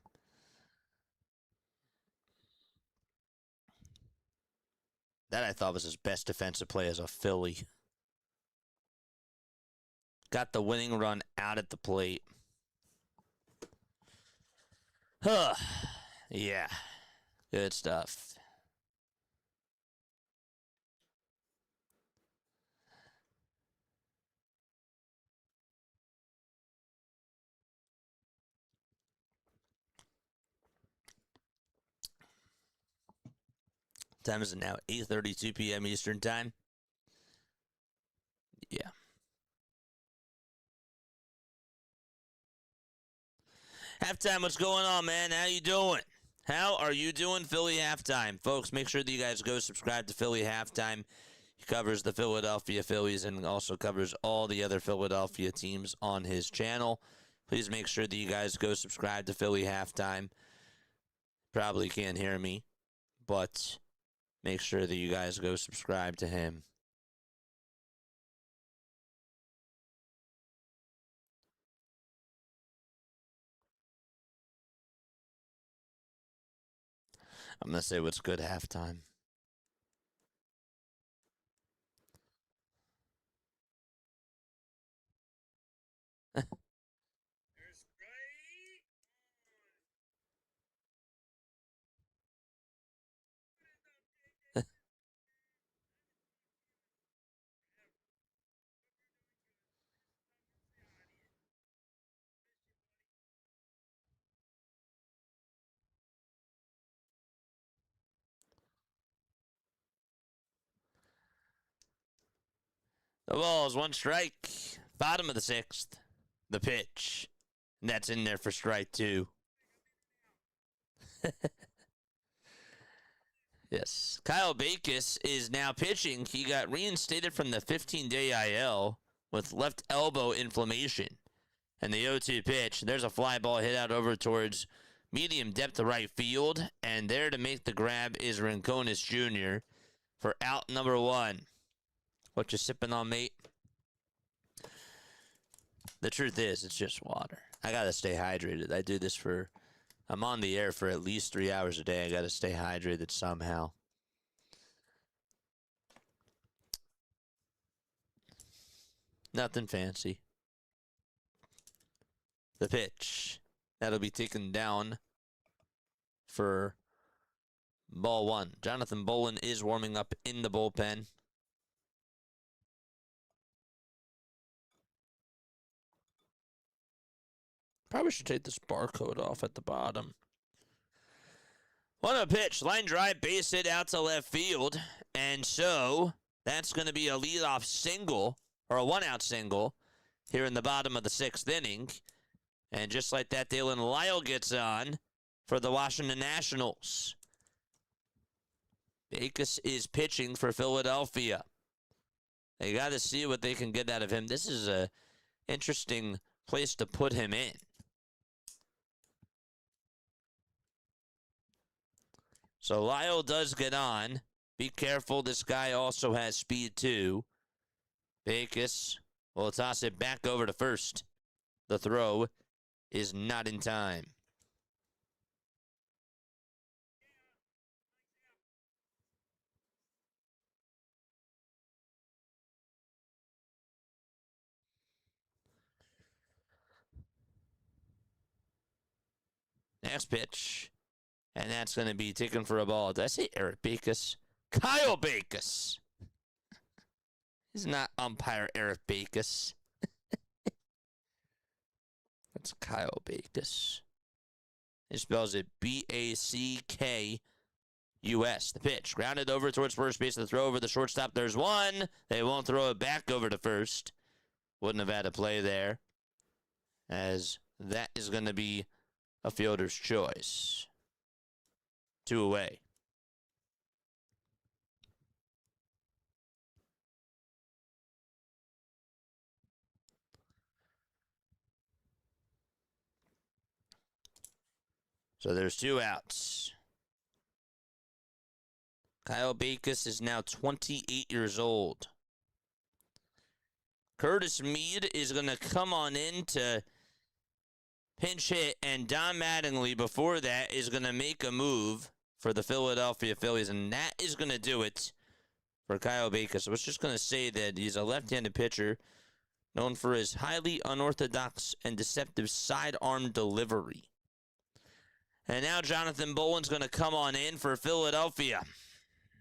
That I thought was his best defensive play as a Philly. Got the winning run out at the plate. Huh. Yeah. Good stuff. Time is now 8:32 p.m. Eastern Time. Yeah. Halftime, what's going on, man? How you doing? How are you doing, Philly Halftime? Folks, make sure that you guys go subscribe to Philly Halftime. He covers the Philadelphia Phillies and also covers all the other Philadelphia teams on his channel. Please make sure that you guys go subscribe to Philly Halftime. Probably can't hear me, but make sure that you guys go subscribe to him. I'm going to say what's good halftime. The ball's 1 strike. Bottom of the 6th. The pitch. And that's in there for strike 2. Yes. Kyle Bacus is now pitching. He got reinstated from the 15-day IL with left elbow inflammation. And the 0-2 pitch, there's a fly ball hit out over towards medium depth to right field. And there to make the grab is Rincones Jr. for out number 1. What you sipping on, mate? The truth is, it's just water. I gotta stay hydrated. I do this for... I'm on the air for at least 3 hours a day. I gotta stay hydrated somehow. Nothing fancy. The pitch. That'll be taken down for ball 1. Jonathan Bolin is warming up in the bullpen. Probably should take this barcode off at the bottom. 1-0 pitch. Line drive, base hit out to left field. And so that's going to be a leadoff single, or a one-out single, here in the bottom of the 6th inning. And just like that, Dalen Lyle gets on for the Washington Nationals. Backus is pitching for Philadelphia. They got to see what they can get out of him. This is a interesting place to put him in. So Lyle does get on. Be careful, this guy also has speed too. Backus will toss it back over to first. The throw is not in time. Next pitch. And that's going to be taken for a ball. Did I say Eric Backus? Kyle Backus. He's not umpire Eric Backus. That's Kyle Backus. He spells it Backus. The pitch. Grounded over towards first base. The throw over the shortstop. There's one. They won't throw it back over to first. Wouldn't have had a play there, as that is going to be a fielder's choice. 2 away. So there's 2 outs. Kyle Backus is now 28 years old. Curtis Mead is going to come on in to pinch hit, and Don Mattingly before that is going to make a move for the Philadelphia Phillies, and that is going to do it for Kyle Backus. I was just going to say that he's a left-handed pitcher known for his highly unorthodox and deceptive sidearm delivery. And now Jonathan Boland's going to come on in for Philadelphia.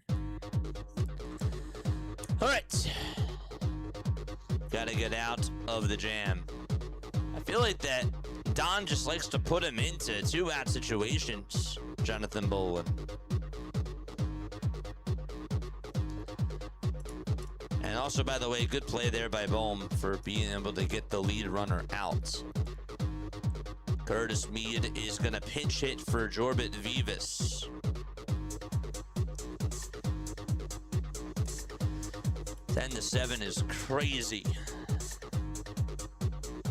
All right. Got to get out of the jam. I feel like that Don just likes to put him into 2-out situations, Jonathan Boland. And also, by the way, good play there by Bohm for being able to get the lead runner out. Curtis Mead is going to pinch hit for Jorbit Vivas. 10-7 is crazy.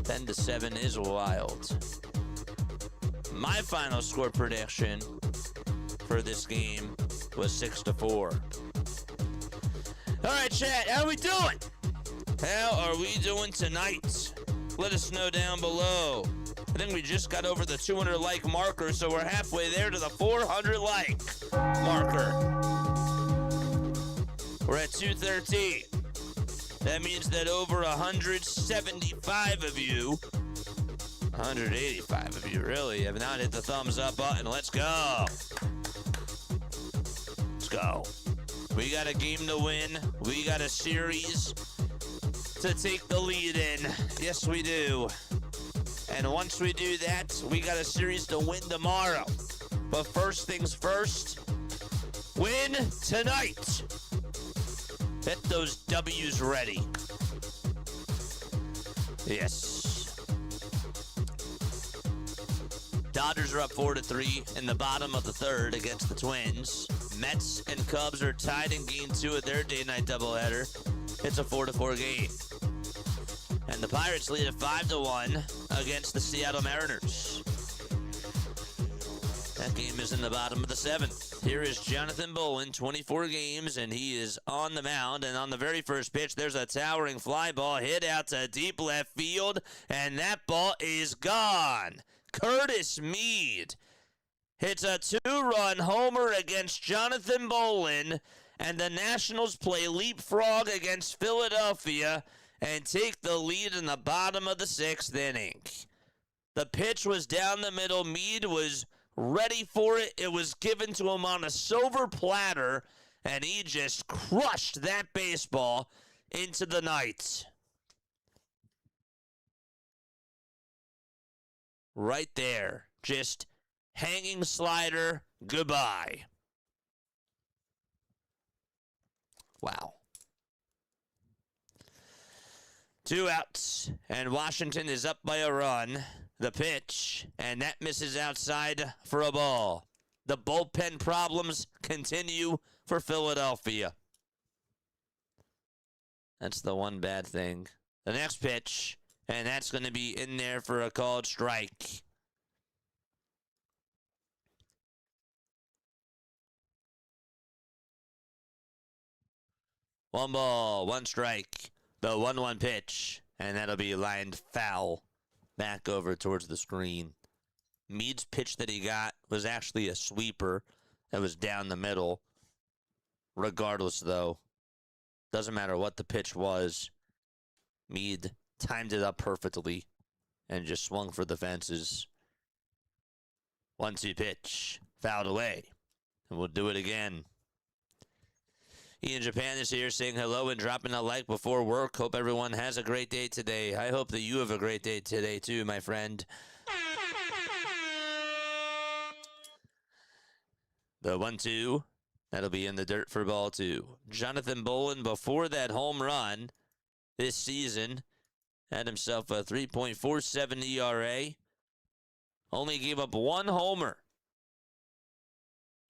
10-7 is wild. My final score prediction for this game was 6-4. All right, chat, how we doing? How are we doing tonight? Let us know down below. I think we just got over the 200 like marker, so we're halfway there to the 400 like marker. We're at 213. That means that over 175 of you, 185 of you really, have not hit the thumbs up button. Let's go. Let's go. We got a game to win. We got a series to take the lead in. Yes, we do. And once we do that, we got a series to win tomorrow. But first things first, win tonight. Get those W's ready. Yes. Dodgers are up 4-3 in the bottom of the 3rd against the Twins. Mets and Cubs are tied in Game 2 of their day-night doubleheader. It's a 4-4 game. And the Pirates lead at 5-1 against the Seattle Mariners. That game is in the bottom of the 7th. Here is Jonathan Boland, 24 games, and he is on the mound. And on the very first pitch, there's a towering fly ball hit out to deep left field, and that ball is gone. Curtis Mead hits a 2-run homer against Jonathan Boland, and the Nationals play leapfrog against Philadelphia and take the lead in the bottom of the 6th inning. The pitch was down the middle. Mead was ready for it. It was given to him on a silver platter, and he just crushed that baseball into the night. right there. Just hanging slider, goodbye. Wow. 2 outs, and Washington is up by a run. The pitch, and that misses outside for a ball. The bullpen problems continue for Philadelphia. That's the one bad thing. The next pitch, and that's going to be in there for a called strike. One ball, one strike. The 1-1 pitch, and that'll be lined foul back over towards the screen. Meade's pitch that he got was actually a sweeper that was down the middle. Regardless, though, doesn't matter what the pitch was. Meade timed it up perfectly and just swung for the fences. 1-2 pitch, fouled away. And we'll do it again. Ian Japan is here saying hello and dropping a like before work. Hope everyone has a great day today. I hope that you have a great day today too, my friend. The 1-2, that'll be in the dirt for ball 2. Jonathan Bolin, before that home run this season, had himself a 3.47 ERA. Only gave up 1 homer.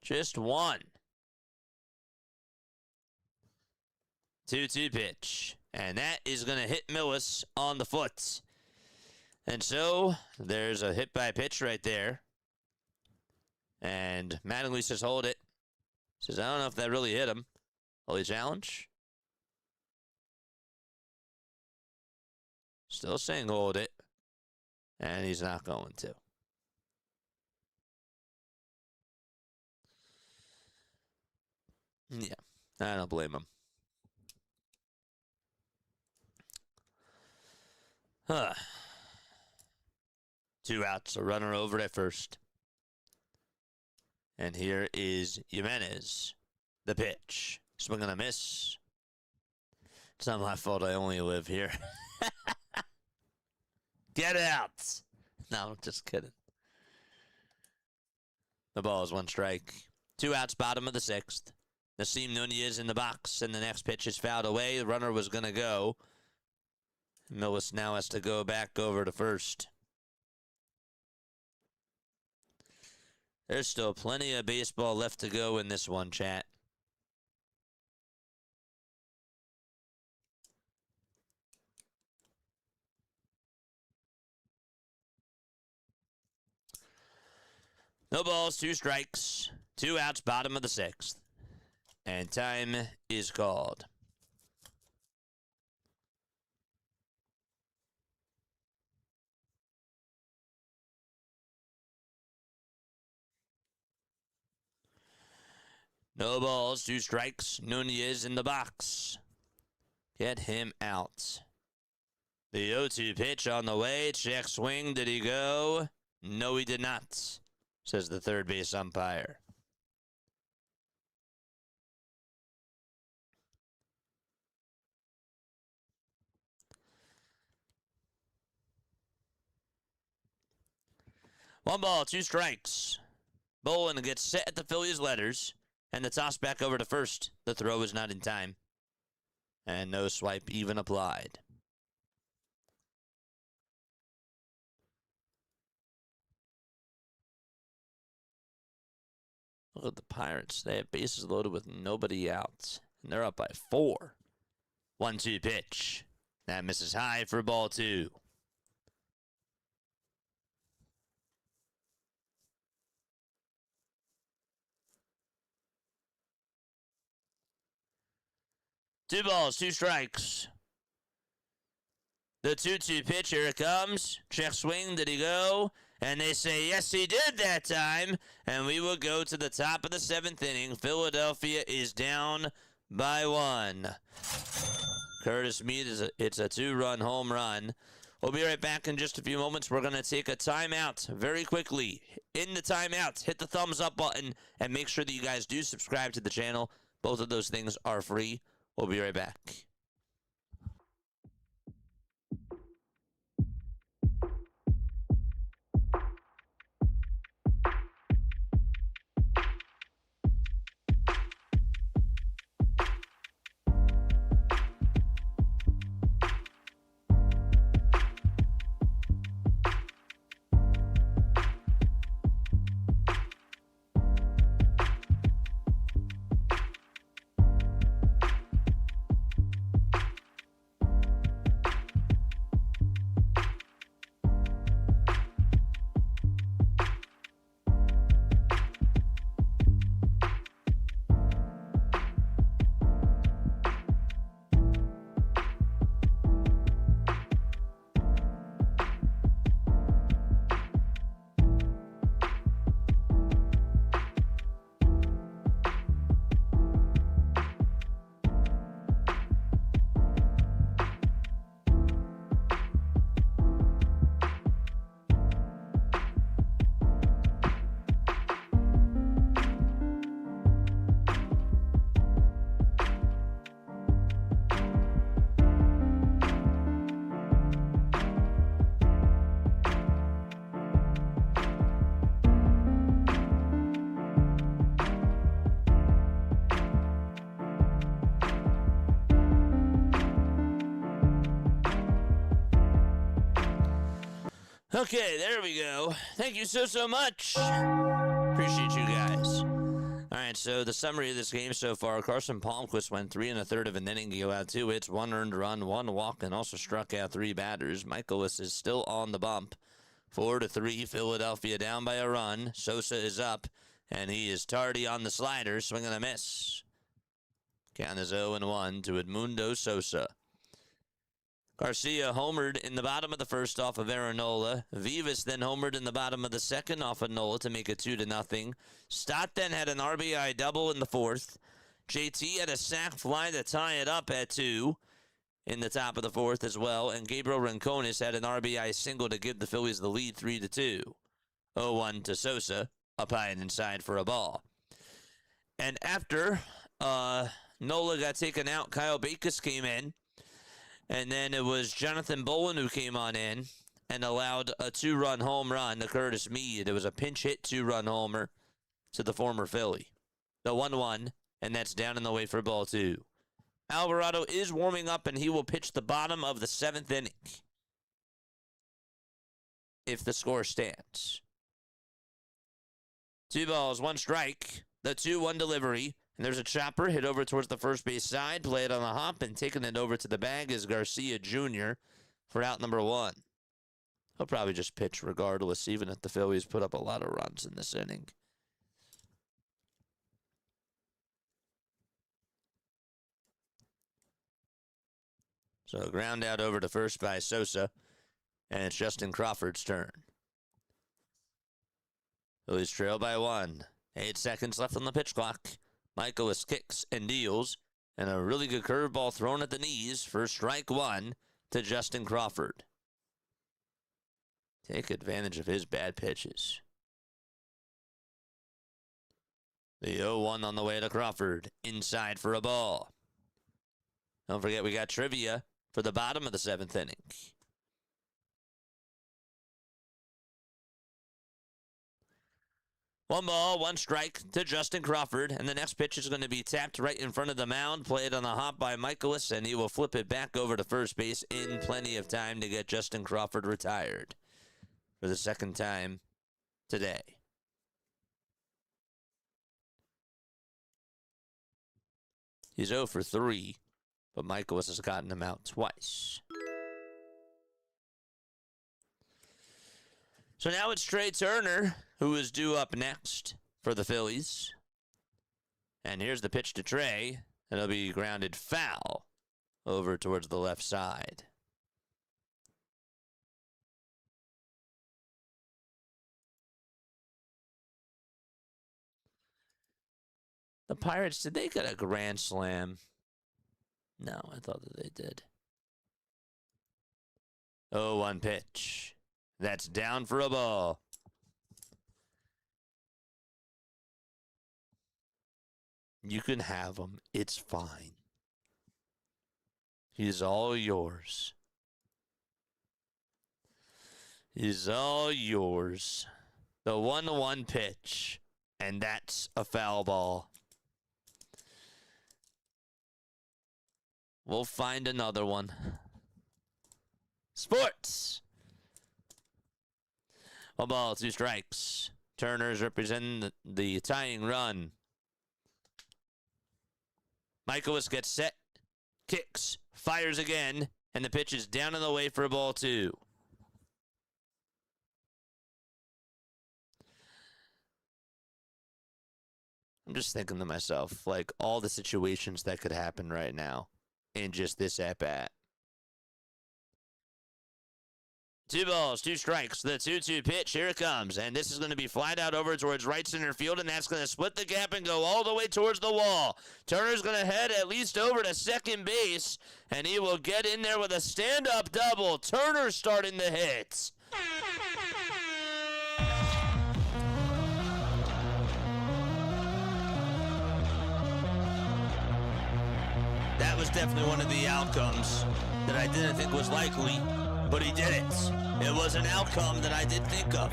Just 1. 2-2 pitch. And that is going to hit Millis on the foot. And so, there's a hit by pitch right there. And Mattingly says, hold it. Says, I don't know if that really hit him. Holy challenge. Still saying hold it. And he's not going to. Yeah, I don't blame him. Huh. 2 outs, a runner over at first. And here is Jimenez. The pitch. Swing and a miss. It's not my fault I only live here. Get out. No, just kidding. The ball is 1 strike. 2 outs, bottom of the 6th. Nasim Nunez in the box, and the next pitch is fouled away. The runner was going to go. Millis now has to go back over to first. There's still plenty of baseball left to go in this one, chat. No balls, 2 strikes, 2 outs, bottom of the 6th. And time is called. No balls, 2 strikes. Nunez in the box. Get him out. The 0-2 pitch on the way. Check swing. Did he go? No, he did not, says the third base umpire. One ball, 2 strikes. Bolin gets set at the Phillies letters. And the toss back over to first. The throw is not in time. And no swipe even applied. Look at the Pirates. They have bases loaded with nobody out. And they're up by 4. 1-2 pitch. That misses high for ball 2. Two balls, 2 strikes. The 2-2 pitch, here it comes. Check swing, did he go? And they say, yes, he did that time. And we will go to the top of the 7th inning. Philadelphia is down by 1. Curtis Meade, it's a 2-run home run. We'll be right back in just a few moments. We're going to take a timeout very quickly. In the timeout, hit the thumbs up button and make sure that you guys do subscribe to the channel. Both of those things are free. We'll be right back. Okay, there we go. Thank you so much. Appreciate you guys. All right, so the summary of this game so far: Carson Palmquist went 3 1/3 of an inning, he allowed 2 hits, 1 earned run, 1 walk, and also struck out 3 batters. Mikolas is still on the bump. 4-3, Philadelphia down by a run. Sosa is up, and he is tardy on the slider, swing and a miss. Count is 0-1 to Edmundo Sosa. Garcia homered in the bottom of the first off of Aaron Nola. Vivas then homered in the bottom of the second off of Nola to make it 2-0. Stott then had an RBI double in the fourth. JT had a sac fly to tie it up at 2 in the top of the fourth as well. And Gabriel Rincones had an RBI single to give the Phillies the lead 3-2. 0-1 to Sosa, up high and inside for a ball. And after Nola got taken out, Kyle Bacus came in. And then it was Jonathan Bolin who came on in and allowed a 2-run home run to Curtis Mead. It was a pinch hit 2-run homer to the former Philly. The 1-1, and that's down in the way for ball 2. Alvarado is warming up, and he will pitch the bottom of the 7th inning if the score stands. 2 balls, 1 strike. The 2-1 delivery. And there's a chopper hit over towards the first base side, played on the hop, and taking it over to the bag is Garcia Jr. for out number 1. He'll probably just pitch regardless, even if the Phillies put up a lot of runs in this inning. So ground out over to first by Sosa, and it's Justin Crawford's turn. Phillies trail by 1. 8 seconds left on the pitch clock. Mikolas kicks and deals, and a really good curveball thrown at the knees for strike 1 to Justin Crawford. Take advantage of his bad pitches. The 0-1 on the way to Crawford, inside for a ball. Don't forget we got trivia for the bottom of the 7th inning. One ball, 1 strike to Justin Crawford, and the next pitch is going to be tapped right in front of the mound, played on the hop by Mikolas, and he will flip it back over to first base in plenty of time to get Justin Crawford retired for the 2nd time today. He's 0 for 3, but Mikolas has gotten him out twice. So now it's Trey Turner, who is due up next for the Phillies. And here's the pitch to Trey. It'll be grounded foul over towards the left side. The Pirates, did they get a grand slam? No, I thought that they did. 0-1 pitch. That's down for a ball. You can have him. It's fine. He's all yours. He's all yours. The 1-1 pitch. And that's a foul ball. We'll find another one. Sports. 1 ball, 2 strikes. Turner's representing the tying run. Mikolas gets set, kicks, fires again, and the pitch is down in the way for ball 2. I'm just thinking to myself, like, all the situations that could happen right now in just this at-bat. 2 balls, 2 strikes. The 2-2 pitch, here it comes. And this is going to be flied out over towards right center field, and that's going to split the gap and go all the way towards the wall. Turner's going to head at least over to second base, and he will get in there with a stand-up double. Turner starting the hit. That was definitely one of the outcomes that I didn't think was likely. But he did it. It was an outcome that I did think of.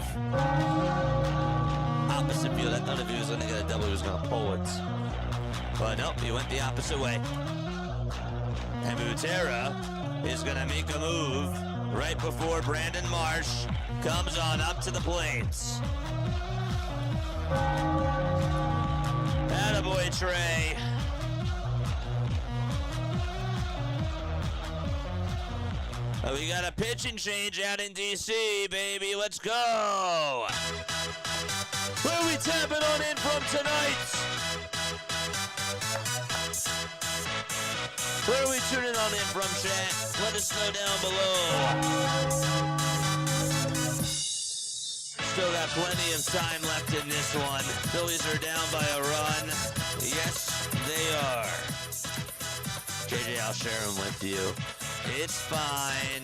Opposite field. I thought if he was going to get a double, he was going to pull it. But nope, he went the opposite way. And Butera is going to make a move right before Brandon Marsh comes on up to the plate. Attaboy, Trey. We got a pitching change out in D.C., baby. Let's go. Where are we tapping on in from tonight? Where are we tuning on in from, chat? Let us know down below. Still got plenty of time left in this one. Phillies are down by a run. Yes, they are. JJ, I'll share them with you. It's fine.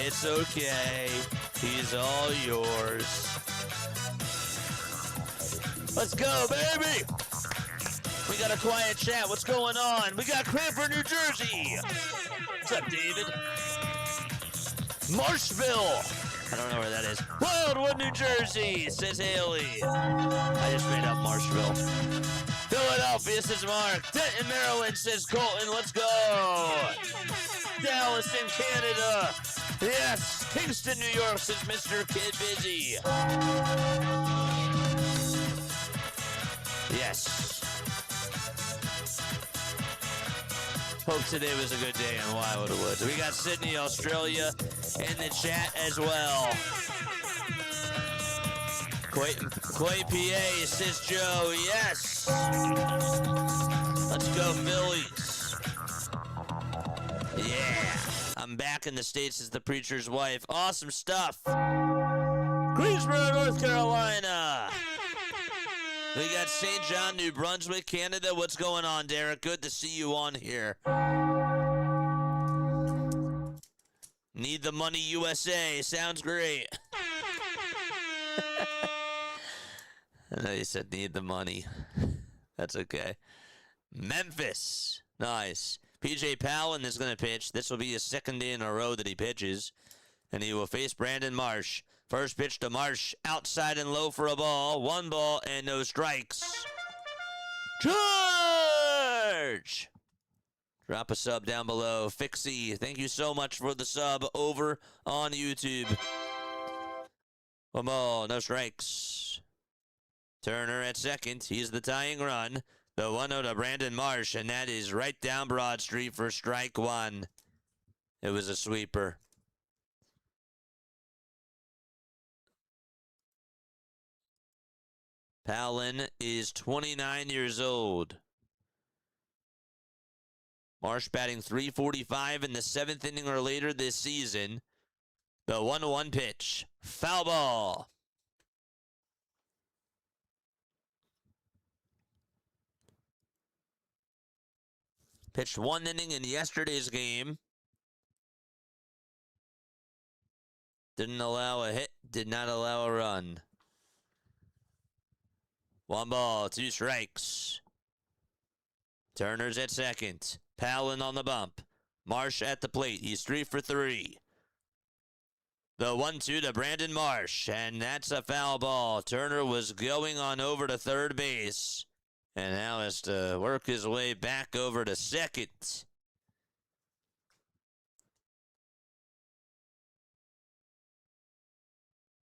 It's okay. He's all yours. Let's go, baby! We got a quiet chat. What's going on? We got Cranford, New Jersey. What's up, David? Marshville. I don't know where that is. Wildwood, New Jersey, says Haley. I just made up Marshville. Philadelphia, says Mark. Denton, Maryland, says Colton. Let's go. Dallas in Canada. Yes. Kingston, New York, says Mr. Kid Busy. Yes. Hope today was a good day in Wildwood Woods. We got Sydney, Australia in the chat as well. Quay, PA, says Joe. Yes. Let's go, Phillies. Yeah. I'm back in the States as the preacher's wife. Awesome stuff. Greensboro, North Carolina. We got St. John, New Brunswick, Canada. What's going on, Derek? Good to see you on here. Need the money, USA. Sounds great. I know you said need the money. That's okay. Memphis. Nice. PJ Palin is going to pitch. This will be his second day in a row that he pitches. And he will face Brandon Marsh. First pitch to Marsh, outside and low for a ball. 1 ball and no strikes. Charge! Drop a sub down below. Fixie, thank you so much for the sub over on YouTube. 1 ball, no strikes. Turner at second. He's the tying run. The 1-0 to Brandon Marsh, and that is right down Broad Street for strike 1. It was a sweeper. Palin is 29 years old. Marsh batting .345 in the 7th inning or later this season. The 1-1 pitch. Foul ball. Pitched 1 inning in yesterday's game. Didn't allow a hit. Did not allow a run. 1 ball, 2 strikes. Turner's at second. Palin on the bump. Marsh at the plate. He's 3 for 3. The 1-2 to Brandon Marsh, and that's a foul ball. Turner was going on over to third base, and now has to work his way back over to second.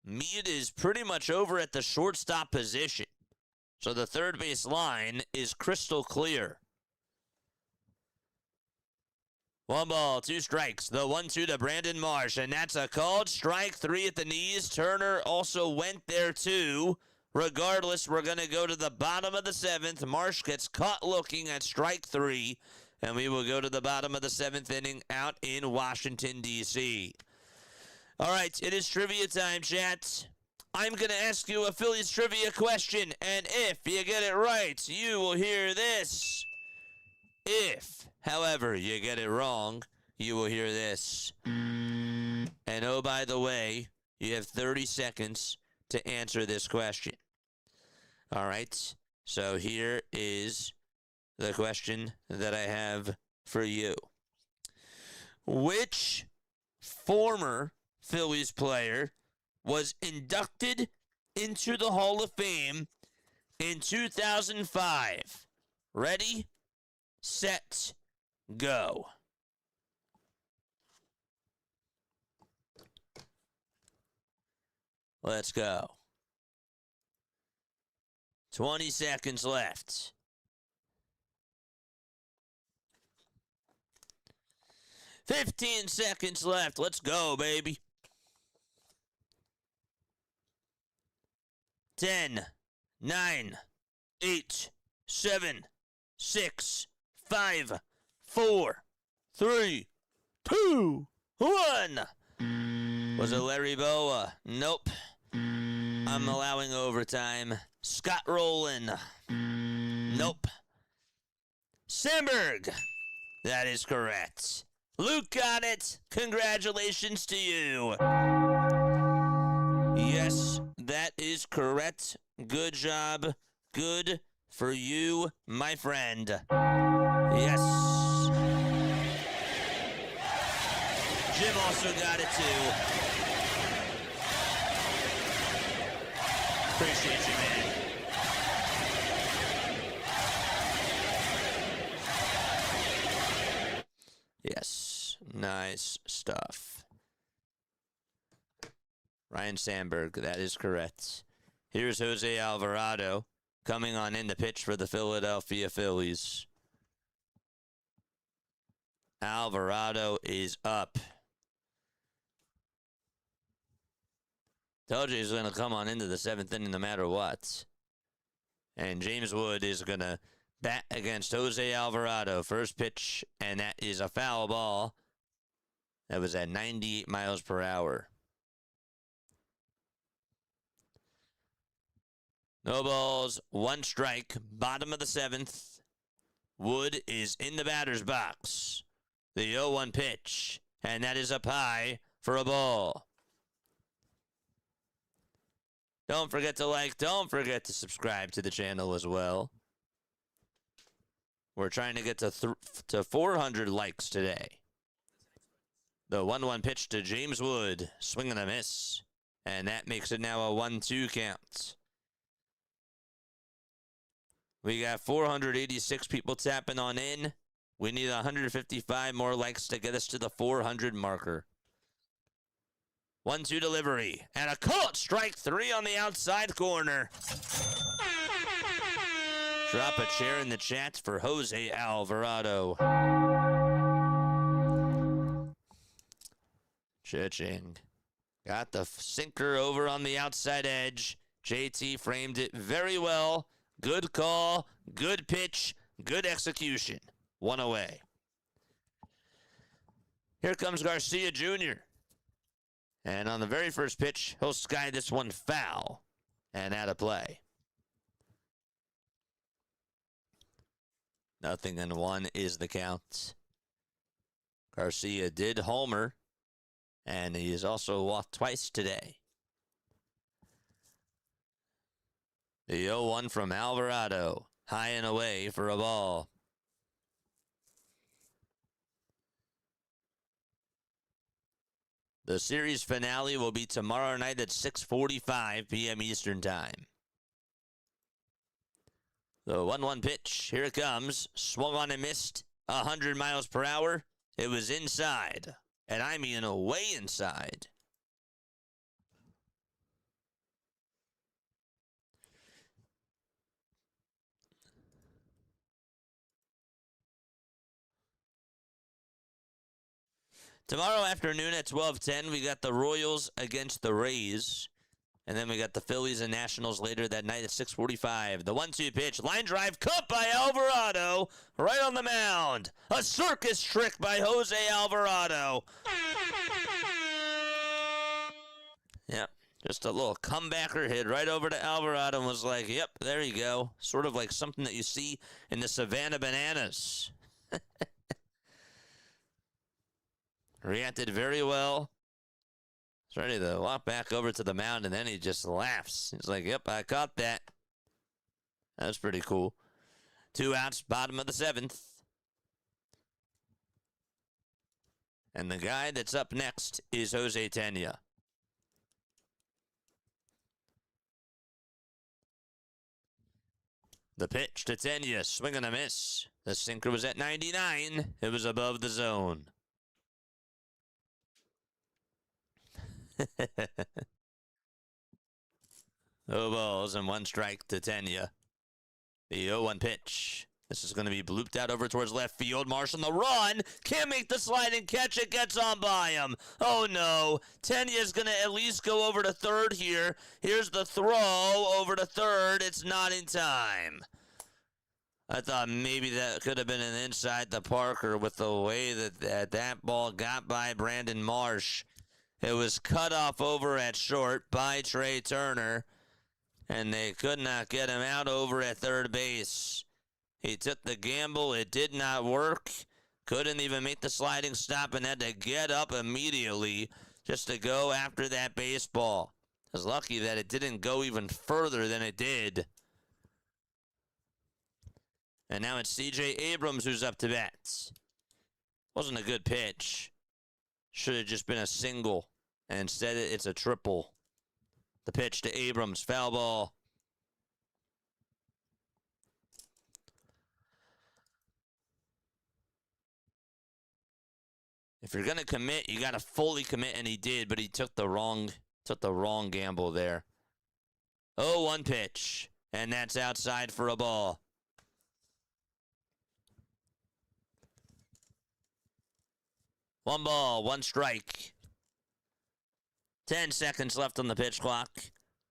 Mead is pretty much over at the shortstop position. So the third base line is crystal clear. 1 ball, 2 strikes. The 1-2 to Brandon Marsh, and that's a called strike 3 at the knees. Turner also went there too. Regardless, we're going to go to the bottom of the 7th. Marsh gets caught looking at strike 3, and we will go to the bottom of the 7th inning out in Washington, D.C. All right, it is trivia time, chat. I'm going to ask you a Phillies trivia question, and if you get it right, you will hear this. If, however, you get it wrong, you will hear this. And oh, by the way, you have 30 seconds to answer this question. All right, so here is the question that I have for you. Which former Phillies player was inducted into the Hall of Fame in 2005? Ready, set, go. Let's go. 20 seconds left. 15 seconds left. Let's go, baby. 10, 9, 8, 7, 6, 5, 4, 3, 2, 1. Was it Larry Boa? Nope. I'm allowing overtime. Scott Rowland. Nope. Sandberg. That is correct. Luke got it. Congratulations to you. Yes, that is correct. Good job. Good for you, my friend. Yes. Jim also got it too. Appreciate you, man. Yes, nice stuff. Ryan Sandberg, that is correct. Here's Jose Alvarado coming on in to pitch for the Philadelphia Phillies. Alvarado is up. Told you he's going to come on into the 7th inning no matter what. And James Wood is going to bat against Jose Alvarado. First pitch, and that is a foul ball. That was at 98 miles per hour. No balls, 1 strike, bottom of the 7th. Wood is in the batter's box. The 0-1 pitch, and that is up high for a ball. Don't forget to like, don't forget to subscribe to the channel as well. We're trying to get to 400 likes today. The 1-1 pitch to James Wood, swing and a miss, and that makes it now a 1-2 count. We got 486 people tapping on in. We need 155 more likes to get us to the 400 marker. 1-2 delivery. And a caught strike 3 on the outside corner. Drop a chair in the chat for Jose Alvarado. Cha-ching. Got the sinker over on the outside edge. JT framed it very well. Good call, good pitch, good execution. 1 away. Here comes Garcia Jr. And on the very first pitch, he'll sky this one foul and out of play. 0-1 is the count. Garcia did homer, and he has also walked twice today. The 0-1 from Alvarado, high and away for a ball. The series finale will be tomorrow night at 6:45 p.m. Eastern Time. The 1-1 pitch, here it comes. Swung on and missed, 100 miles per hour. It was inside, and I mean way inside. Tomorrow afternoon at 12:10, we got the Royals against the Rays. And then we got the Phillies and Nationals later that night at 6:45. The 1-2 pitch, line drive, cut by Alvarado, right on the mound. A circus trick by Jose Alvarado. Yep, just a little comebacker hit right over to Alvarado and was like, yep, there you go. Sort of like something that you see in the Savannah Bananas. Reacted very well. He's ready to walk back over to the mound, and then he just laughs. He's like, yep, I caught that. That's pretty cool. 2 outs, bottom of the 7th. And the guy that's up next is Jose Tena. The pitch to Tena, swing and a miss. The sinker was at 99. It was above the zone. Oh balls and 1 strike to Tenya. The 0-1 pitch. This is going to be blooped out over towards left field. Marsh on the run. Can't make the sliding catch. It gets on by him. Oh, no. Tenya's going to at least go over to third here. Here's the throw over to third. It's not in time. I thought maybe that could have been an inside the Parker with the way that ball got by Brandon Marsh. It was cut off over at short by Trey Turner, and they could not get him out over at third base. He took the gamble. It did not work. Couldn't even make the sliding stop and had to get up immediately just to go after that baseball. I was lucky that it didn't go even further than it did. And now it's C.J. Abrams who's up to bat. Wasn't a good pitch. Should have just been a single. And instead it's a triple. The pitch to Abrams. Foul ball. If you're gonna commit, you gotta fully commit, and he did, but he took the wrong gamble there. 0-1 pitch, and that's outside for a ball. One ball, 1 strike. 10 seconds left on the pitch clock.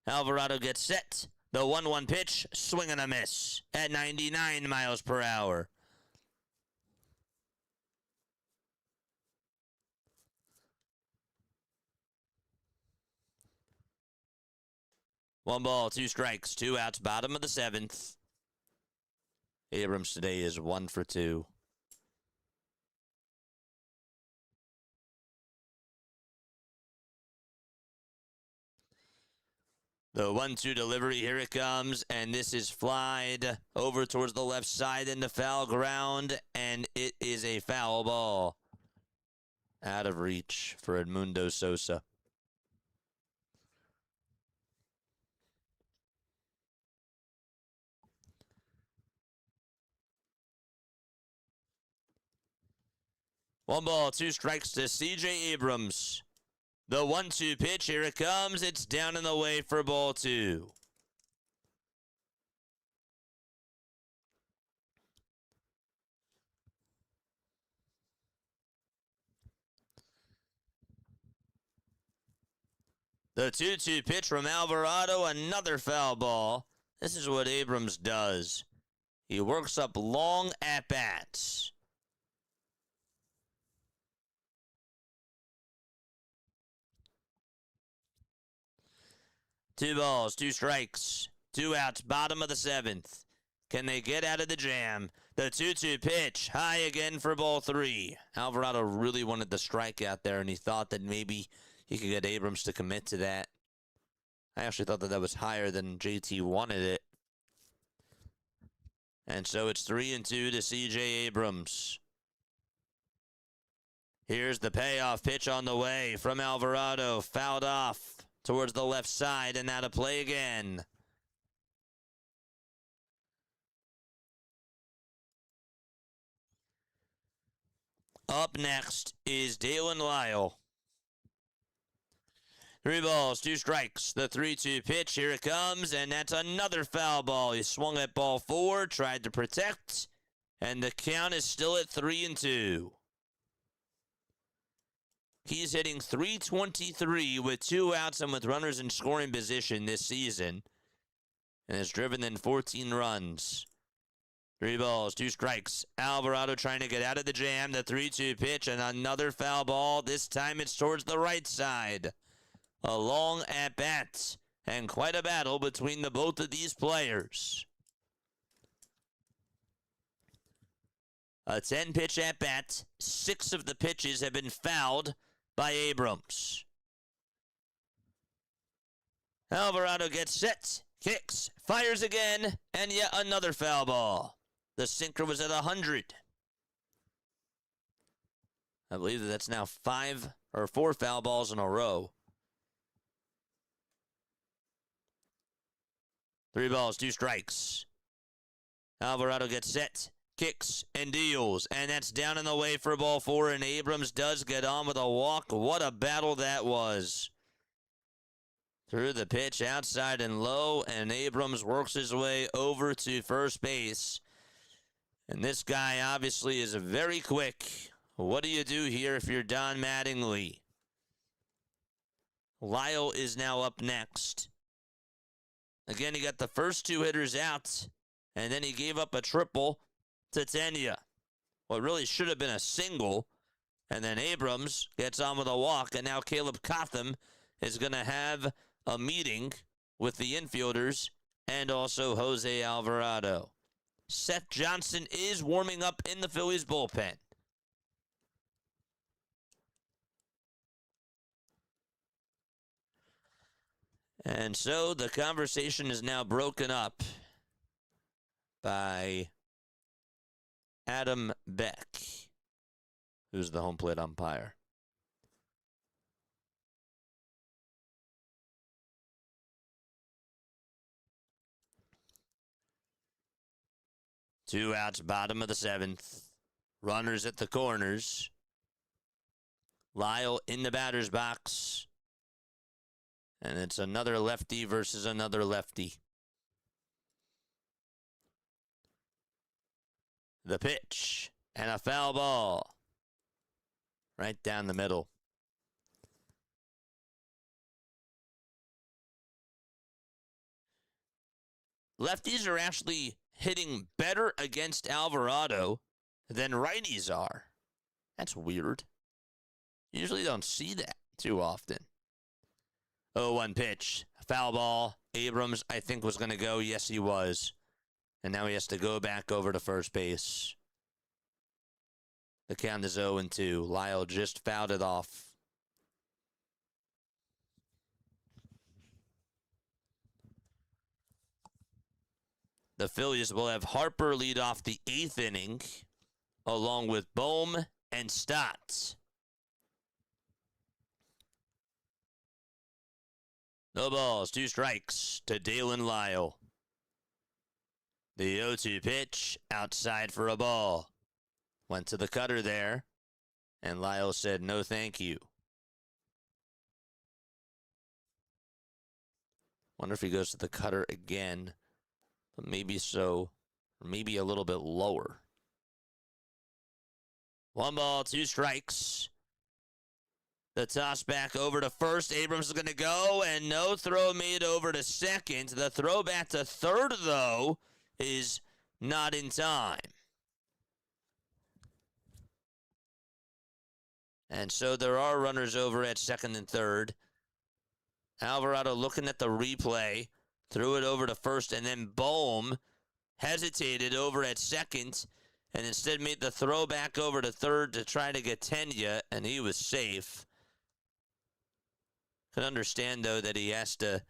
Alvarado gets set. The 1-1 pitch, swing and a miss at 99 miles per hour. One ball, 2 strikes, 2 outs, bottom of the 7th. Abrams today is 1 for 2. The 1-2 delivery, here it comes, and this is flied over towards the left side into foul ground, and it is a foul ball. Out of reach for Edmundo Sosa. One ball, 2 strikes to C.J. Abrams. The 1-2 pitch, here it comes. It's down and away for ball 2. The 2-2 pitch from Alvarado, another foul ball. This is what Abrams does. He works up long at-bats. 2 balls, 2 strikes, 2 outs, bottom of the 7th. Can they get out of the jam? The 2-2 pitch, high again for ball 3. Alvarado really wanted the strikeout there, and he thought that maybe he could get Abrams to commit to that. I actually thought that was higher than JT wanted it. And so it's 3-2 to C.J. Abrams. Here's the payoff pitch on the way from Alvarado, fouled off towards the left side, and now to play again. Up next is Dalen Lyle. 3 balls, 2 strikes. The 3-2 pitch, here it comes, and that's another foul ball. He swung at ball 4, tried to protect, and the count is still at 3-2. He's hitting .323 with 2 outs and with runners in scoring position this season, and has driven in 14 runs. 3 balls, 2 strikes. Alvarado trying to get out of the jam. The 3-2 pitch and another foul ball. This time it's towards the right side. A long at-bat and quite a battle between the both of these players. A 10-pitch at-bat. 6 of the pitches have been fouled by Abrams. Alvarado gets set, kicks, fires again, and yet another foul ball. The sinker was at 100. I believe that's now 5 or 4 foul balls in a row. 3 balls, 2 strikes. Alvarado gets set, kicks, and deals, and that's down in the way for ball 4, and Abrams does get on with a walk. What a battle that was. Through the pitch, outside and low, and Abrams works his way over to first base. And this guy obviously is very quick. What do you do here if you're Don Mattingly? Lyle is now up next. Again, he got the first two hitters out, and then he gave up a triple to Tenya. What really should have been a single. And then Abrams gets on with a walk, and now Caleb Cotham is going to have a meeting with the infielders and also Jose Alvarado. Seth Johnson is warming up in the Phillies bullpen. And so the conversation is now broken up by Adam Beck, who's the home plate umpire. Two outs, bottom of the seventh. Runners at the corners. Lyle in the batter's box. And it's another lefty versus another lefty. The pitch. And a foul ball. Right down the middle. Lefties are actually hitting better against Alvarado than righties are. That's weird. Usually don't see that too often. 0-1 pitch. Foul ball. Abrams, I think, was going to go. Yes, he was. And now he has to go back over to first base. The count is 0-2. Lyle just fouled it off. The Phillies will have Harper lead off the 8th inning, along with Bohm and Stott. No balls, 2 strikes to Dalen Lyle. The 0-2 pitch, outside for a ball. Went to the cutter there, and Lyle said, no thank you. Wonder if he goes to the cutter again. But maybe so, or maybe a little bit lower. 1 ball, 2 strikes. The toss back over to first. Abrams is going to go, and no throw made over to second. The throw back to third, though, is not in time. And so there are runners over at second and third. Alvarado looking at the replay. Threw it over to first, and then Bohm hesitated over at second, and instead made the throw back over to third to try to get Tenya, and he was safe. Can understand, though, that he has to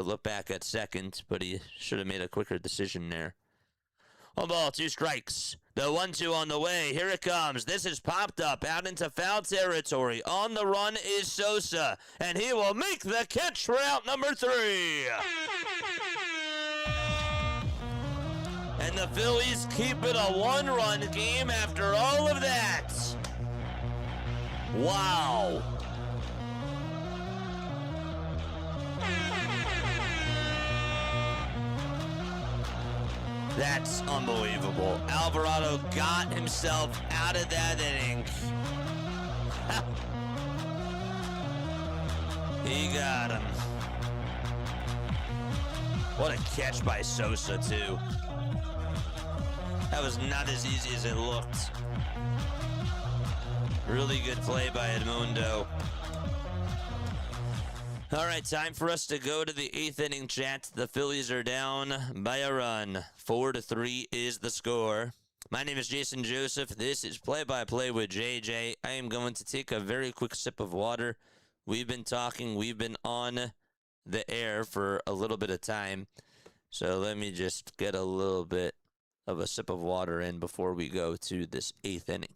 look back at second, but he should have made a quicker decision there. 1 ball, 2 strikes. The 1-2 on the way. Here it comes. This is popped up out into foul territory. On the run is Sosa, and he will make the catch for out number 3. And the Phillies keep it a 1-run game after all of that. Wow. That's unbelievable. Alvarado got himself out of that inning. He got him. What a catch by Sosa, too. That was not as easy as it looked. Really good play by Edmundo. All right, time for us to go to the 8th inning chat. The Phillies are down by a run. 4-3 is the score. My name is Jason Joseph. This is Play-by-Play with JJ. I am going to take a very quick sip of water. We've been talking. We've been on the air for a little bit of time. So let me just get a little bit of a sip of water in before we go to this 8th inning.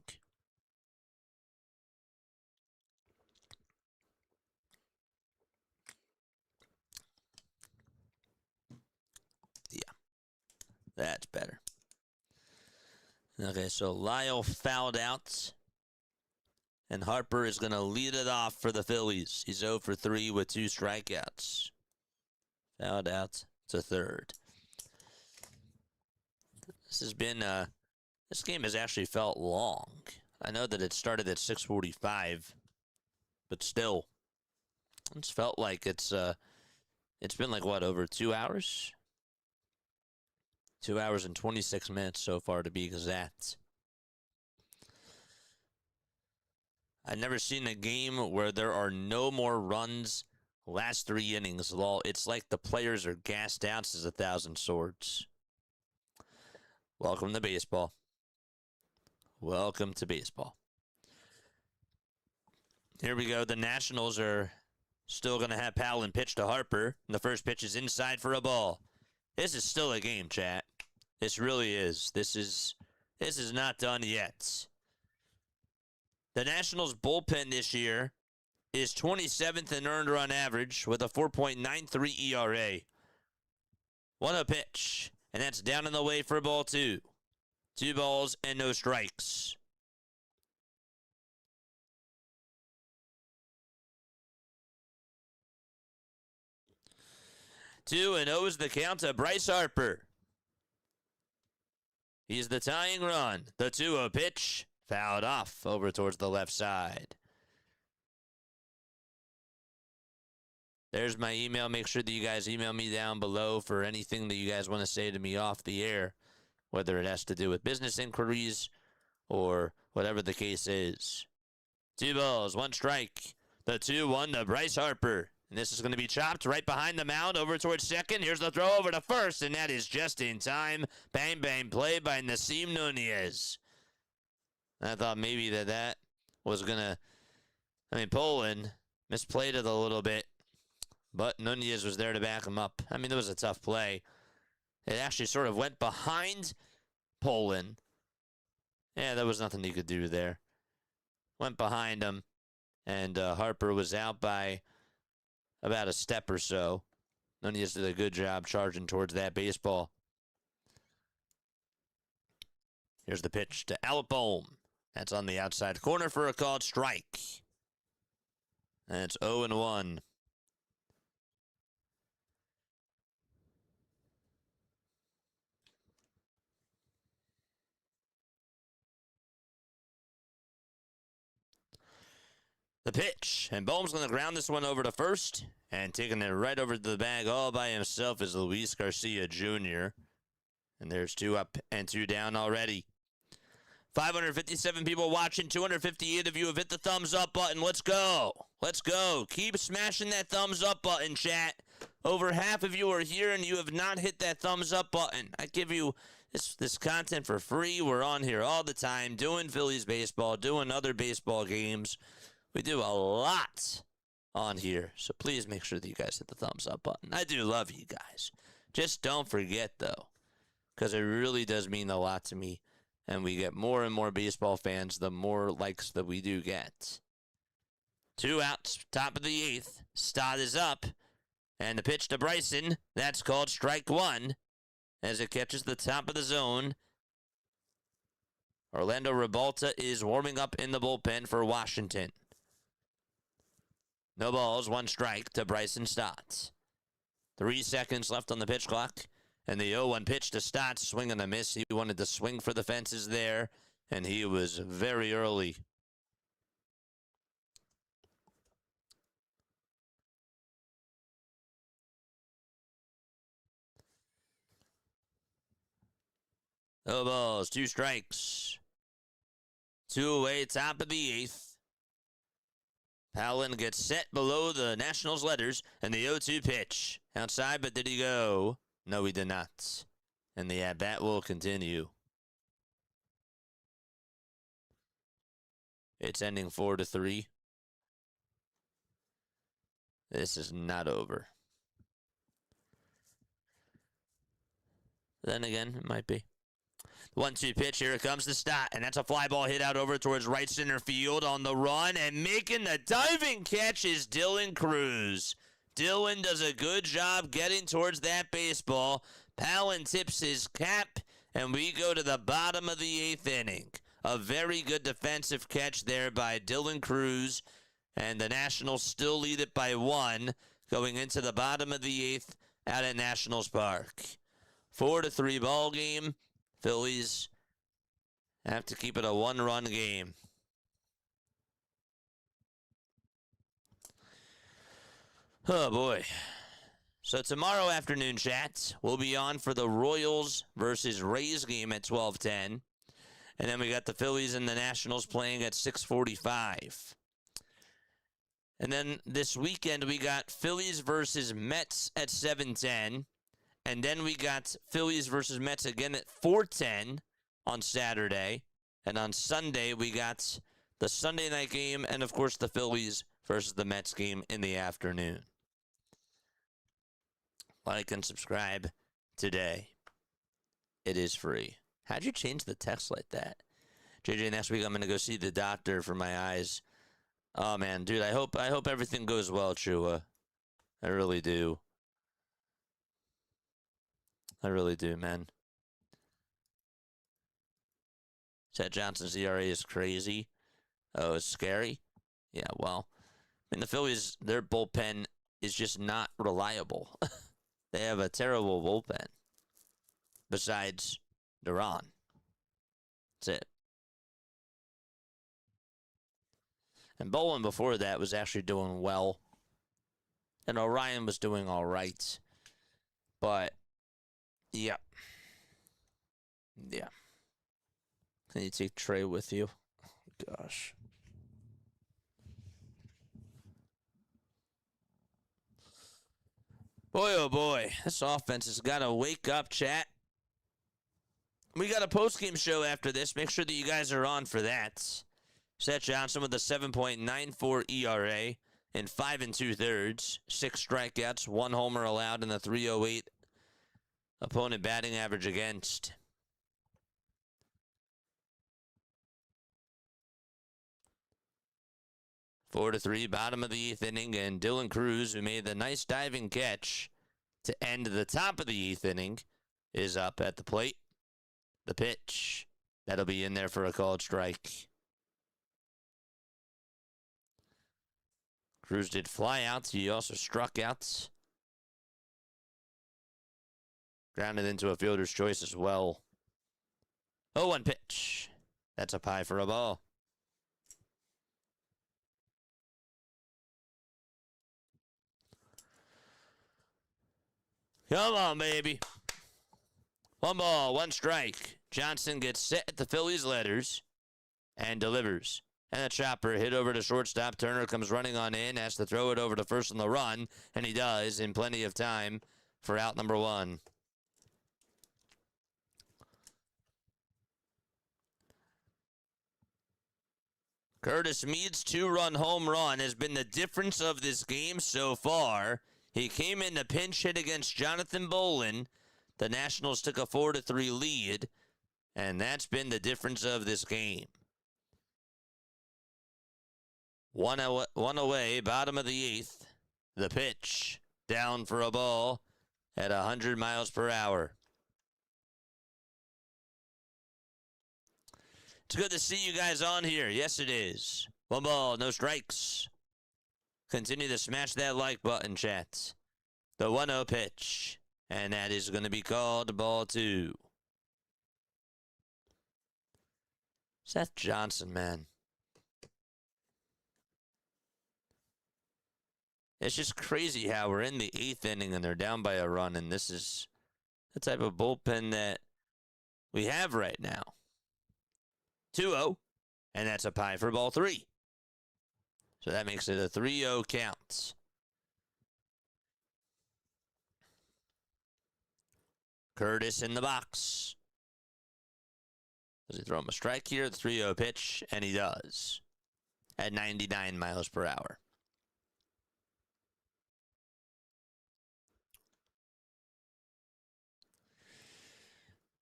That's better. Okay, so Lyle fouled out And Harper is going to lead it off for the Phillies. He's 0 for 3 with 2 strikeouts. Fouled out to third. This game has actually felt long. I know that it started at 6:45, but still, it's felt like it's been like, what, over 2 hours? 2 hours and 26 minutes so far, to be exact. I've never seen a game where there are no more runs last 3 innings. It's like the players are gassed out, says 1,000 Swords. Welcome to baseball. Welcome to baseball. Here we go. The Nationals are still going to have Powell pitch to Harper. And the first pitch is inside for a ball. This is still a game, chat. This really is. This is not done yet. The Nationals bullpen this year is 27th in earned run average with a 4.93 ERA. 1-0 pitch, and that's down in the way for ball 2. 2 balls and no strikes. Two and 0 is the count to Bryce Harper. He's the tying run. The 2-0 pitch, fouled off over towards the left side. There's my email. Make sure that you guys email me down below for anything that you guys want to say to me off the air, whether it has to do with business inquiries or whatever the case is. 2 balls, 1 strike. The 2-1 to Bryce Harper. And this is going to be chopped right behind the mound over towards second. Here's the throw over to first, and that is just in time. Bang, bang, play by Nasim Nunez. I thought maybe that was going to... Poland misplayed it a little bit, but Nunez was there to back him up. It was a tough play. It actually sort of went behind Poland. Yeah, there was nothing he could do there. Went behind him, and Harper was out by about a step or so. Nunez did a good job charging towards that baseball. Here's the pitch to Alpone. That's on the outside corner for a called strike. And it's 0-1. The pitch, and Bohm's going to ground this one over to first, and taking it right over to the bag all by himself is Luis Garcia Jr. And there's 2 up and 2 down already. 557 people watching, 258 of you have hit the thumbs up button. Let's go. Let's go. Keep smashing that thumbs up button, chat. Over half of you are here and you have not hit that thumbs up button. I give you this content for free. We're on here all the time doing Phillies baseball, doing other baseball games. We do a lot on here, so please make sure that you guys hit the thumbs up button. I do love you guys. Just don't forget, though, because it really does mean a lot to me, and we get more and more baseball fans the more likes that we do get. 2 outs, top of the 8th. Stott is up, and the pitch to Bryson. That's called strike 1 as it catches the top of the zone. Orlando Ribalta is warming up in the bullpen for Washington. No balls, 1 strike to Bryson Stott. 3 seconds left on the pitch clock. And the 0-1 pitch to Stott, swing and a miss. He wanted to swing for the fences there, and he was very early. No balls, 2 strikes. 2 away, top of the 8th. Powell gets set below the Nationals letters, and the 0-2 pitch. Outside, but did he go? No, he did not. And the at-bat will continue. It's ending 4-3. This is not over. Then again, it might be. 1-2 pitch, here it comes to Stott, and that's a fly ball hit out over towards right center field on the run, and making the diving catch is Dylan Cruz. Dylan does a good job getting towards that baseball. Powell tips his cap, and we go to the bottom of the 8th inning. A very good defensive catch there by Dylan Cruz, and the Nationals still lead it by 1 going into the bottom of the 8th out at Nationals Park. 4-3 ball game. Phillies have to keep it a 1-run game. Oh, boy. So tomorrow afternoon, chat, we'll be on for the Royals versus Rays game at 12:10. And then we got the Phillies and the Nationals playing at 6:45. And then this weekend, we got Phillies versus Mets at 7:10. And then we got Phillies versus Mets again at 4:10 on Saturday. And on Sunday, we got the Sunday night game and, of course, the Phillies versus the Mets game in the afternoon. Like and subscribe today. It is free. How'd you change the text like that? JJ, next week I'm going to go see the doctor for my eyes. Oh, man, dude, I hope everything goes well, Chua. I really do. I really do, man. Chad Johnson's ERA is crazy. Oh, it's scary? Yeah, well, I mean, the Phillies, their bullpen is just not reliable. They have a terrible bullpen. Besides Duran. That's it. And Bolin before that was actually doing well. And Orion was doing all right. But, yeah. Yeah. Can you take Trey with you? Oh, gosh. Boy, oh boy. This offense has got to wake up, chat. We got a post-game show after this. Make sure that you guys are on for that. Seth Johnson with a 7.94 ERA in 5 2/3. 6 strikeouts, 1 homer allowed, and a 3.08 opponent batting average against. Four to 3, bottom of the 8th inning, and Dylan Cruz, who made the nice diving catch to end the top of the 8th inning, is up at the plate. The pitch. That'll be in there for a called strike. Cruz did fly out. He also struck out. Grounded into a fielder's choice as well. 0-1 pitch. That's up high for a ball. Come on, baby. 1 ball, 1 strike. Johnson gets set at the Phillies letters and delivers. And the chopper hit over to shortstop. Turner comes running on in, has to throw it over to first on the run, and he does in plenty of time for out number 1. Curtis Mead's 2-run home run has been the difference of this game so far. He came in a pinch hit against Jonathan Bolin. The Nationals took a 4-3 lead, and that's been the difference of this game. One away, bottom of the 8th. The pitch, down for a ball at 100 miles per hour. It's good to see you guys on here. Yes, it is. 1 ball, no strikes. Continue to smash that like button, chat. The 1-0 pitch. And that is going to be called ball 2. Seth Johnson, man. It's just crazy how we're in the 8th inning and they're down by a run. And this is the type of bullpen that we have right now. 2-0. And that's a pie for ball 3. So that makes it a 3-0 count. Curtis in the box. Does he throw him a strike here? The 3-0 pitch, and he does. At 99 miles per hour.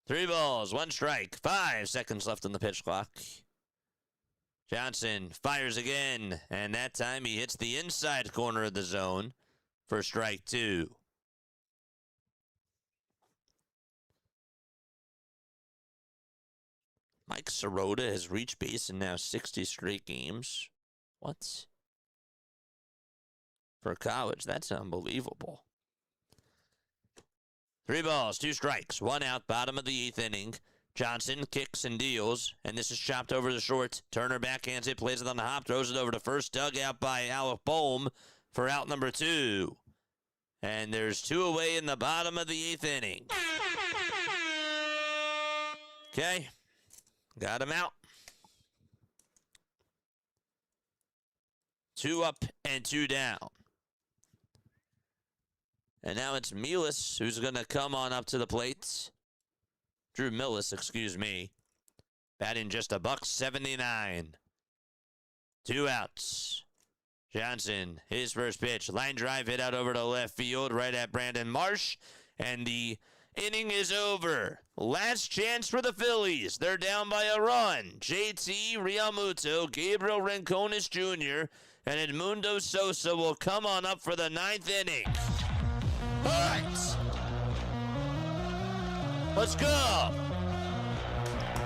Three balls, 1 strike. 5 seconds left on the pitch clock. Johnson fires again, and that time he hits the inside corner of the zone for strike 2. Mike Sirota has reached base in now 60 straight games. What? For college, that's unbelievable. 3 balls, 2 strikes, 1 out, bottom of the 8th inning. Johnson kicks and deals, and this is chopped over the short. Turner backhands it, plays it on the hop, throws it over to first, dug out by Alec Bohm for out number 2. And there's 2 away in the bottom of the 8th inning. Okay, got him out. 2 up and 2 down. And now it's Millis who's going to come on up to the plate. Drew Millis, excuse me. Batting just $179. 2 outs. Johnson, his first pitch. Line drive hit out over to left field right at Brandon Marsh. And the inning is over. Last chance for the Phillies. They're down by a run. JT Realmuto, Gabriel Rincones Jr., and Edmundo Sosa will come on up for the 9th inning. All right. Let's go.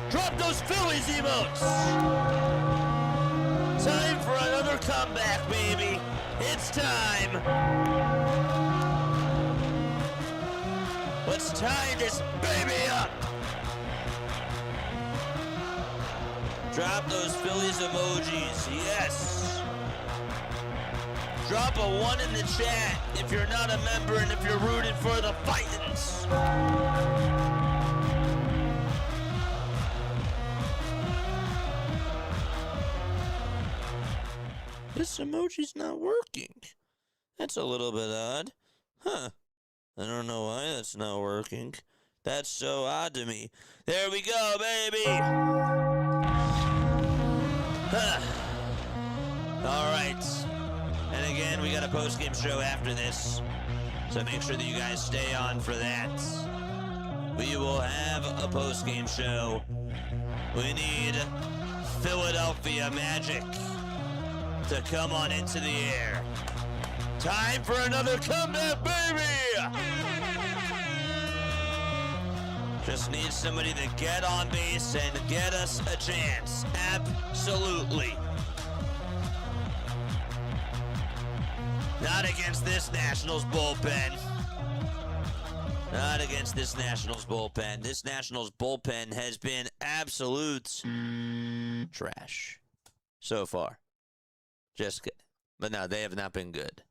Drop those Phillies emotes. Time for another comeback, baby. It's time. Let's tie this baby up. Drop those Phillies emojis. Yes. Drop a 1 in the chat if you're not a member and if you're rooting for the Titans. This emoji's not working. That's a little bit odd. Huh. I don't know why that's not working. That's so odd to me. There we go, baby. Huh. All right. And again, we got a post-game show after this. So make sure that you guys stay on for that. We will have a post-game show. We need Philadelphia Magic to come on into the air. Time for another comeback, baby! Just need somebody to get on base and get us a chance. Absolutely. Not against this Nationals bullpen. Not against this Nationals bullpen. This Nationals bullpen has been absolute trash so far. Just kidding. But no, they have not been good.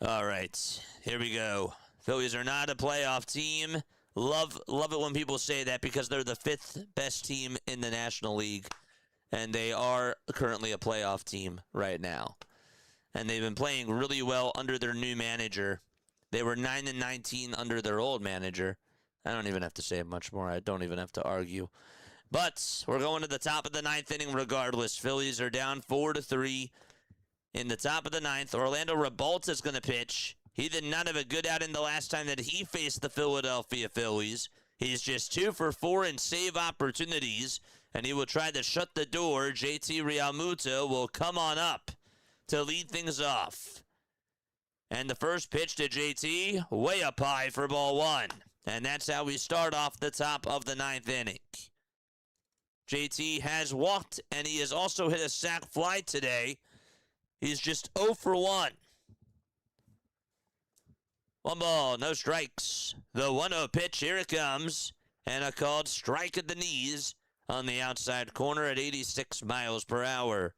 All right, here we go. Phillies are not a playoff team. Love it when people say that because they're the 5th best team in the National League. And they are currently a playoff team right now. And they've been playing really well under their new manager. They were 9-19 under their old manager. I don't even have to say much more. I don't even have to argue. But we're going to the top of the 9th inning regardless. Phillies are down 4-3 in the top of the 9th. Orlando Rebolta is going to pitch. He did not have a good outing the last time that he faced the Philadelphia Phillies. He's just 2 for 4 in save opportunities, and he will try to shut the door. JT Realmuto will come on up to lead things off. And the first pitch to JT, way up high for ball 1. And that's how we start off the top of the 9th inning. JT has walked, and he has also hit a sac fly today. He's just 0 for 1. 1 ball, no strikes. The 1-0 pitch, here it comes. And a called strike at the knees on the outside corner at 86 miles per hour.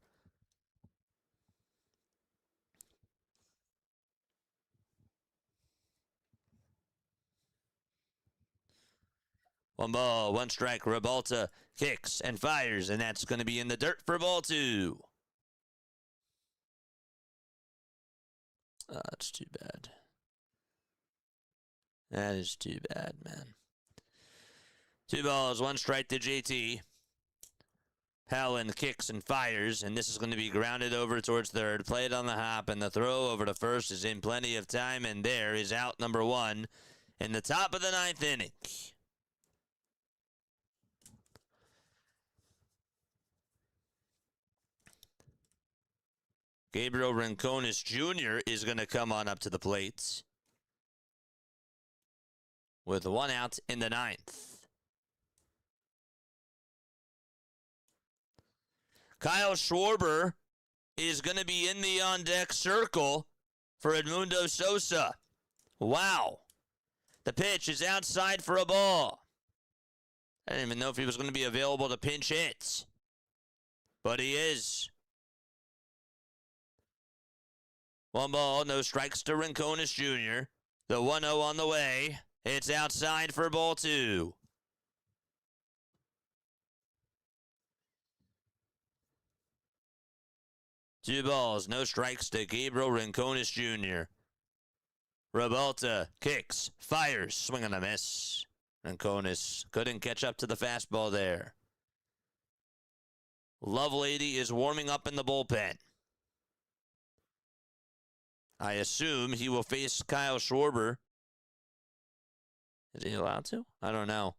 One ball, 1 strike. Rebolta kicks and fires, and that's going to be in the dirt for ball 2. That's too bad. That is too bad, man. 2 balls, 1 strike to JT. Howland kicks and fires, and this is going to be grounded over towards third. Played on the hop, and the throw over to first is in plenty of time, and there is out number 1 in the top of the 9th inning. Gabriel Rincones Jr. is going to come on up to the plate with 1 out in the 9th. Kyle Schwarber is going to be in the on-deck circle for Edmundo Sosa. Wow. The pitch is outside for a ball. I didn't even know if he was going to be available to pinch hit. But he is. 1 ball, no strikes to Rincones Jr. The 1-0 on the way. It's outside for ball 2. Two balls, no strikes to Gabriel Rincones Jr. Revolta kicks, fires, swing and a miss. Rincones couldn't catch up to the fastball there. Lovelady is warming up in the bullpen. I assume he will face Kyle Schwarber. Is he allowed to? I don't know.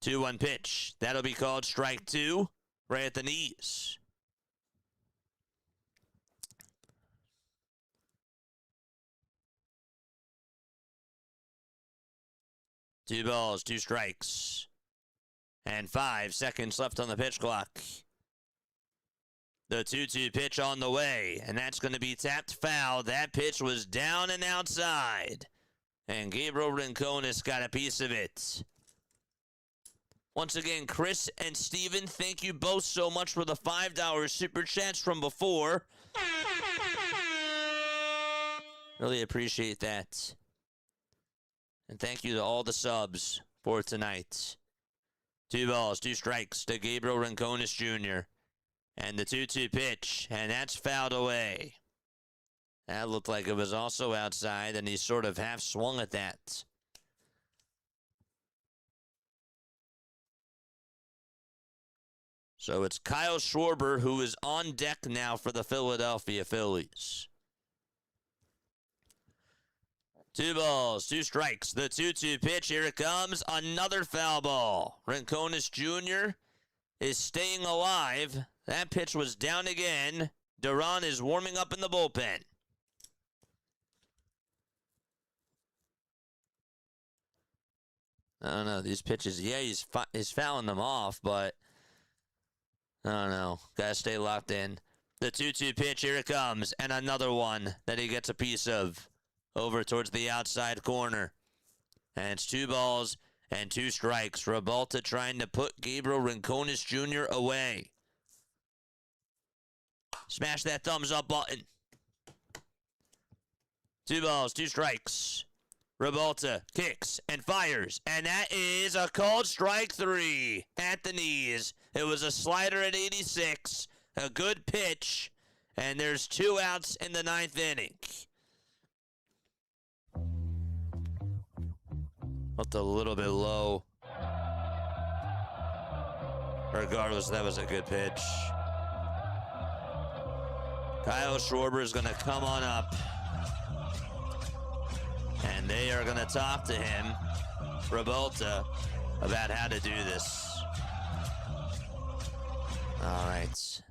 2-1 pitch. That'll be called strike 2, right at the knees. Two balls, 2 strikes. And 5 seconds left on the pitch clock. The 2-2 pitch on the way, and that's going to be tapped foul. That pitch was down and outside. And Gabriel Rincones got a piece of it. Once again, Chris and Steven, thank you both so much for the $5 super chats from before. Really appreciate that. And thank you to all the subs for tonight. 2 balls, 2 strikes to Gabriel Rincones Jr. And the 2-2 pitch, and that's fouled away. That looked like it was also outside, and he sort of half swung at that. So it's Kyle Schwarber who is on deck now for the Philadelphia Phillies. 2 balls, 2 strikes. The 2-2 pitch, here it comes. Another foul ball. Rincones Jr. is staying alive. That pitch was down again. Duran is warming up in the bullpen. I don't know, these pitches, yeah, he's fouling them off, but I don't know. Gotta stay locked in. The 2-2 pitch, here it comes, and another one that he gets a piece of over towards the outside corner. And it's 2 balls and 2 strikes. Revolta trying to put Gabriel Rincones Jr. away. Smash that thumbs up button. 2 balls, 2 strikes. Revolta kicks and fires, and that is a called strike 3 at the knees. It was a slider at 86, a good pitch, and there's 2 outs in the 9th inning. Looked a little bit low. Regardless, that was a good pitch. Kyle Schwarber is going to come on up. And they are going to talk to him, Revolta, about how to do this. All right.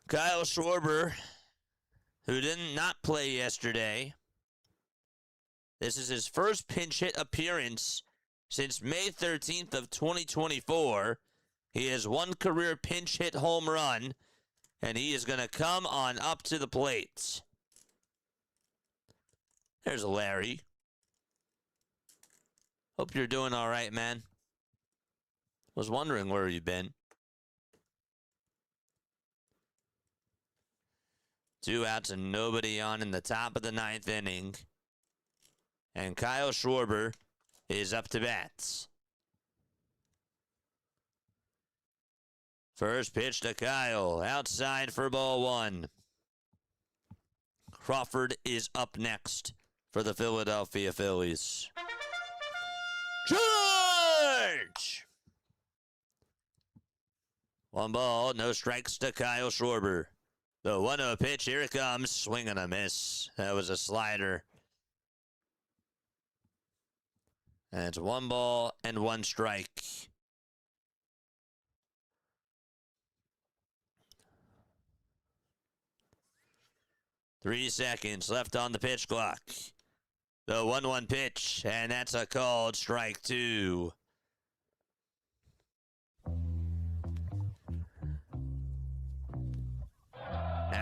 Kyle Schwarber, who did not play yesterday. This is his first pinch hit appearance since May 13th of 2024. He has 1 career pinch hit home run, and he is going to come on up to the plate. There's Larry. Hope you're doing all right, man. Was wondering where you've been. 2 outs and nobody on in the top of the 9th inning. And Kyle Schwarber is up to bat. First pitch to Kyle. Outside for ball 1. Crawford is up next for the Philadelphia Phillies. Charge! 1 ball, no strikes to Kyle Schwarber. The 1-0 pitch, here it comes. Swing and a miss. That was a slider. And it's 1 ball and 1 strike. Three seconds left on the pitch clock. The 1-1 pitch, and that's a called strike 2.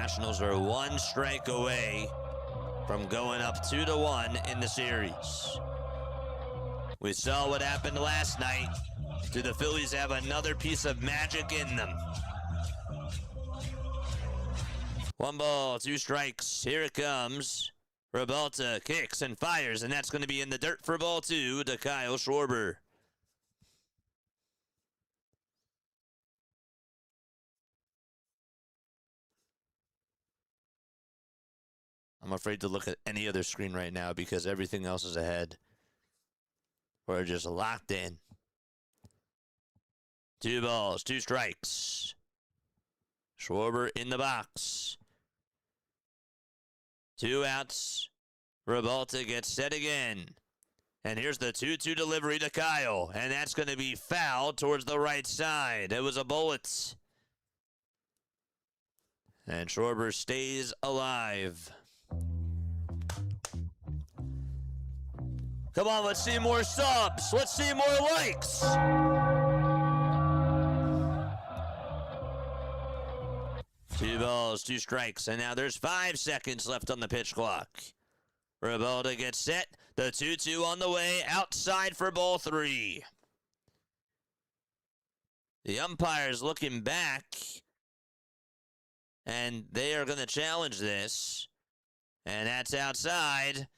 Nationals are one strike away from going up 2-1 in the series. We saw what happened last night. Do the Phillies have another piece of magic in them? 1 ball, 2 strikes. Here it comes. Rebalta kicks and fires, and that's going to be in the dirt for ball 2 to Kyle Schwarber. I'm afraid to look at any other screen right now because everything else is ahead. We're just locked in. 2 balls, 2 strikes. Schwarber in the box. 2 outs. Rebalta gets set again. And here's the 2-2 delivery to Kyle. And that's going to be foul towards the right side. It was a bullet. And Schwarber stays alive. Come on, let's see more subs. Let's see more likes. Two balls, 2 strikes, and now there's 5 seconds left on the pitch clock. Rebalta gets set. The 2-2 on the way, outside for ball 3. The umpire's looking back, and they are going to challenge this. And that's outside.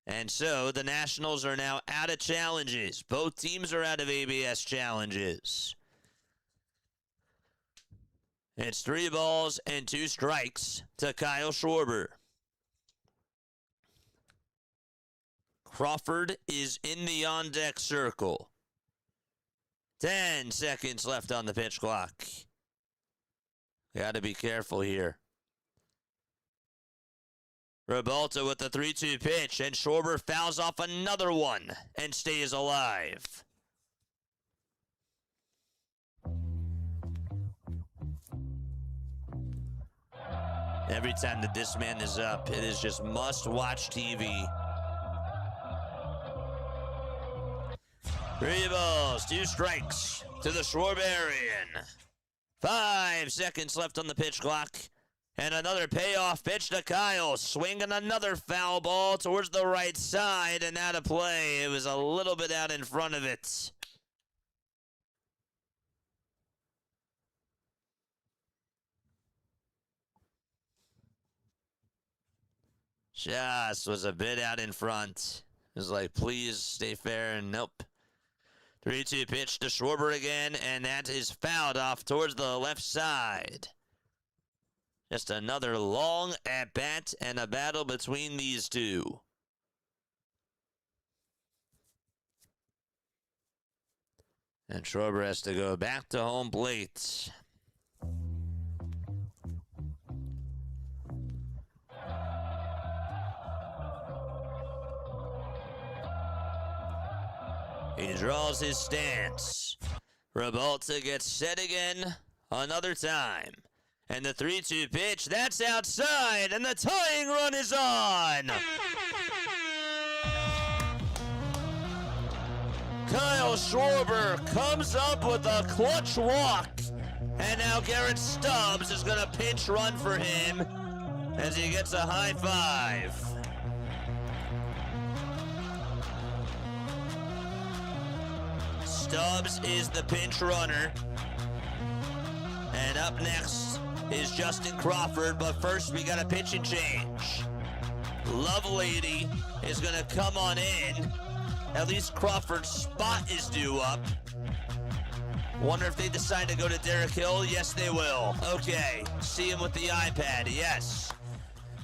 And so the Nationals are now out of challenges. Both teams are out of ABS challenges. It's 3 balls and 2 strikes to Kyle Schwarber. Crawford is in the on-deck circle. 10 seconds left on the pitch clock. Got to be careful here. Rebalta with the 3-2 pitch, and Schwarber fouls off another one and stays alive. Every time that this man is up, it is just must-watch TV. 3 balls, 2 strikes to the Schwarberian. 5 seconds left on the pitch clock. And another payoff pitch to Kyle, swinging another foul ball towards the right side and out of play. It was a little bit out in front of it. Just was a bit out in front. It was like, please stay fair, and nope. 3-2 pitch to Schwarber again, and that is fouled off towards the left side. Just another long at-bat and a battle between these two. And Schwarber has to go back to home plate. He draws his stance. Rebalta gets set again another time. And the 3-2 pitch, that's outside, and the tying run is on. Kyle Schwarber comes up with a clutch walk. And now Garrett Stubbs is going to pinch run for him as he gets a high five. Stubbs is the pinch runner. And up next is Justin Crawford, but first we got a pitching change. Lovelady is going to come on in. At least Crawford's spot is due up. Wonder if they decide to go to Derek Hill. Yes, they will. Okay, see him with the iPad. Yes.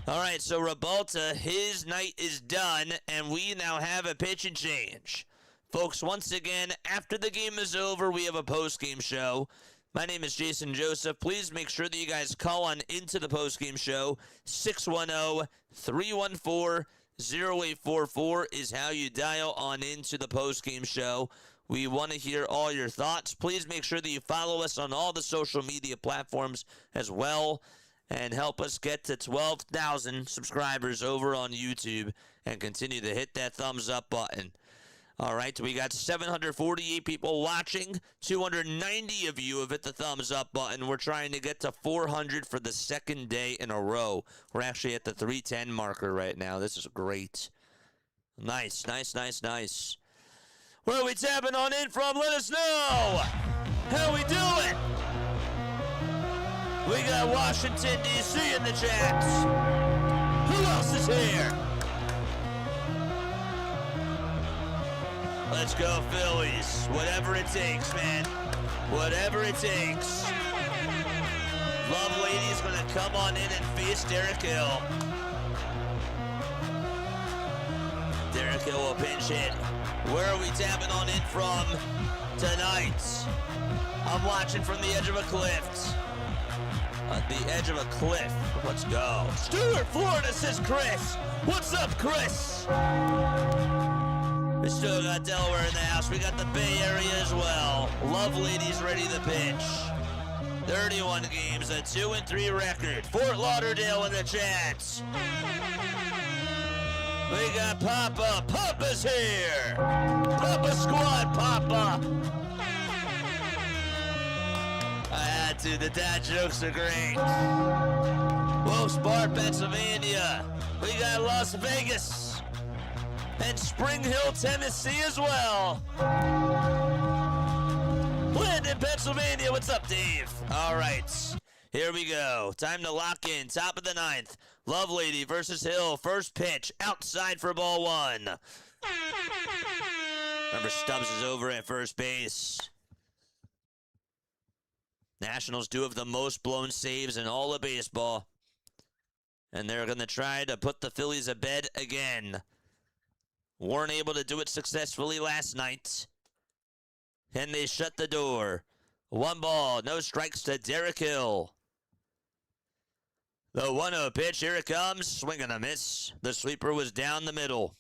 All right, so Rebalta, his night is done, and we now have a pitching change. Folks, once again, after the game is over, we have a post-game show. My name is Jason Joseph. Please make sure that you guys call on into the postgame show. 610-314-0844 is how you dial on into the postgame show. We want to hear all your thoughts. Please make sure that you follow us on all the social media platforms as well and help us get to 12,000 subscribers over on YouTube and continue to hit that thumbs up button. All right, we got 748 people watching. 290 of you have hit the thumbs up button. We're trying to get to 400 for the second day in a row. We're actually at the 310 marker right now. This is great. Nice, nice, nice, nice. Where are we tapping on in from? Let us know. How we doing? We got Washington, D.C. in the chat. Who else is here? Let's go, Phillies. Whatever it takes, man. Whatever it takes. Love Lady's going to come on in and face Derek Hill. Derek Hill will pinch hit. Where are we tapping on in from tonight? I'm watching from the edge of a cliff. At the edge of a cliff. Let's go. Stuart, Florida, says Chris. What's up, Chris? We still got Delaware in the house. We got the Bay Area as well. Love Lady's ready to pitch. 31 games, a 2-3 record. Fort Lauderdale in the chats. We got Papa. Papa's here. Papa Squad, Papa. I had to. The dad jokes are great. Wolf's Bar, Pennsylvania. We got Las Vegas. And Spring Hill, Tennessee as well. Landon, Pennsylvania. What's up, Dave? All right. Here we go. Time to lock in. Top of the ninth. Love Lady versus Hill. First pitch. Outside for ball one. Remember, Stubbs is over at first base. Nationals do have the most blown saves in all of baseball. And they're going to try to put the Phillies to bed again. Weren't able to do it successfully last night. And they shut the door. 1 ball, no strikes to Derek Hill. The 1-0 pitch, here it comes. Swing and a miss. The sweeper was down the middle.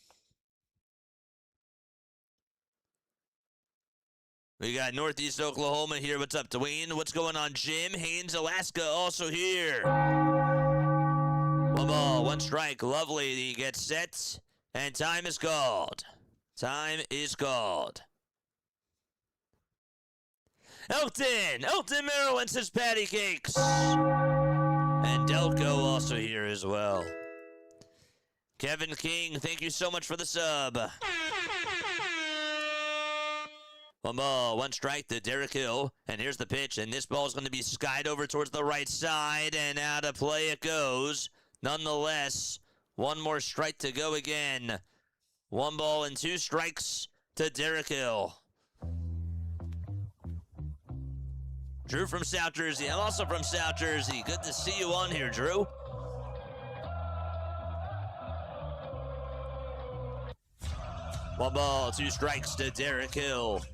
We got Northeast Oklahoma here. What's up, Dwayne? What's going on, Jim? Haynes, Alaska, also here. 1 ball, 1 strike. Love Lady gets set. And time is called. Time is called. Elton, Maryland says patty cakes. And Delco also here as well. Kevin King, thank you so much for the sub. 1 ball, 1 strike to Derek Hill. And here's the pitch. And this ball is going to be skied over towards the right side. And out of play it goes. Nonetheless, 1 more strike to go again. 1 ball and 2 strikes to Derek Hill. Drew from South Jersey. I'm also from South Jersey. Good to see you on here, Drew. One ball, 2 strikes to Derek Hill.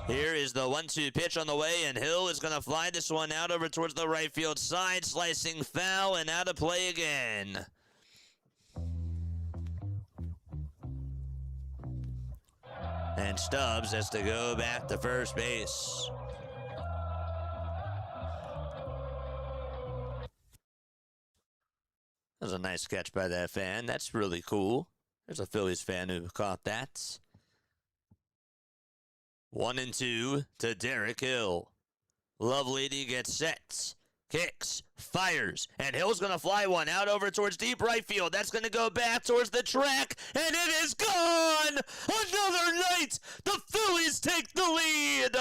Here is the 1-2 pitch on the way, and Hill is going to fly this one out over towards the right field side, slicing foul and out of play again. And Stubbs has to go back to first base. That was a nice catch by that fan. That's really cool. There's a Phillies fan who caught that. 1-2 to Derek Hill. Love Lady gets set. Kicks, fires, and Hill's going to fly one out over towards deep right field. That's going to go back towards the track, and it is gone! Another night! The Phillies take the lead!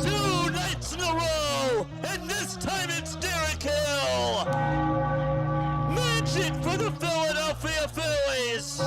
2 nights in a row, and this time it's Derek Hill! Magic for the Philadelphia Phillies!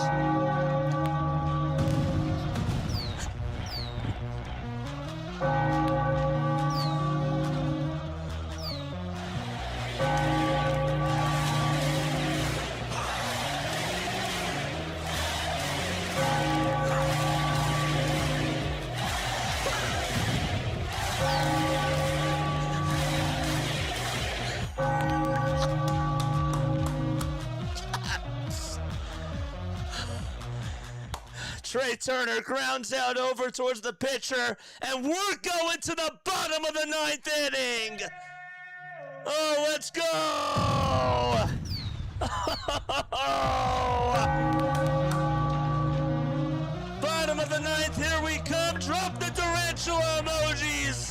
Trey Turner grounds out over towards the pitcher, and we're going to the bottom of the 9th inning. Oh, let's go! the ninth. Here we come. Drop the tarantula emojis.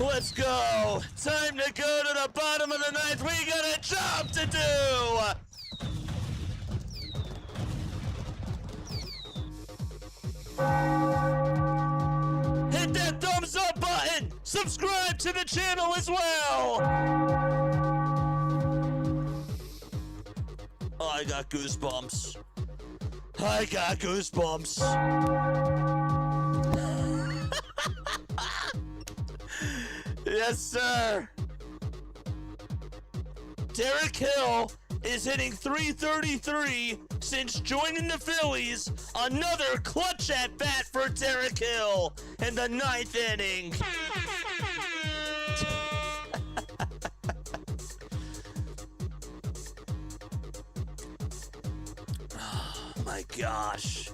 Let's go. Time to go to the bottom of the ninth. We got a job to do. Hit that thumbs up button. Subscribe to the channel as well. Oh, I got goosebumps. I got goosebumps. Yes, sir. Derek Hill is hitting .333 since joining the Phillies. Another clutch at bat for Derek Hill in the ninth inning. Oh my gosh.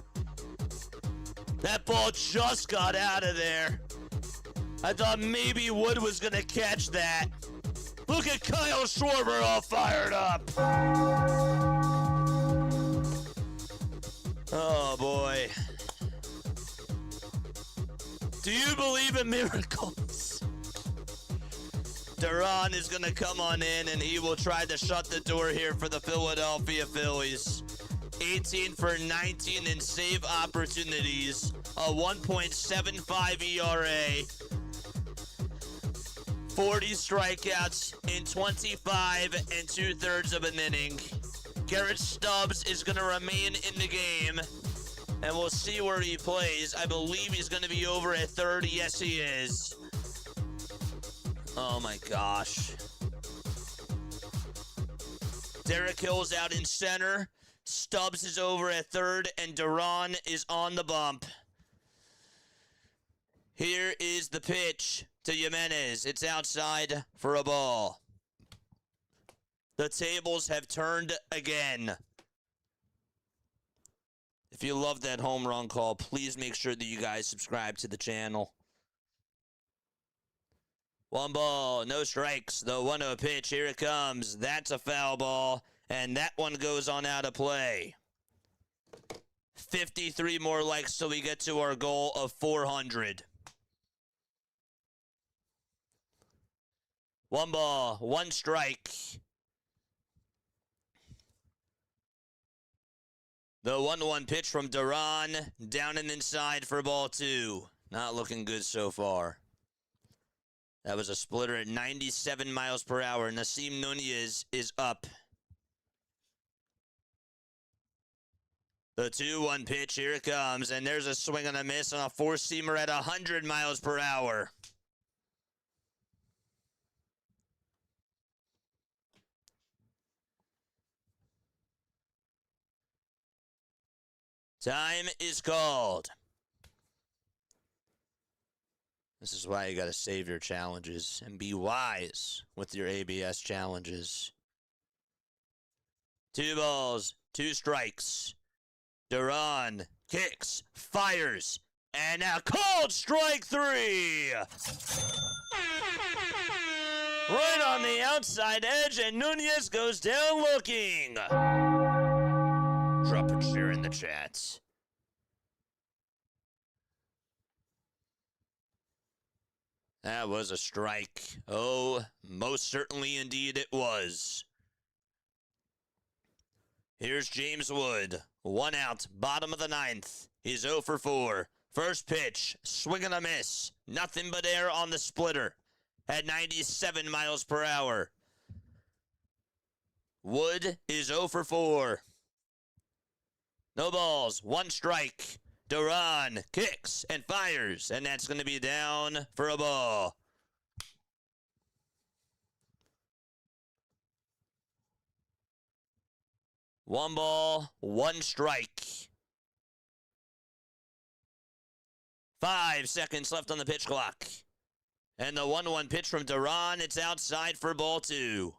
That ball just got out of there. I thought maybe Wood was going to catch that. Look at Kyle Schwarber all fired up. Oh, boy. Do you believe in miracles? Duran is going to come on in, and he will try to shut the door here for the Philadelphia Phillies. 18 for 19 in save opportunities. A 1.75 ERA. 40 strikeouts in 25 2/3 of an inning. Garrett Stubbs is going to remain in the game, and we'll see where he plays. I believe he's going to be over at third. Yes, he is. Oh, my gosh. Derek Hill's out in center. Stubbs is over at third, and Duran is on the bump. Here is the pitch to Jimenez. It's outside for a ball. The tables have turned again. If you love that home run call, please make sure that you guys subscribe to the channel. 1 ball, no strikes. The 1-0 pitch, here it comes. That's a foul ball, and that one goes on out of play. 53 more likes till we get to our goal of 400. 1 ball, 1 strike. The 1-1 pitch from Duran, down and inside for ball 2. Not looking good so far. That was a splitter at 97 miles per hour. Nasim Nunez is up. The 2-1 pitch, here it comes, and there's a swing and a miss on a four-seamer at 100 miles per hour. Time is called. This is why you got to save your challenges and be wise with your ABS challenges. 2 balls, 2 strikes. Duran kicks, fires, and now called strike 3. Right on the outside edge, and Nunez goes down looking. Drop a cheer in the chats. That was a strike. Oh, most certainly indeed it was. Here's James Wood. 1 out, bottom of the 9th. He's 0 for 4. First pitch, swing and a miss. Nothing but air on the splitter at 97 miles per hour. Wood is 0 for 4. No balls, 1 strike. Duran kicks and fires, and that's going to be down for a ball. 1 ball, 1 strike. 5 seconds left on the pitch clock. And the 1-1 pitch from Duran. It's outside for ball 2.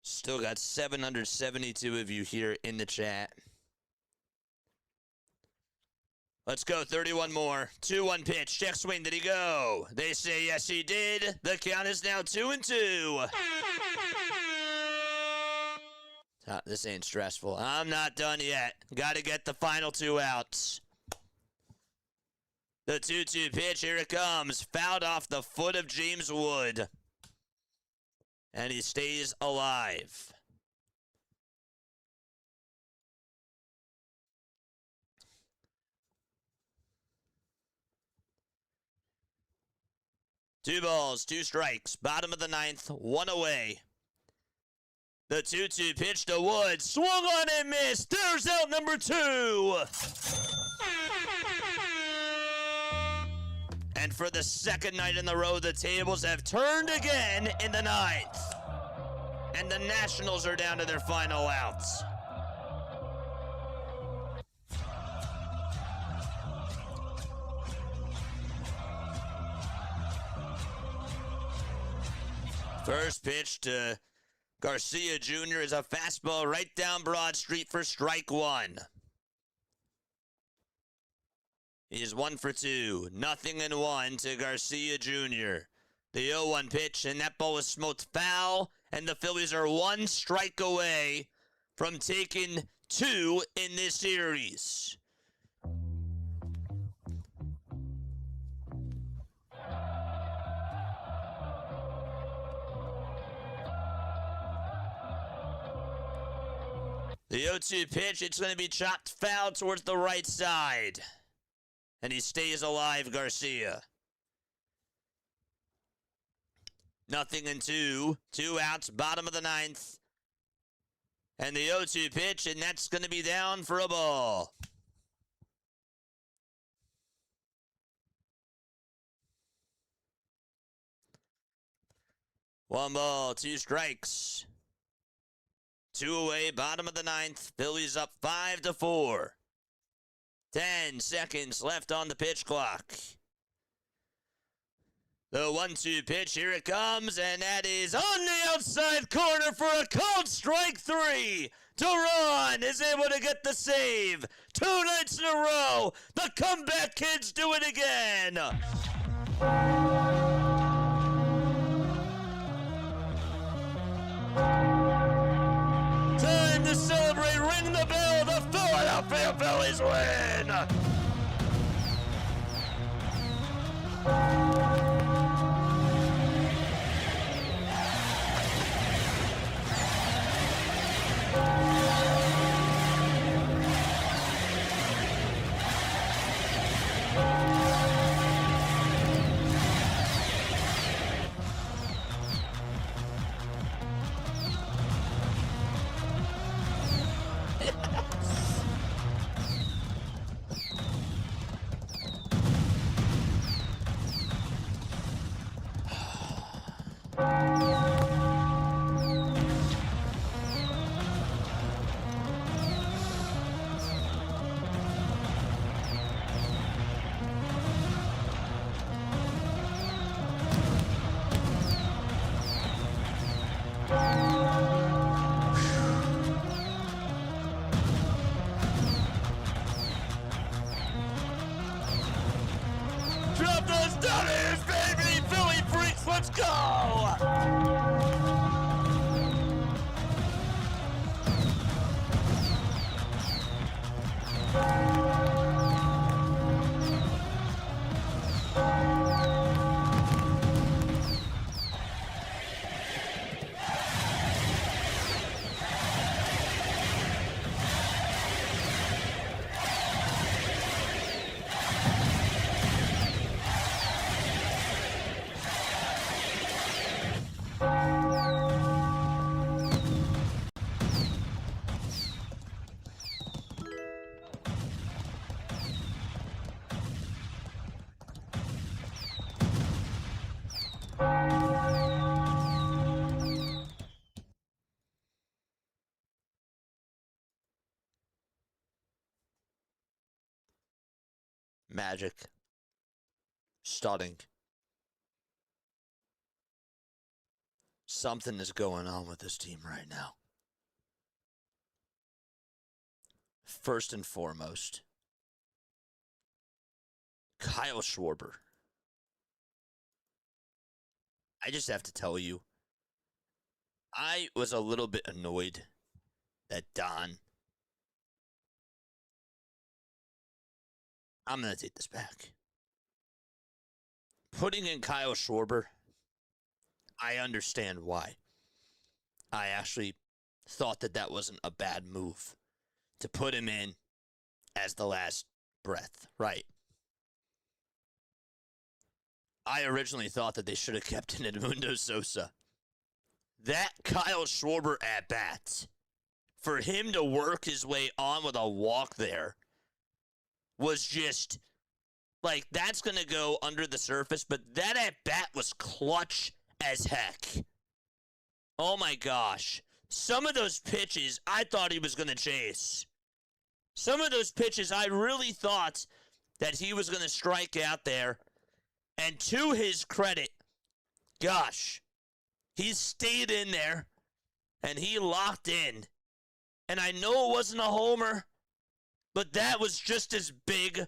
Still got 772 of you here in the chat. Let's go, 31 more. 2-1 pitch, check swing, did he go? They say yes, he did. The count is now 2-2. This ain't stressful. I'm not done yet. Got to get the final 2 outs. The 2-2 pitch, here it comes. Fouled off the foot of James Wood. And he stays alive. Two balls, 2 strikes. Bottom of the 9th, 1 away. The 2-2 pitch to Wood. Swung on and missed. There's out number 2. And for the second night in a row, the tables have turned again in the 9th. And the Nationals are down to their final outs. First pitch to Garcia Jr. is a fastball right down Broad Street for strike 1. He is 1 for 2. 0-1 to Garcia Jr. The 0-1 pitch, and that ball was smoked foul, and the Phillies are 1 strike away from taking 2 in this series. The 0-2 pitch, it's going to be chopped foul towards the right side. And he stays alive, Garcia. 0-2. 2 outs, bottom of the 9th. And the 0-2 pitch, and that's going to be down for a ball. One ball, 2 strikes. 2 away, bottom of the 9th. Phillies up 5-4. 10 seconds left on the pitch clock. The 1-2 pitch, here it comes, and that is on the outside corner for a called strike 3. Duran is able to get the save. 2 nights in a row. The comeback kids do it again. Time to celebrate. Ring the bell. The Philadelphia Phillies win. Drop those dunners, baby! Philly freaks, let's go! Magic. Stunning. Something is going on with this team right now. First and foremost, Kyle Schwarber. I just have to tell you, I was a little bit annoyed that Don. I'm going to take this back. Putting in Kyle Schwarber, I understand why. I actually thought that that wasn't a bad move to put him in as the last breath, right? I originally thought that they should have kept in Edmundo Sosa. That Kyle Schwarber at bat, for him to work his way on with a walk there, was just, like, that's going to go under the surface, but that at bat was clutch as heck. Oh my gosh. Some of those pitches, I thought he was going to chase. Some of those pitches, I really thought that he was going to strike out there. And to his credit, gosh, he stayed in there and he locked in. And I know it wasn't a homer, but that was just as big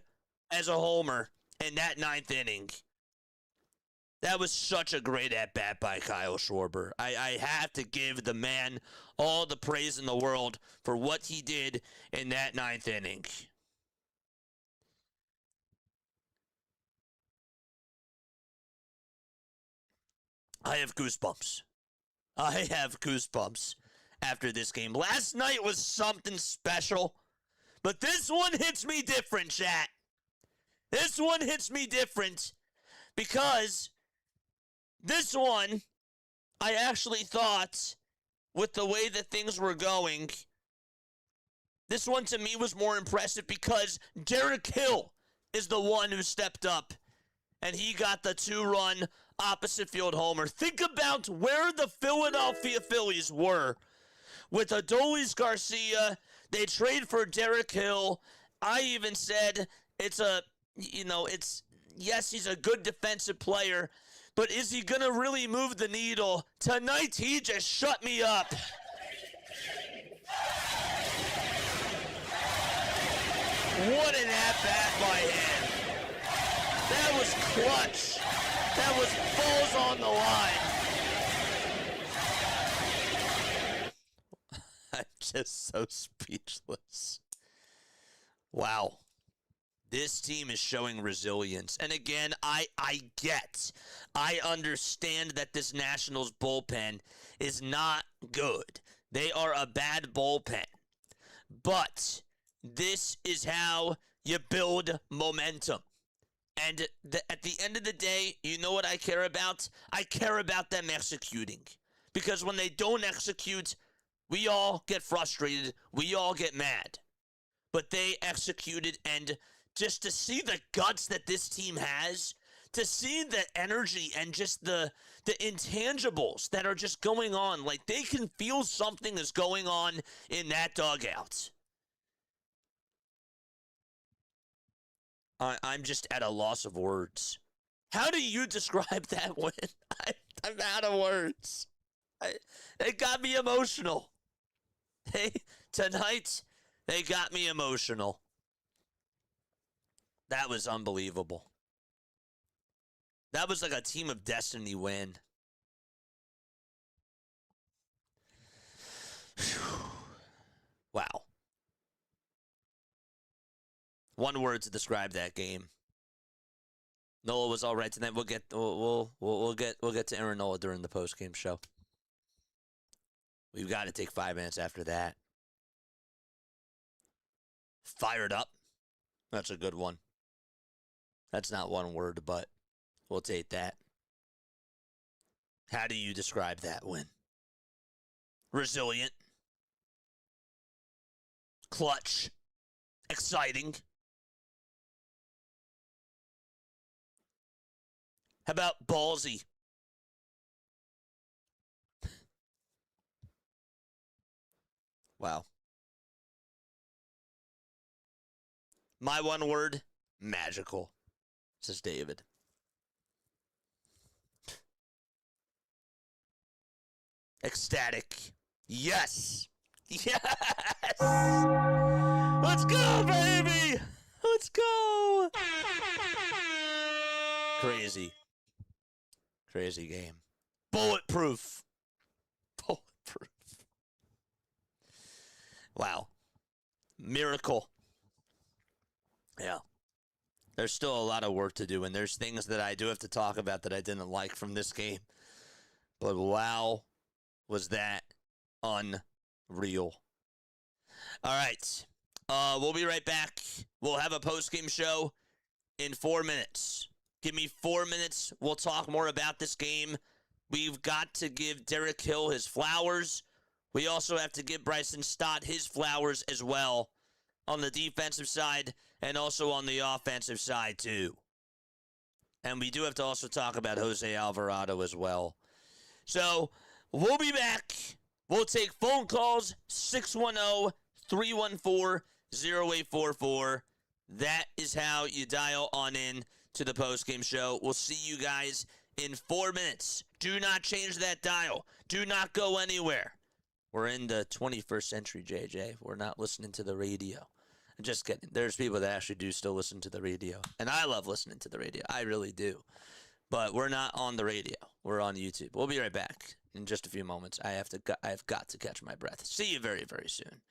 as a homer in that ninth inning. That was such a great at-bat by Kyle Schwarber. I have to give the man all the praise in the world for what he did in that ninth inning. I have goosebumps. I have goosebumps after this game. Last night was something special, but this one hits me different, chat. This one hits me different because this one, I actually thought, with the way that things were going, this one to me was more impressive because Derek Hill is the one who stepped up, and he got the 2-run opposite field homer. Think about where the Philadelphia Phillies were with Adolis Garcia. They trade for Derek Hill. I even said yes, he's a good defensive player, but is he going to really move the needle? Tonight, he just shut me up. What an at-bat by him. That was clutch. That was balls on the line. I'm just so speechless. Wow. This team is showing resilience. And again, I understand that this Nationals bullpen is not good. They are a bad bullpen. But this is how you build momentum. And at the end of the day, you know what I care about? I care about them executing. Because when they don't execute, we all get frustrated. We all get mad. But they executed, and just to see the guts that this team has, to see the energy and just the intangibles that are just going on, like they can feel something is going on in that dugout. I'm just at a loss of words. How do you describe that win? I'm out of words. It got me emotional. Tonight, they got me emotional. That was unbelievable. That was like a Team of Destiny win. Wow. One word to describe that game. Nola was all right tonight. We'll get to Aaron Nola during the post-game show. We've got to take 5 minutes after that. Fired up. That's a good one. That's not one word, but we'll take that. How do you describe that win? Resilient. Clutch. Exciting. How about ballsy? Wow. My one word Magical, says David. Ecstatic. Yes. Yes. Let's go, baby. Let's go. Crazy. Crazy game. Bulletproof. Bulletproof. Wow. Miracle. Yeah. There's still a lot of work to do, and there's things that I do have to talk about that I didn't like from this game. But wow, was that unreal. All right. We'll be right back. We'll have a post-game show in 4 minutes. Give me 4 minutes. We'll talk more about this game. We've got to give Derek Hill his flowers. We also have to give Bryson Stott his flowers as well on the defensive side and also on the offensive side too. And we do have to also talk about Jose Alvarado as well. So we'll be back. We'll take phone calls, 610-314-0844. That is how you dial on in to the postgame show. We'll see you guys in 4 minutes. Do not change that dial. Do not go anywhere. We're in the 21st century, JJ. We're not listening to the radio. I'm just kidding. There's people that actually do still listen to the radio. And I love listening to the radio. I really do. But we're not on the radio. We're on YouTube. We'll be right back in just a few moments. I have got to catch my breath. See you very, very soon.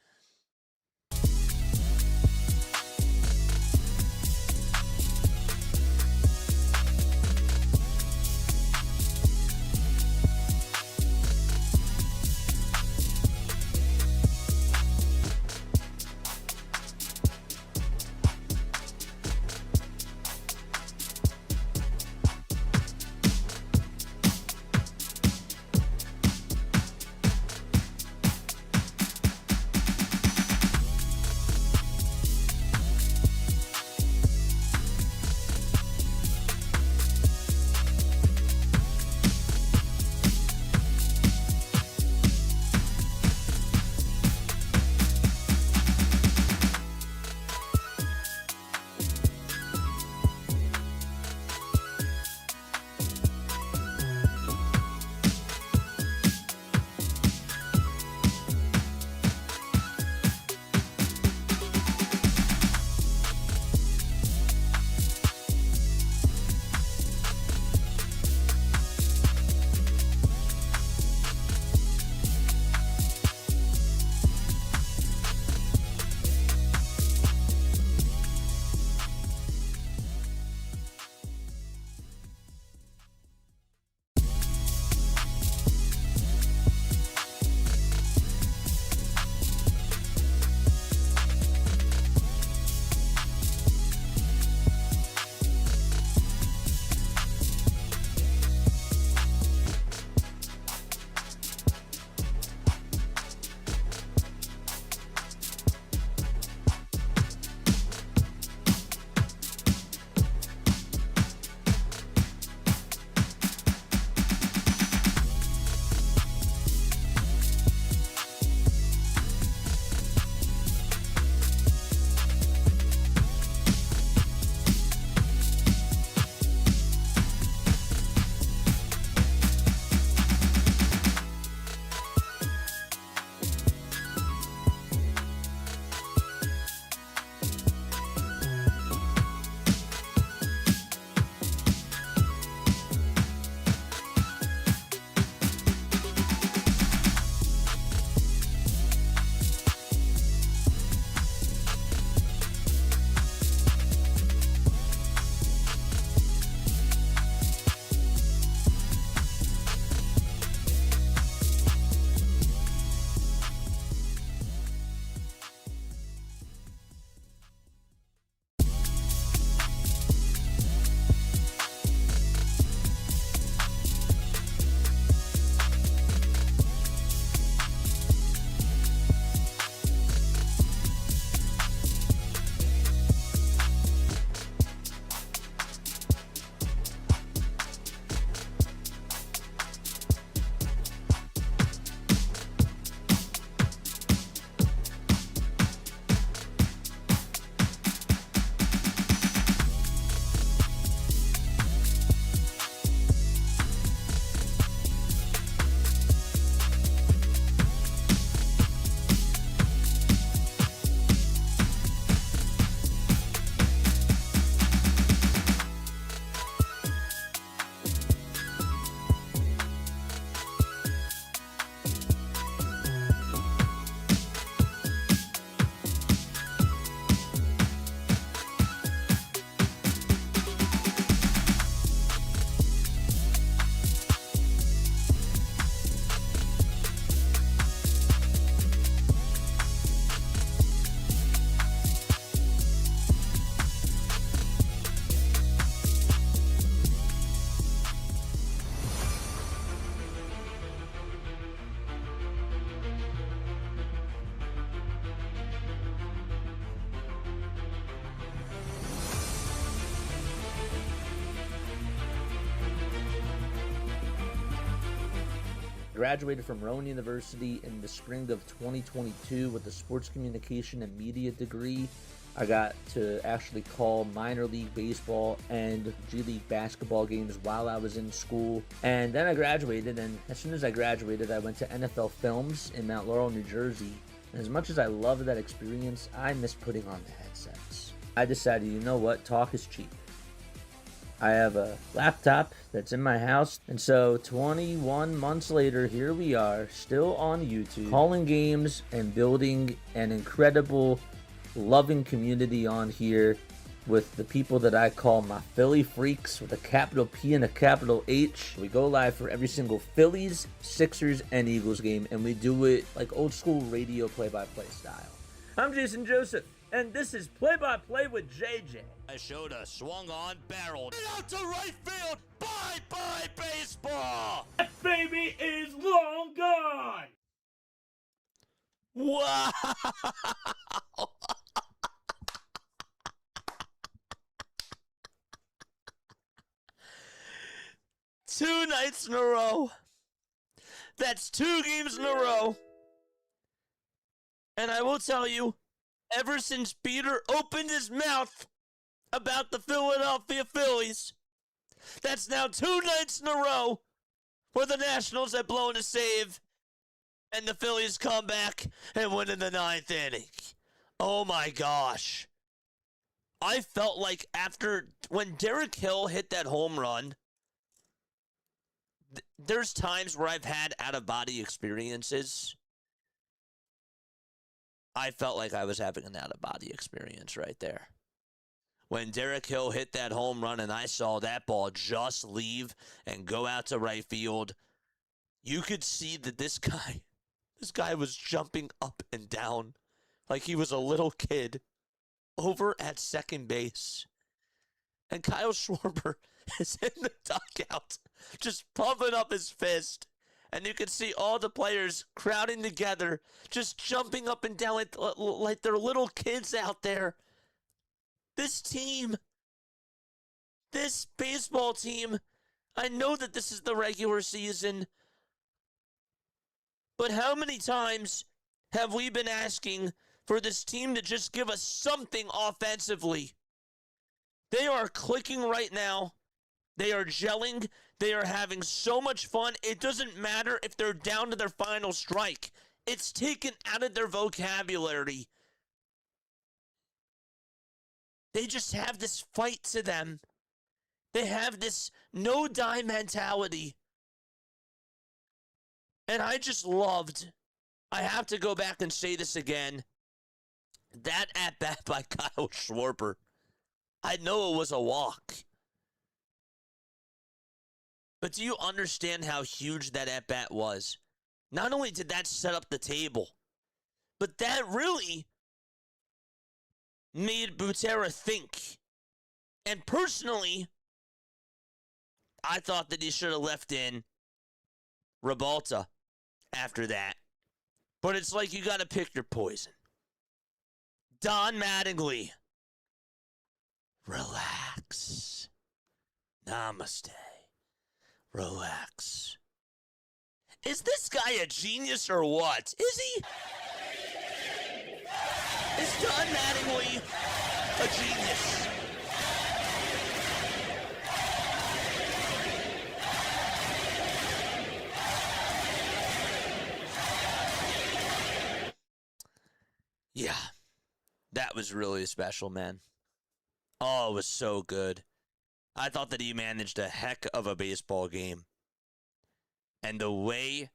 Graduated from Rowan University in the spring of 2022 with a sports communication and media degree. I got to actually call minor league baseball and G League basketball games while I was in school. And then I graduated, and as soon as I graduated, I went to NFL Films in Mount Laurel, New Jersey. And as much as I loved that experience, I miss putting on the headsets. I decided, you know what, talk is cheap. I have a laptop that's in my house, and so 21 months later, here we are, still on YouTube, calling games and building an incredible, loving community on here with the people that I call my Philly freaks with a capital P and a capital H. We go live for every single Phillies, Sixers, and Eagles game, and we do it like old school radio play-by-play style. I'm Jason Joseph, and this is Play-by-Play with JJ. I showed a swung on, barreled out to right field. Bye-bye baseball. That baby is long gone. Wow. Two nights in a row. That's 2 games in a row. And I will tell you, ever since Peter opened his mouth about the Philadelphia Phillies, that's now 2 nights in a row where the Nationals have blown a save and the Phillies come back and win in the 9th inning. Oh my gosh. I felt like when Derek Hill hit that home run, there's times where I've had out-of-body experiences. I felt like I was having an out-of-body experience right there. When Derek Hill hit that home run and I saw that ball just leave and go out to right field, you could see that this guy was jumping up and down like he was a little kid over at second base. And Kyle Schwarber is in the dugout, just pumping up his fist. And you can see all the players crowding together, just jumping up and down like they're little kids out there. This team, this baseball team, I know that this is the regular season, but how many times have we been asking for this team to just give us something offensively? They are clicking right now. They are gelling. They are having so much fun. It doesn't matter if they're down to their final strike. It's taken out of their vocabulary. They just have this fight to them. They have this no-die mentality. And I just loved, I have to go back and say this again, that at-bat by Kyle Schwarber. I know it was a walk. But do you understand how huge that at-bat was? Not only did that set up the table, but that really made Butera think. And personally, I thought that he should have left in Rabalta after that. But it's like you got to pick your poison. Don Mattingly. Relax. Namaste. Relax. Is this guy a genius or what? Is he? Is Don Mattingly a genius? Yeah, that was really special, man. Oh, it was so good. I thought that he managed a heck of a baseball game. And the way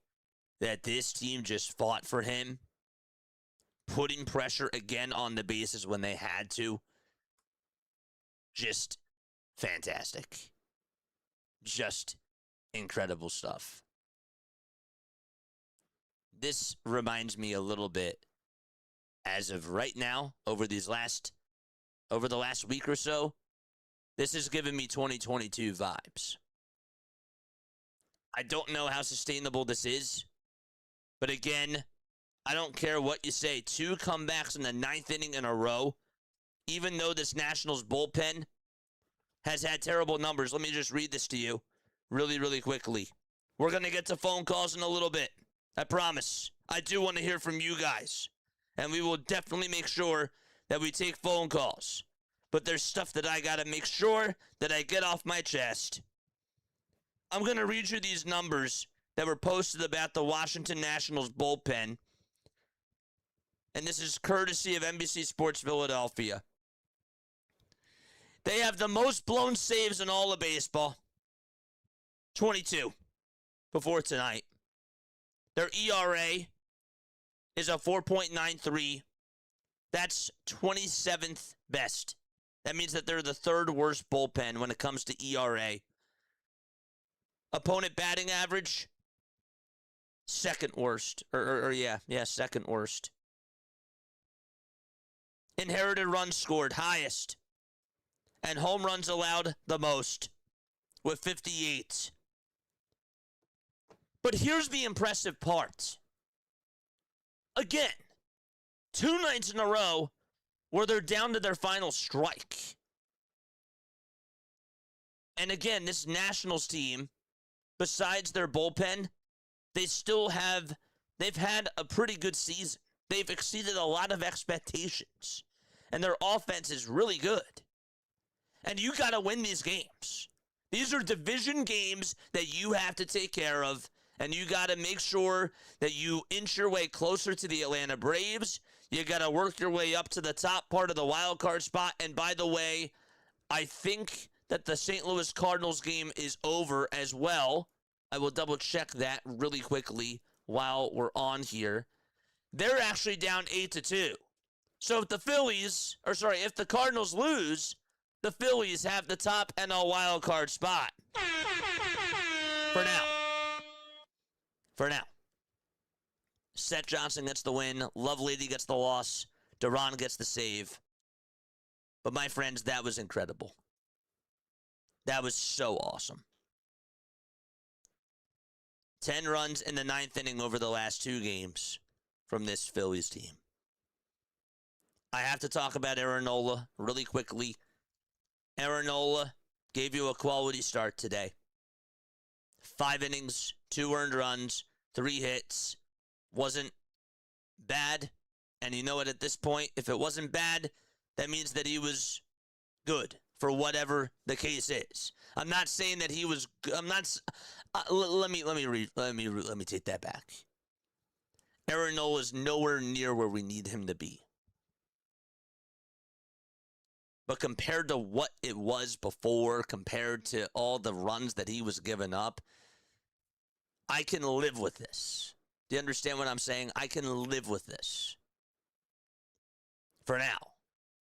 that this team just fought for him, putting pressure again on the bases when they had to, just fantastic. Just incredible stuff. This reminds me a little bit, as of right now, over the last week or so, this has given me 2022 vibes. I don't know how sustainable this is, but again, I don't care what you say. 2 comebacks in the 9th inning in a row, even though this Nationals bullpen has had terrible numbers. Let me just read this to you really, really quickly. We're going to get to phone calls in a little bit. I promise. I do want to hear from you guys. And we will definitely make sure that we take phone calls. But there's stuff that I got to make sure that I get off my chest. I'm going to read you these numbers that were posted about the Washington Nationals bullpen. And this is courtesy of NBC Sports Philadelphia. They have the most blown saves in all of baseball. 22 before tonight. Their ERA is a 4.93. That's 27th best. That means that they're the third worst bullpen when it comes to ERA. Opponent batting average, second worst. Second worst. Inherited runs scored, highest. And home runs allowed, the most, with 58. But here's the impressive part. Again, 2 nights in a row where they're down to their final strike. And again, this Nationals team, besides their bullpen, they've had a pretty good season. They've exceeded a lot of expectations. And their offense is really good. And you got to win these games. These are division games that you have to take care of. And you got to make sure that you inch your way closer to the Atlanta Braves. You got to work your way up to the top part of the wild card spot. And by the way, I think that the St. Louis Cardinals game is over as well. I will double check that really quickly while we're on here. They're actually down 8-2. So if the Cardinals lose, the Phillies have the top NL wild card spot. For now. Seth Johnson gets the win. Lovelady gets the loss. Duran gets the save. But my friends, that was incredible. That was so awesome. 10 runs in the 9th inning over the last 2 games from this Phillies team. I have to talk about Aaron Nola really quickly. Aaron Nola gave you a quality start today. 5 innings, 2 earned runs, 3 hits. Wasn't bad. And you know what, at this point, if it wasn't bad, that means that he was good for whatever the case is. I'm not saying that he was. I'm not. Let me take that back. Aaron Nola is nowhere near where we need him to be. But compared to what it was before, compared to all the runs that he was giving up, I can live with this. Do you understand what I'm saying? I can live with this. For now.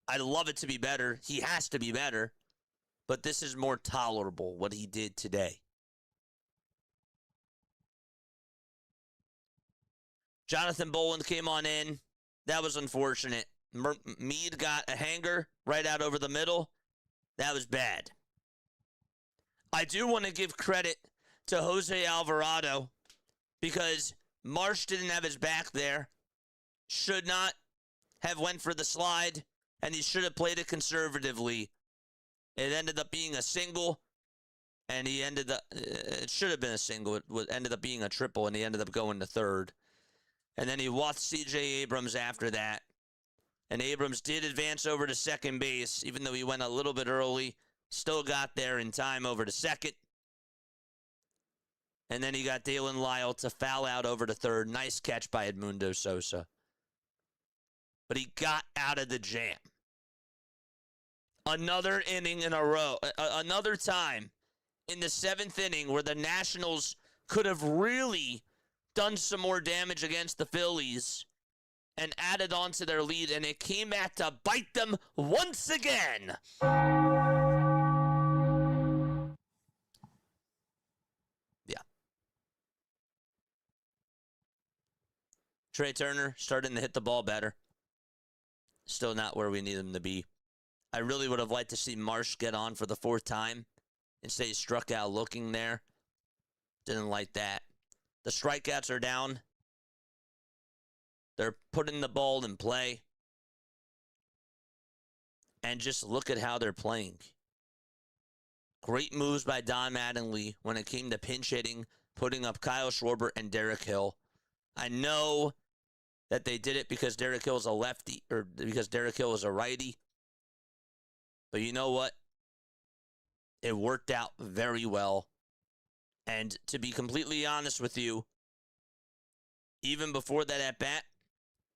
I'd love it to be better. He has to be better. But this is more tolerable, what he did today. Jonathan Boland came on in. That was unfortunate. Meade got a hanger right out over the middle. That was bad. I do want to give credit to Jose Alvarado because Marsh didn't have his back there. Should not have went for the slide, and he should have played it conservatively. It ended up being a single, and it should have been a single. It ended up being a triple, and he ended up going to third. And then he walked C.J. Abrams after that. And Abrams did advance over to second base, even though he went a little bit early. Still got there in time over to second. And then he got Dalen Lyle to foul out over to third. Nice catch by Edmundo Sosa. But he got out of the jam. Another inning in a row. Another time in the 7th inning where the Nationals could have really done some more damage against the Phillies and added on to their lead, and it came back to bite them once again. Yeah. Trey Turner starting to hit the ball better. Still not where we need him to be. I really would have liked to see Marsh get on for the 4th time. Instead, he struck out looking there. Didn't like that. The strikeouts are down. They're putting the ball in play. And just look at how they're playing. Great moves by Don Mattingly when it came to pinch hitting putting up Kyle Schwarber and Derek Hill. I know that they did it because Derek Hill is a lefty, or because Derek Hill is a righty. But you know what? It worked out very well. And to be completely honest with you, even before that at-bat,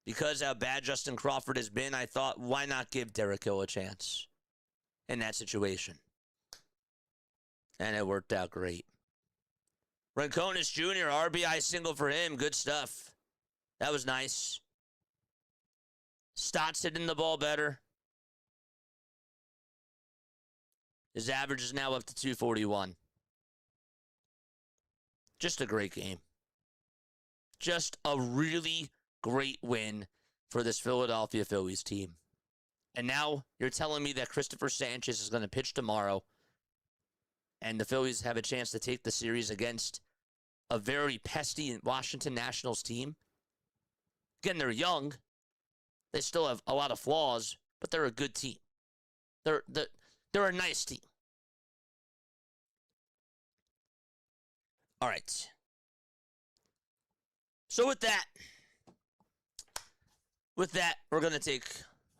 because how bad Justin Crawford has been, I thought, why not give Derek Hill a chance in that situation? And it worked out great. Rincones Jr., RBI single for him. Good stuff. That was nice. Stott's hitting the ball better. His average is now up to 241. Just a great game. Just a really great win for this Philadelphia Phillies team. And now you're telling me that Christopher Sanchez is going to pitch tomorrow, and the Phillies have a chance to take the series against a very pesky Washington Nationals team. Again, they're young. They still have a lot of flaws, but they're a good team. They're a nice team. All right. So with that, we're going to take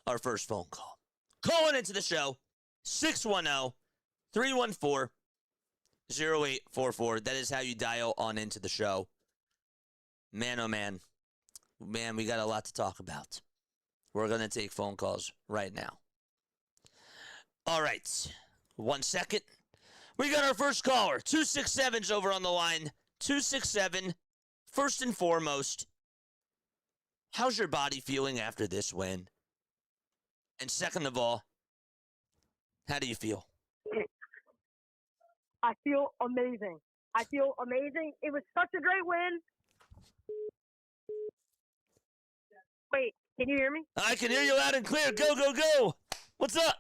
our first phone call. Calling into the show, 610-314-0844. That is how you dial on into the show. Man, oh man. Man, we got a lot to talk about. We're going to take phone calls right now. All right. 1 second. We got our first caller. 267's over on the line. 267. First and foremost, how's your body feeling after this win? And second of all, how do you feel? I feel amazing. It was such a great win. Wait, can you hear me? I can hear you loud and clear. Go, go, go. What's up?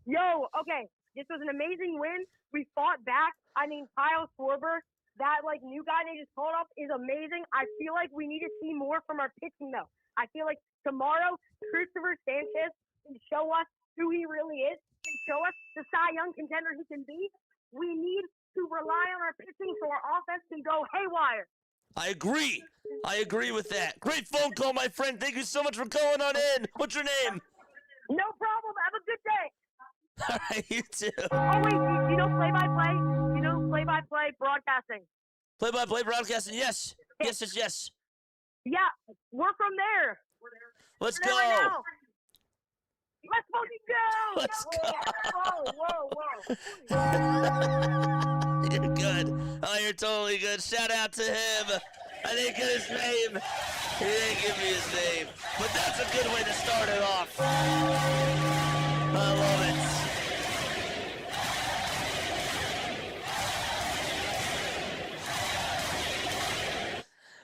Yo, okay. This was an amazing win. We fought back. I mean, Kyle Schwarber, that new guy they just called up, is amazing. I feel like we need to see more from our pitching, though. I feel like tomorrow, Christopher Sanchez can show us who he really is, can show us the Cy Young contender he can be. We need to rely on our pitching so our offense can go haywire. I agree with that. Great phone call, my friend. Thank you so much for calling on in. What's your name? No problem. Have a good day. All right, you too. Oh, wait, you know play-by-play? You know play-by-play broadcasting? Play-by-play broadcasting, yes. Yes, yes, yes. Yeah, we're from there. Let's We're go. there right now. Let's fucking go. Let's go. You're good. Oh, you're totally good. Shout out to him. I didn't get his name. He didn't give me his name. But that's a good way to start it off. I love it.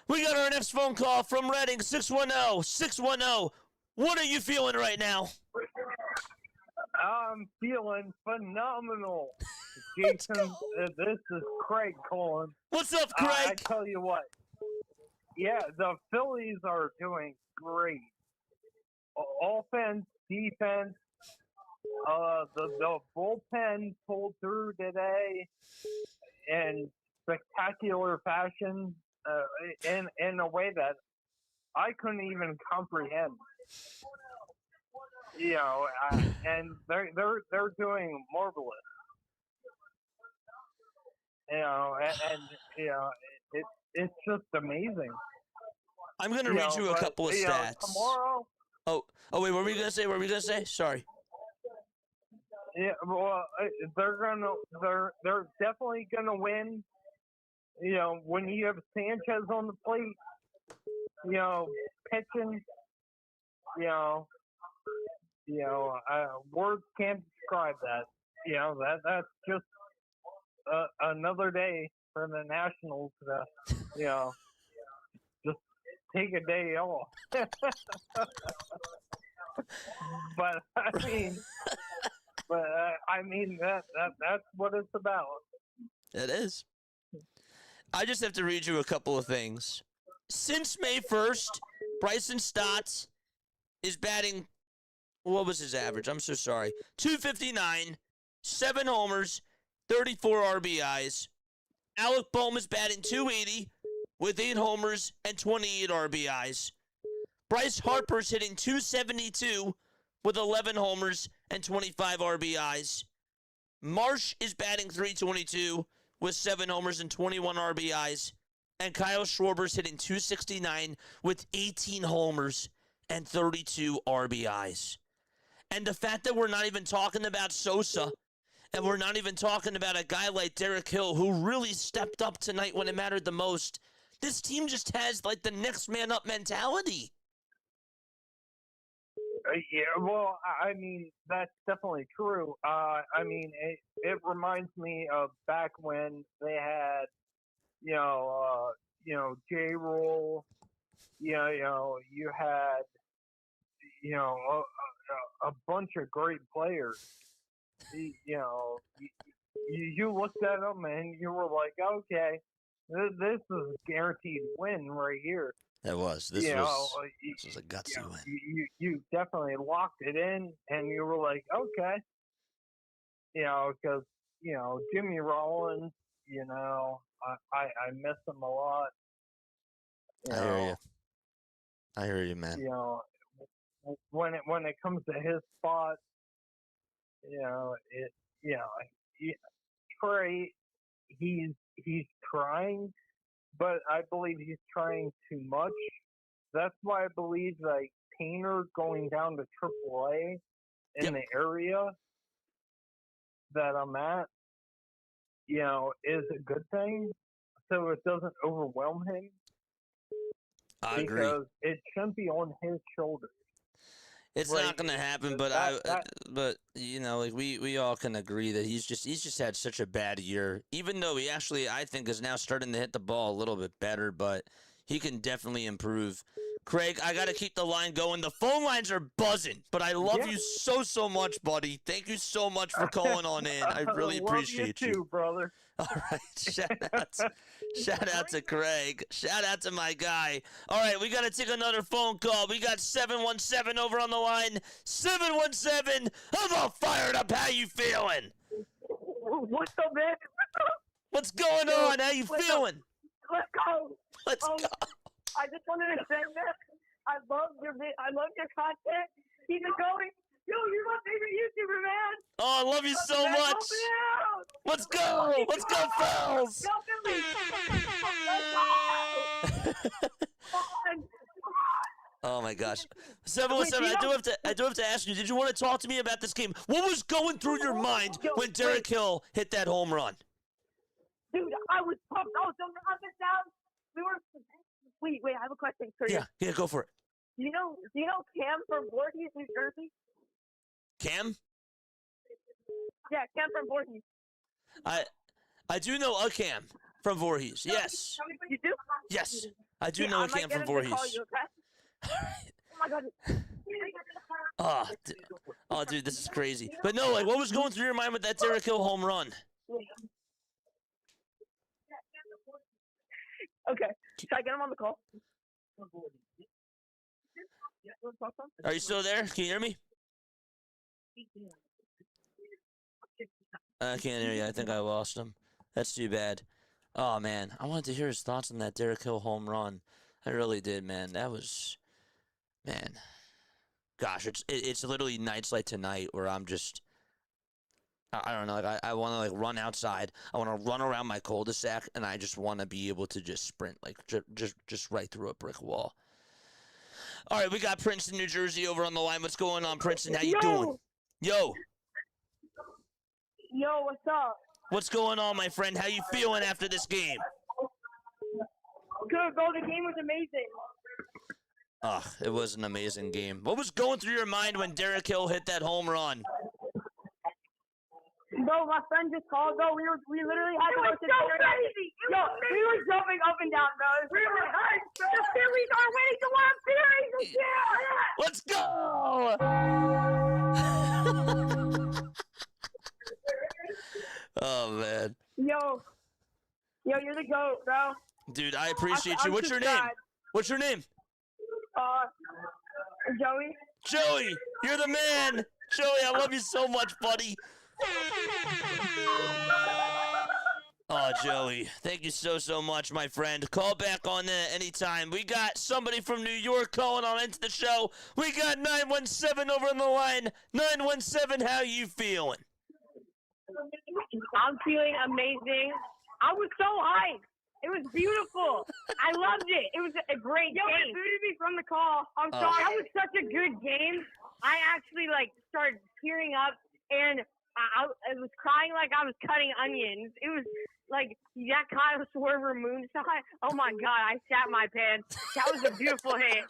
We got our next phone call from Reading, 610. What are you feeling right now? I'm feeling phenomenal. Jason, this is Craig calling. What's up, Craig? I tell you what. Yeah, the Phillies are doing great. Offense, defense, the bullpen pulled through today in spectacular fashion in a way that I couldn't even comprehend. You know, and they're doing marvelous. You know, and you know, it's just amazing. I'm going to read you a couple of stats. Tomorrow. Oh, wait, what were you going to say? Sorry. Yeah, well, they're definitely gonna win. You know, when you have Sanchez on the plate, you know, pitching, words can't describe that. You know, that's just another day for the Nationals to, just take a day off. But I mean, that's what it's about. It is. I just have to read you a couple of things. Since May 1st, Bryson Stott is batting, what was his average? I'm so sorry. 259, 7 homers, 34 RBIs. Alec Bohm is batting .280 with 8 homers and 28 RBIs. Bryce Harper's hitting .272 with 11 homers and 25 RBIs. Marsh is batting .322 with 7 homers and 21 RBIs. And Kyle Schwarber's hitting .269 with 18 homers and 32 RBIs. And the fact that we're not even talking about Sosa, and we're not even talking about a guy like Derek Hill, who really stepped up tonight when it mattered the most. This team just has, like, the next man up mentality. Yeah, well, I mean, that's definitely true. I mean, it reminds me of back when they had, J-Roll, you had, a bunch of great players. You looked at them and you were like, okay, this is a guaranteed win right here. It was. This was a gutsy win. You definitely locked it in, and you were like, okay. Because, Jimmy Rollins, I miss him a lot. I hear you, man. When it comes to his spot, Trey, he's trying, but I believe he's trying too much. That's why I believe like Painter going down to AAA in the area that I'm at, is a good thing. So it doesn't overwhelm him. I agree. Because it shouldn't be on his shoulders. It's not going to happen, but we all can agree that he's just had such a bad year. Even though he actually, I think, is now starting to hit the ball a little bit better, but he can definitely improve. Craig, I got to keep the line going. The phone lines are buzzing, but I love you so much, buddy. Thank you so much for calling on in. I really appreciate you. Love you too, brother. All right, shout out to Craig. Shout out to my guy. All right, we got to take another phone call. We got 717 over on the line. 717, I'm all fired up. How you feeling? What's up, man? What's going on? How you feeling? Let's go. Let's go. I just wanted to say that I love your content. Keep it going. Yo, you're my favorite YouTuber, man. Oh, I love you so much. Let's go. Let's go, Fells. Go, Phillies. Oh my gosh. 717, I do have to ask you, did you want to talk to me about this game? What was going through your mind when Derek Hill hit that home run? Dude, I was pumped. I was jumping up and down. Wait, I have a question for you. Yeah, go for it. Do you know Cam from Voorhees, New Jersey? Cam? Yeah, Cam from Voorhees. I do know a Cam from Voorhees. Yes. You do? Yes. I do know a Cam from Voorhees. Call you, okay? Oh my God. Oh, dude, this is crazy. But no, like, what was going through your mind with that Derek Hill home run? Okay. Should I get him on the call? Are you still there? Can you hear me? I can't hear you. I think I lost him. That's too bad. Oh, man. I wanted to hear his thoughts on that Derek Hill home run. I really did, man. That was... Man. Gosh, it's literally nights like tonight where I'm just... I don't know. Like I want to like run outside. I want to run around my cul-de-sac, and I just want to be able to just sprint, like just right through a brick wall. All right, we got Princeton, New Jersey, over on the line. What's going on, Princeton? How you doing? Yo, what's up? What's going on, my friend? How you feeling after this game? Good, bro. The game was amazing. It was an amazing game. What was going through your mind when Derek Hill hit that home run? Bro, my friend just called, bro. We literally had to go to the crazy. Yo, we were jumping up and down, bro. We were hyped, bro. The Phillies are winning the World Series. Yeah. Let's go. Oh, man. Yo, you're the GOAT, bro. Dude, I appreciate you. What's your name? What's your name? Joey. Joey, you're the man. Joey, I love you so much, buddy. Oh, Joey, thank you so much, my friend. Call back on anytime. We got somebody from New York calling on into the show. We got 917 over on the line. 917, how you feeling? I'm feeling amazing. I was so hyped. It was beautiful. I loved it. It was a great game. It booted me from the call. I'm sorry. That was such a good game. I actually, started tearing up, and I was crying like I was cutting onions. It was like that Kyle Schwarber moonshot. Oh, my God. I sat my pants. That was a beautiful hit.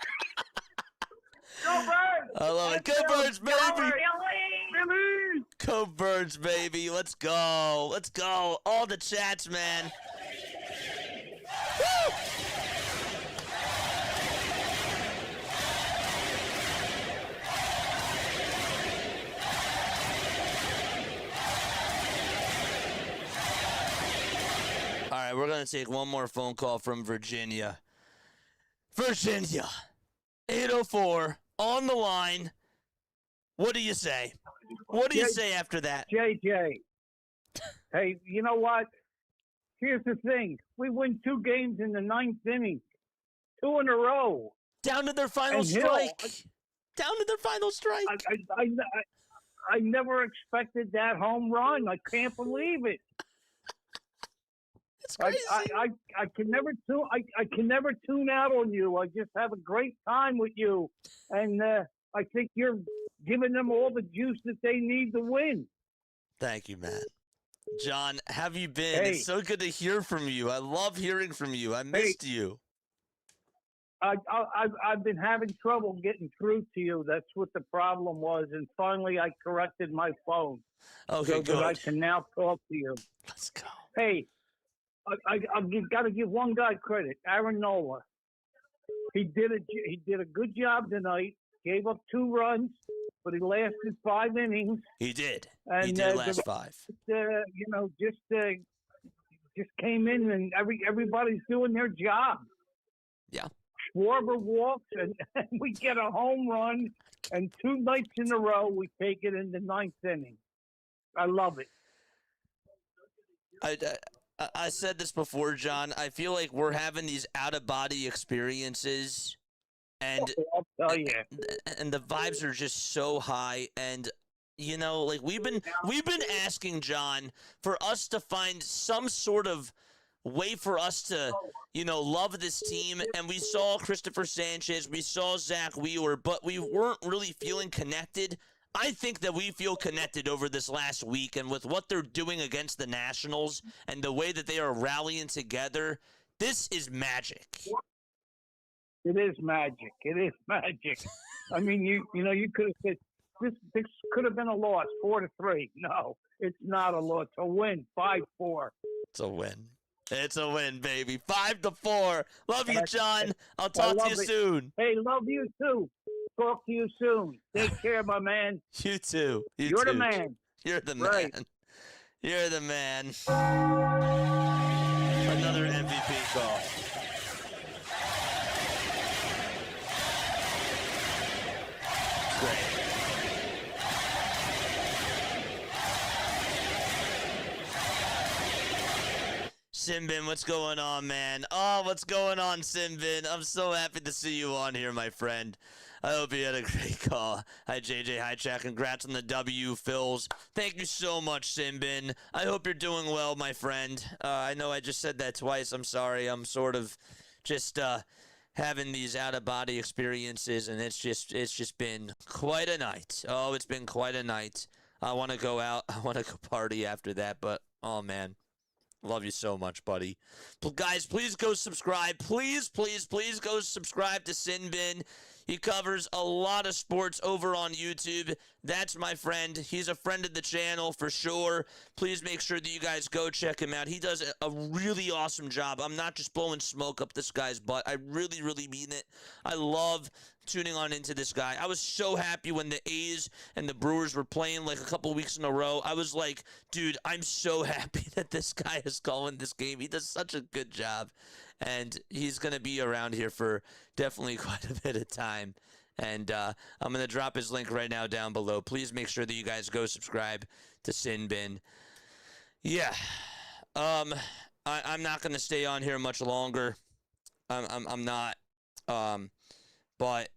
Go Birds! I love it. Go Birds, baby! Go Go Birds, baby. Let's go. Let's go. All the chats, man. Woo! All right, we're going to take one more phone call from Virginia. Virginia, 804, on the line. What do you say? What do you say after that? JJ, hey, you know what? Here's the thing. We win 2 games in the 9th inning. 2 in a row. Down to their final strike. Down to their final strike. I never expected that home run. I can't believe it. It's crazy. I can never tune out on you. I just have a great time with you, and I think you're giving them all the juice that they need to win. Thank you, man. John, have you been? Hey. It's so good to hear from you. I love hearing from you. I missed you. I've been having trouble getting through to you. That's what the problem was, and finally I corrected my phone. Okay, so good. that I can now talk to you. Let's go. Hey, I've got to give one guy credit, Aaron Nola. He did a good job tonight. Gave up 2 runs, but he lasted 5 innings. He did. And, He did last 5. Just came in, and everybody's doing their job. Yeah. Schwarber walks, and we get a home run, and 2 nights in a row we take it in the 9th inning. I love it. I said this before, John. I feel like we're having these out-of-body experiences, and I'll tell you. and the vibes are just so high. And you know, like we've been asking John for us to find some sort of way for us to, love this team. And we saw Christopher Sanchez, we saw Zach Wheeler, but we weren't really feeling connected. I think that we feel connected over this last week, and with what they're doing against the Nationals and the way that they are rallying together, this is magic. It is magic. It is magic. I mean, you could have said this could have been a loss, 4-3. No, it's not a loss. It's a win, 5-4. It's a win. It's a win, baby. 5-4. Love you, John. I'll talk to you soon. Hey, love you too. Talk to you soon. Take care, my man. You too. You're the man. You're the man. Right. You're the man. Another MVP call. Great. Simbin, what's going on, man? Oh, what's going on, Simbin? I'm so happy to see you on here, my friend. I hope you had a great call. Hi, JJ. Hi, Jack. Congrats on the W, Phils. Thank you so much, Simbin. I hope you're doing well, my friend. I know I just said that twice. I'm sorry. I'm sort of just having these out-of-body experiences, and it's just been quite a night. Oh, it's been quite a night. I want to go out. I want to go party after that, but, oh, man. Love you so much, buddy. Guys, please go subscribe. Please, please, please go subscribe to Sinbin. He covers a lot of sports over on YouTube. That's my friend. He's a friend of the channel for sure. Please make sure that you guys go check him out. He does a really awesome job. I'm not just blowing smoke up this guy's butt. I really, really mean it. I love tuning on into this guy. I was so happy when the A's and the Brewers were playing like a couple weeks in a row. I was like, dude, I'm so happy that this guy is calling this game. He does such a good job. And he's going to be around here for definitely quite a bit of time. And I'm going to drop his link right now down below. Please make sure that you guys go subscribe to Sinbin. Yeah. I'm not going to stay on here much longer. I'm not. But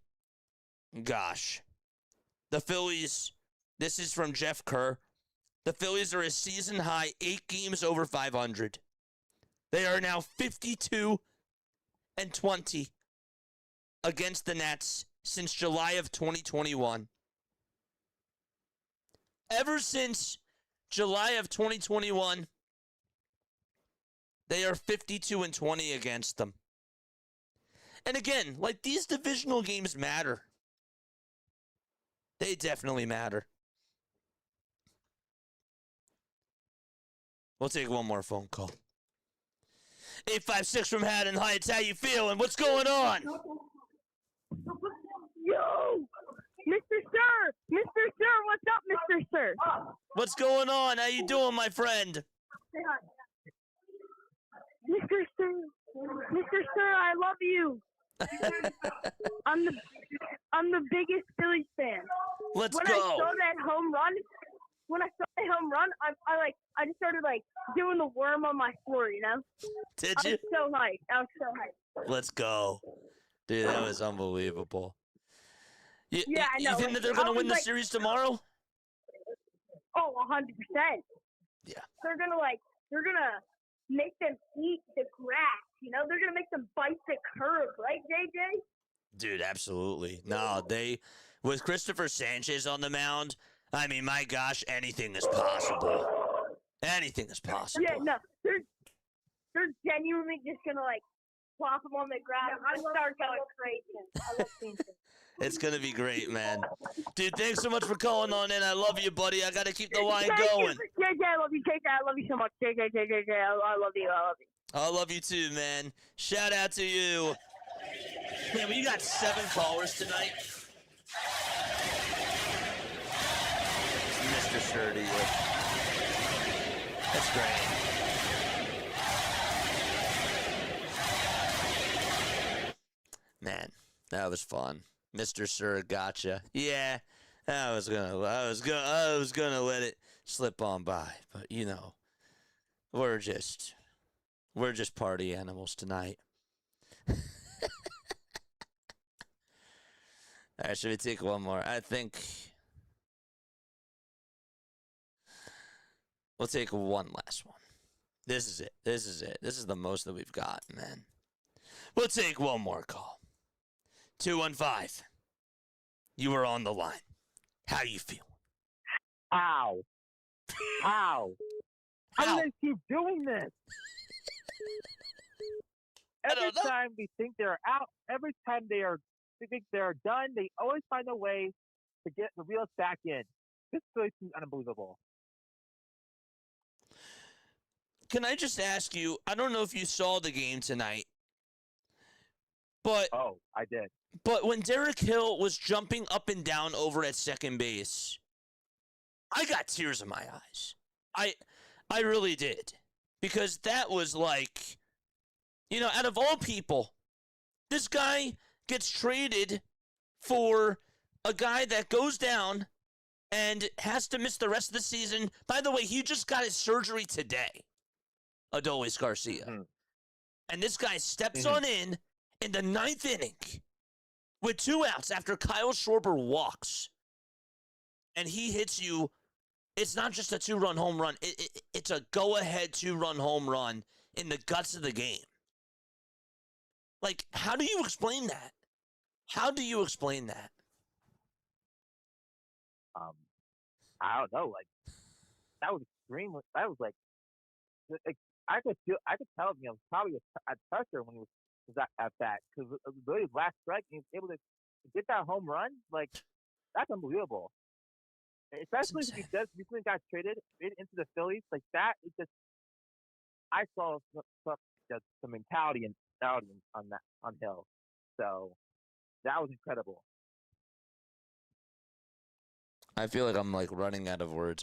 gosh, the Phillies. This is from Jeff Kerr. The Phillies are a season high 8 games over 500. They are now 52-20 against the Nats since July of 2021. Ever since July of 2021, they are 52-20 against them. And again, like, these divisional games matter. They definitely matter. We'll take one more phone call. 856 from Haddon Heights. How you feeling? What's going on? Yo, Mr. Sir, what's up, Mr. Sir? What's going on? How you doing, my friend? Mr. Sir, I love you. I'm the biggest Phillies fan. Let's when go. I saw that home run, I just started doing the worm on my floor, you know? Did I you? was so hyped. Let's go. Dude, that was unbelievable. Yeah, I know. You think that they're going to win the series tomorrow? Oh, 100%. Yeah. They're gonna make them eat the grass, you know? They're gonna make them bite the curb, right, JJ? Dude, absolutely. No, with Christopher Sanchez on the mound, I mean, my gosh, anything is possible. Anything is possible. Yeah, no, they're genuinely just gonna plop them on the ground and start going crazy. I love seeing it. It's going to be great, man. Dude, thanks so much for calling on in. I love you, buddy. I got to keep the line going. JJ, I love you. JJ, I love you so much. JJ, I love you. I love you too, man. Shout out to you. Man, we got 7 callers tonight. Mr. Sturdy. That's great. Man, that was fun. Mr. Sir, gotcha. Yeah, I was gonna let it slip on by, but you know, we're just party animals tonight. All right, should we take one more? I think we'll take one last one. This is it. This is the most that we've got, man. We'll take one more call. 215. You are on the line. How you feeling? How do they keep doing this? Every time we think they're out, every time they think they're done, they always find a way to get the reel back in. This really seems unbelievable. Can I just ask you, I don't know if you saw the game tonight, but Oh, I did. But when Derek Hill was jumping up and down over at second base, I got tears in my eyes. I really did. Because that was like, you know, out of all people, this guy gets traded for a guy that goes down and has to miss the rest of the season. By the way, he just got his surgery today, Adolis Garcia. Mm-hmm. And this guy steps on in the 9th inning with 2 outs after Kyle Schwarber walks. And he hits you. It's not just a 2-run home run. It's a go-ahead 2-run home run in the guts of the game. Like, how do you explain that? How do you explain that? I don't know. Like, that was extreme. That was like I could tell him, probably a toucher when he was at that, because really last strike, he was able to get that home run. Like, that's unbelievable. Especially if he just recently got traded into the Phillies, like that. It just, I saw some mentality on Hill, so that was incredible. I feel like I'm like running out of words.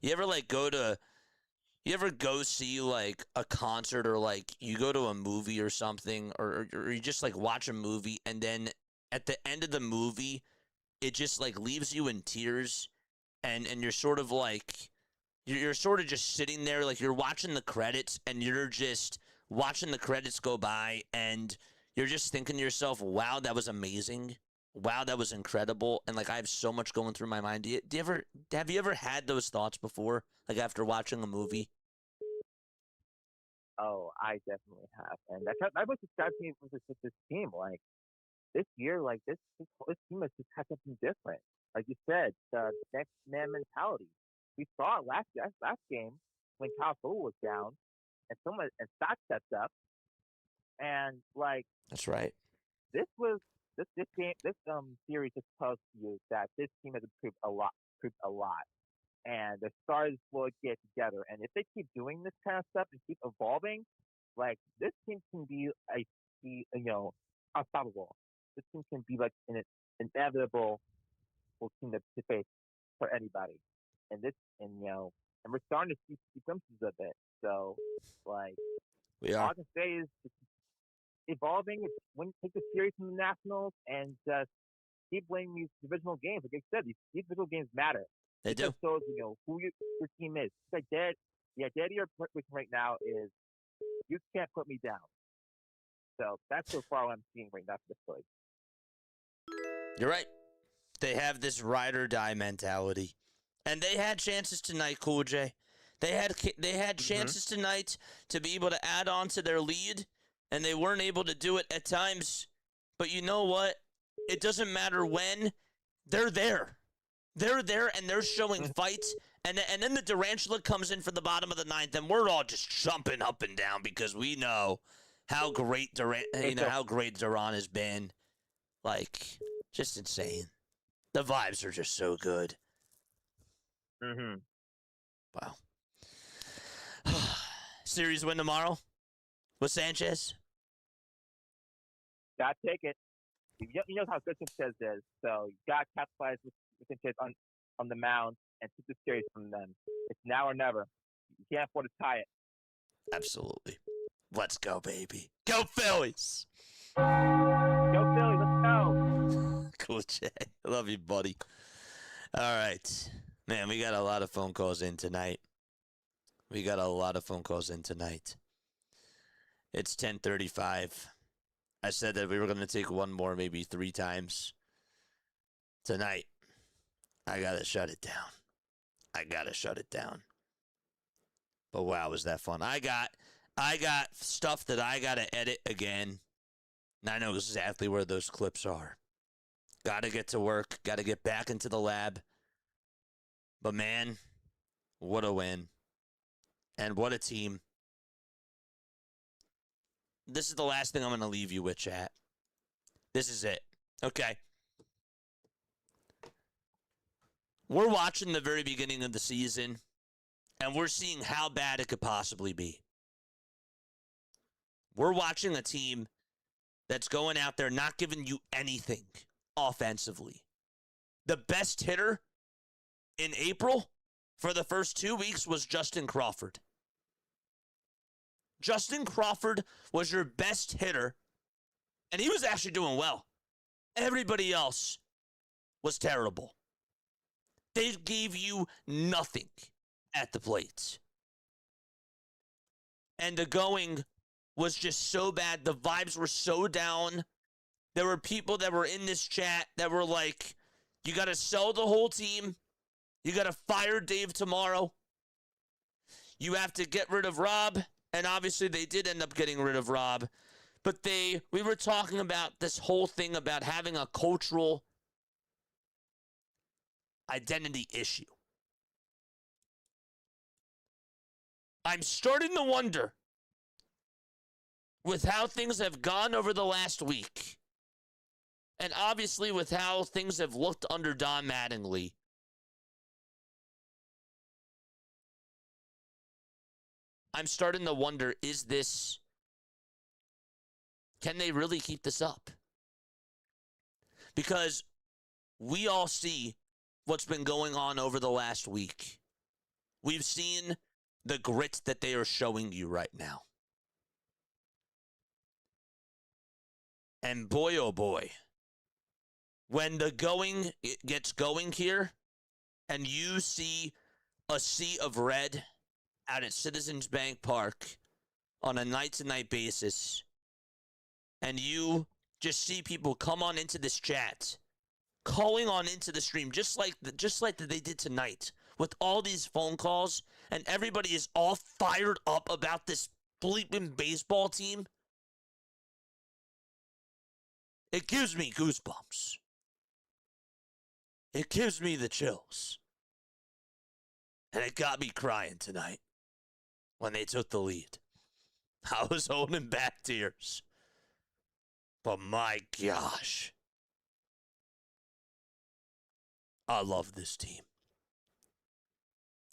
You ever go see like a concert, or like you go to a movie or something, or you just like watch a movie, and then at the end of the movie, it just like leaves you in tears, and you're sort of like you're sort of just sitting there, like you're watching the credits, and you're just watching the credits go by, and you're just thinking to yourself, wow, that was amazing. Wow, that was incredible. And like I have so much going through my mind. Have you ever had those thoughts before? Like after watching a movie? Oh, I definitely have, and that was described to me with this team. Like this year, like this team has just had something different. Like you said, the next man mentality. We saw it last game when Kyle was down, and Scott stepped up, and like That's right. this series just tells you that this team has improved a lot, and the stars will get together. And if they keep doing this kind of stuff and keep evolving, like this team can be unstoppable. This team can be like an inevitable team to face for anybody. And we're starting to see glimpses of it. So, like, We all are. I can say is just evolving. Take the series from the Nationals and just keep winning these divisional games. Like I said, these divisional games matter. They It just do. shows who your team is. It's like the identity of right now is you can't put me down. So that's so far what I'm seeing right now for this Phillies. You're right. They have this ride or die mentality, and they had chances tonight, Cool J. They had chances tonight to be able to add on to their lead, and they weren't able to do it at times. But you know what? It doesn't matter when. They're there. They're there, and they're showing fight. And then the Durantula comes in for the bottom of the ninth, and we're all just jumping up and down because we know how great Durant has been. Like, just insane. The vibes are just so good. Mm-hmm. Wow. Series win tomorrow with Sanchez. Gotta take it. You know how good Sanchez is, so you gotta capitalize with Sanchez on the mound and take the series from them. It's now or never. You can't afford to tie it. Absolutely. Let's go, baby. Go Phillies! Go Phillies, let's go. Cool, Jay. I love you, buddy. All right. Man, we got a lot of phone calls in tonight. It's 10:35. I said that we were going to take one more, maybe 3 times. Tonight, I got to shut it down. But wow, was that fun. I got stuff that I got to edit again. And I know exactly where those clips are. Got to get to work. Got to get back into the lab. But man, what a win. And what a team. This is the last thing I'm going to leave you with, chat. This is it. Okay. We're watching the very beginning of the season, and we're seeing how bad it could possibly be. We're watching a team that's going out there not giving you anything offensively. The best hitter in April for the first 2 weeks was Justin Crawford. Justin Crawford was your best hitter, and he was actually doing well. Everybody else was terrible. They gave you nothing at the plate. And the going was just so bad. The vibes were so down. There were people that were in this chat that were like, you got to sell the whole team. You got to fire Dave tomorrow. You have to get rid of Rob. And obviously they did end up getting rid of Rob. But we were talking about this whole thing about having a cultural identity issue. I'm starting to wonder, with how things have gone over the last week, and obviously with how things have looked under Don Mattingly, I'm starting to wonder, can they really keep this up? Because we all see what's been going on over the last week. We've seen the grit that they are showing you right now. And boy, oh boy, when the going gets going here, and you see a sea of red out at Citizens Bank Park on a night-to-night basis, and you just see people come on into this chat, calling on into the stream, just like they did tonight, with all these phone calls, and everybody is all fired up about this bleeping baseball team, it gives me goosebumps. It gives me the chills. And it got me crying tonight when they took the lead. I was holding back tears. But my gosh. I love this team.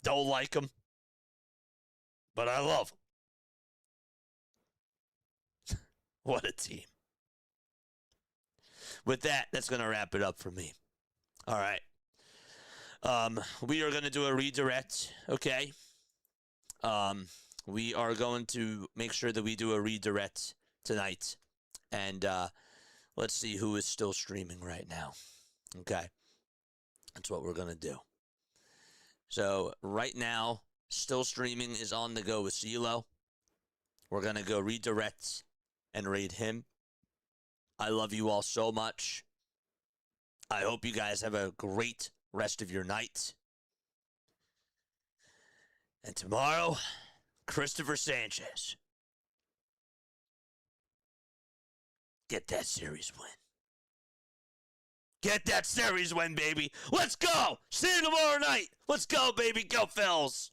Don't like them, but I love them. What a team. With that, that's going to wrap it up for me. All right. We are going to do a redirect, okay? We are going to make sure that we do a redirect tonight. And let's see who is still streaming right now. Okay. That's what we're going to do. So right now, still streaming is on the go with CeeLo. We're going to go redirect and raid him. I love you all so much. I hope you guys have a great rest of your night. And tomorrow, Christopher Sanchez. Get that series win. Get that series win, baby. Let's go. See you tomorrow night. Let's go, baby. Go, Phils.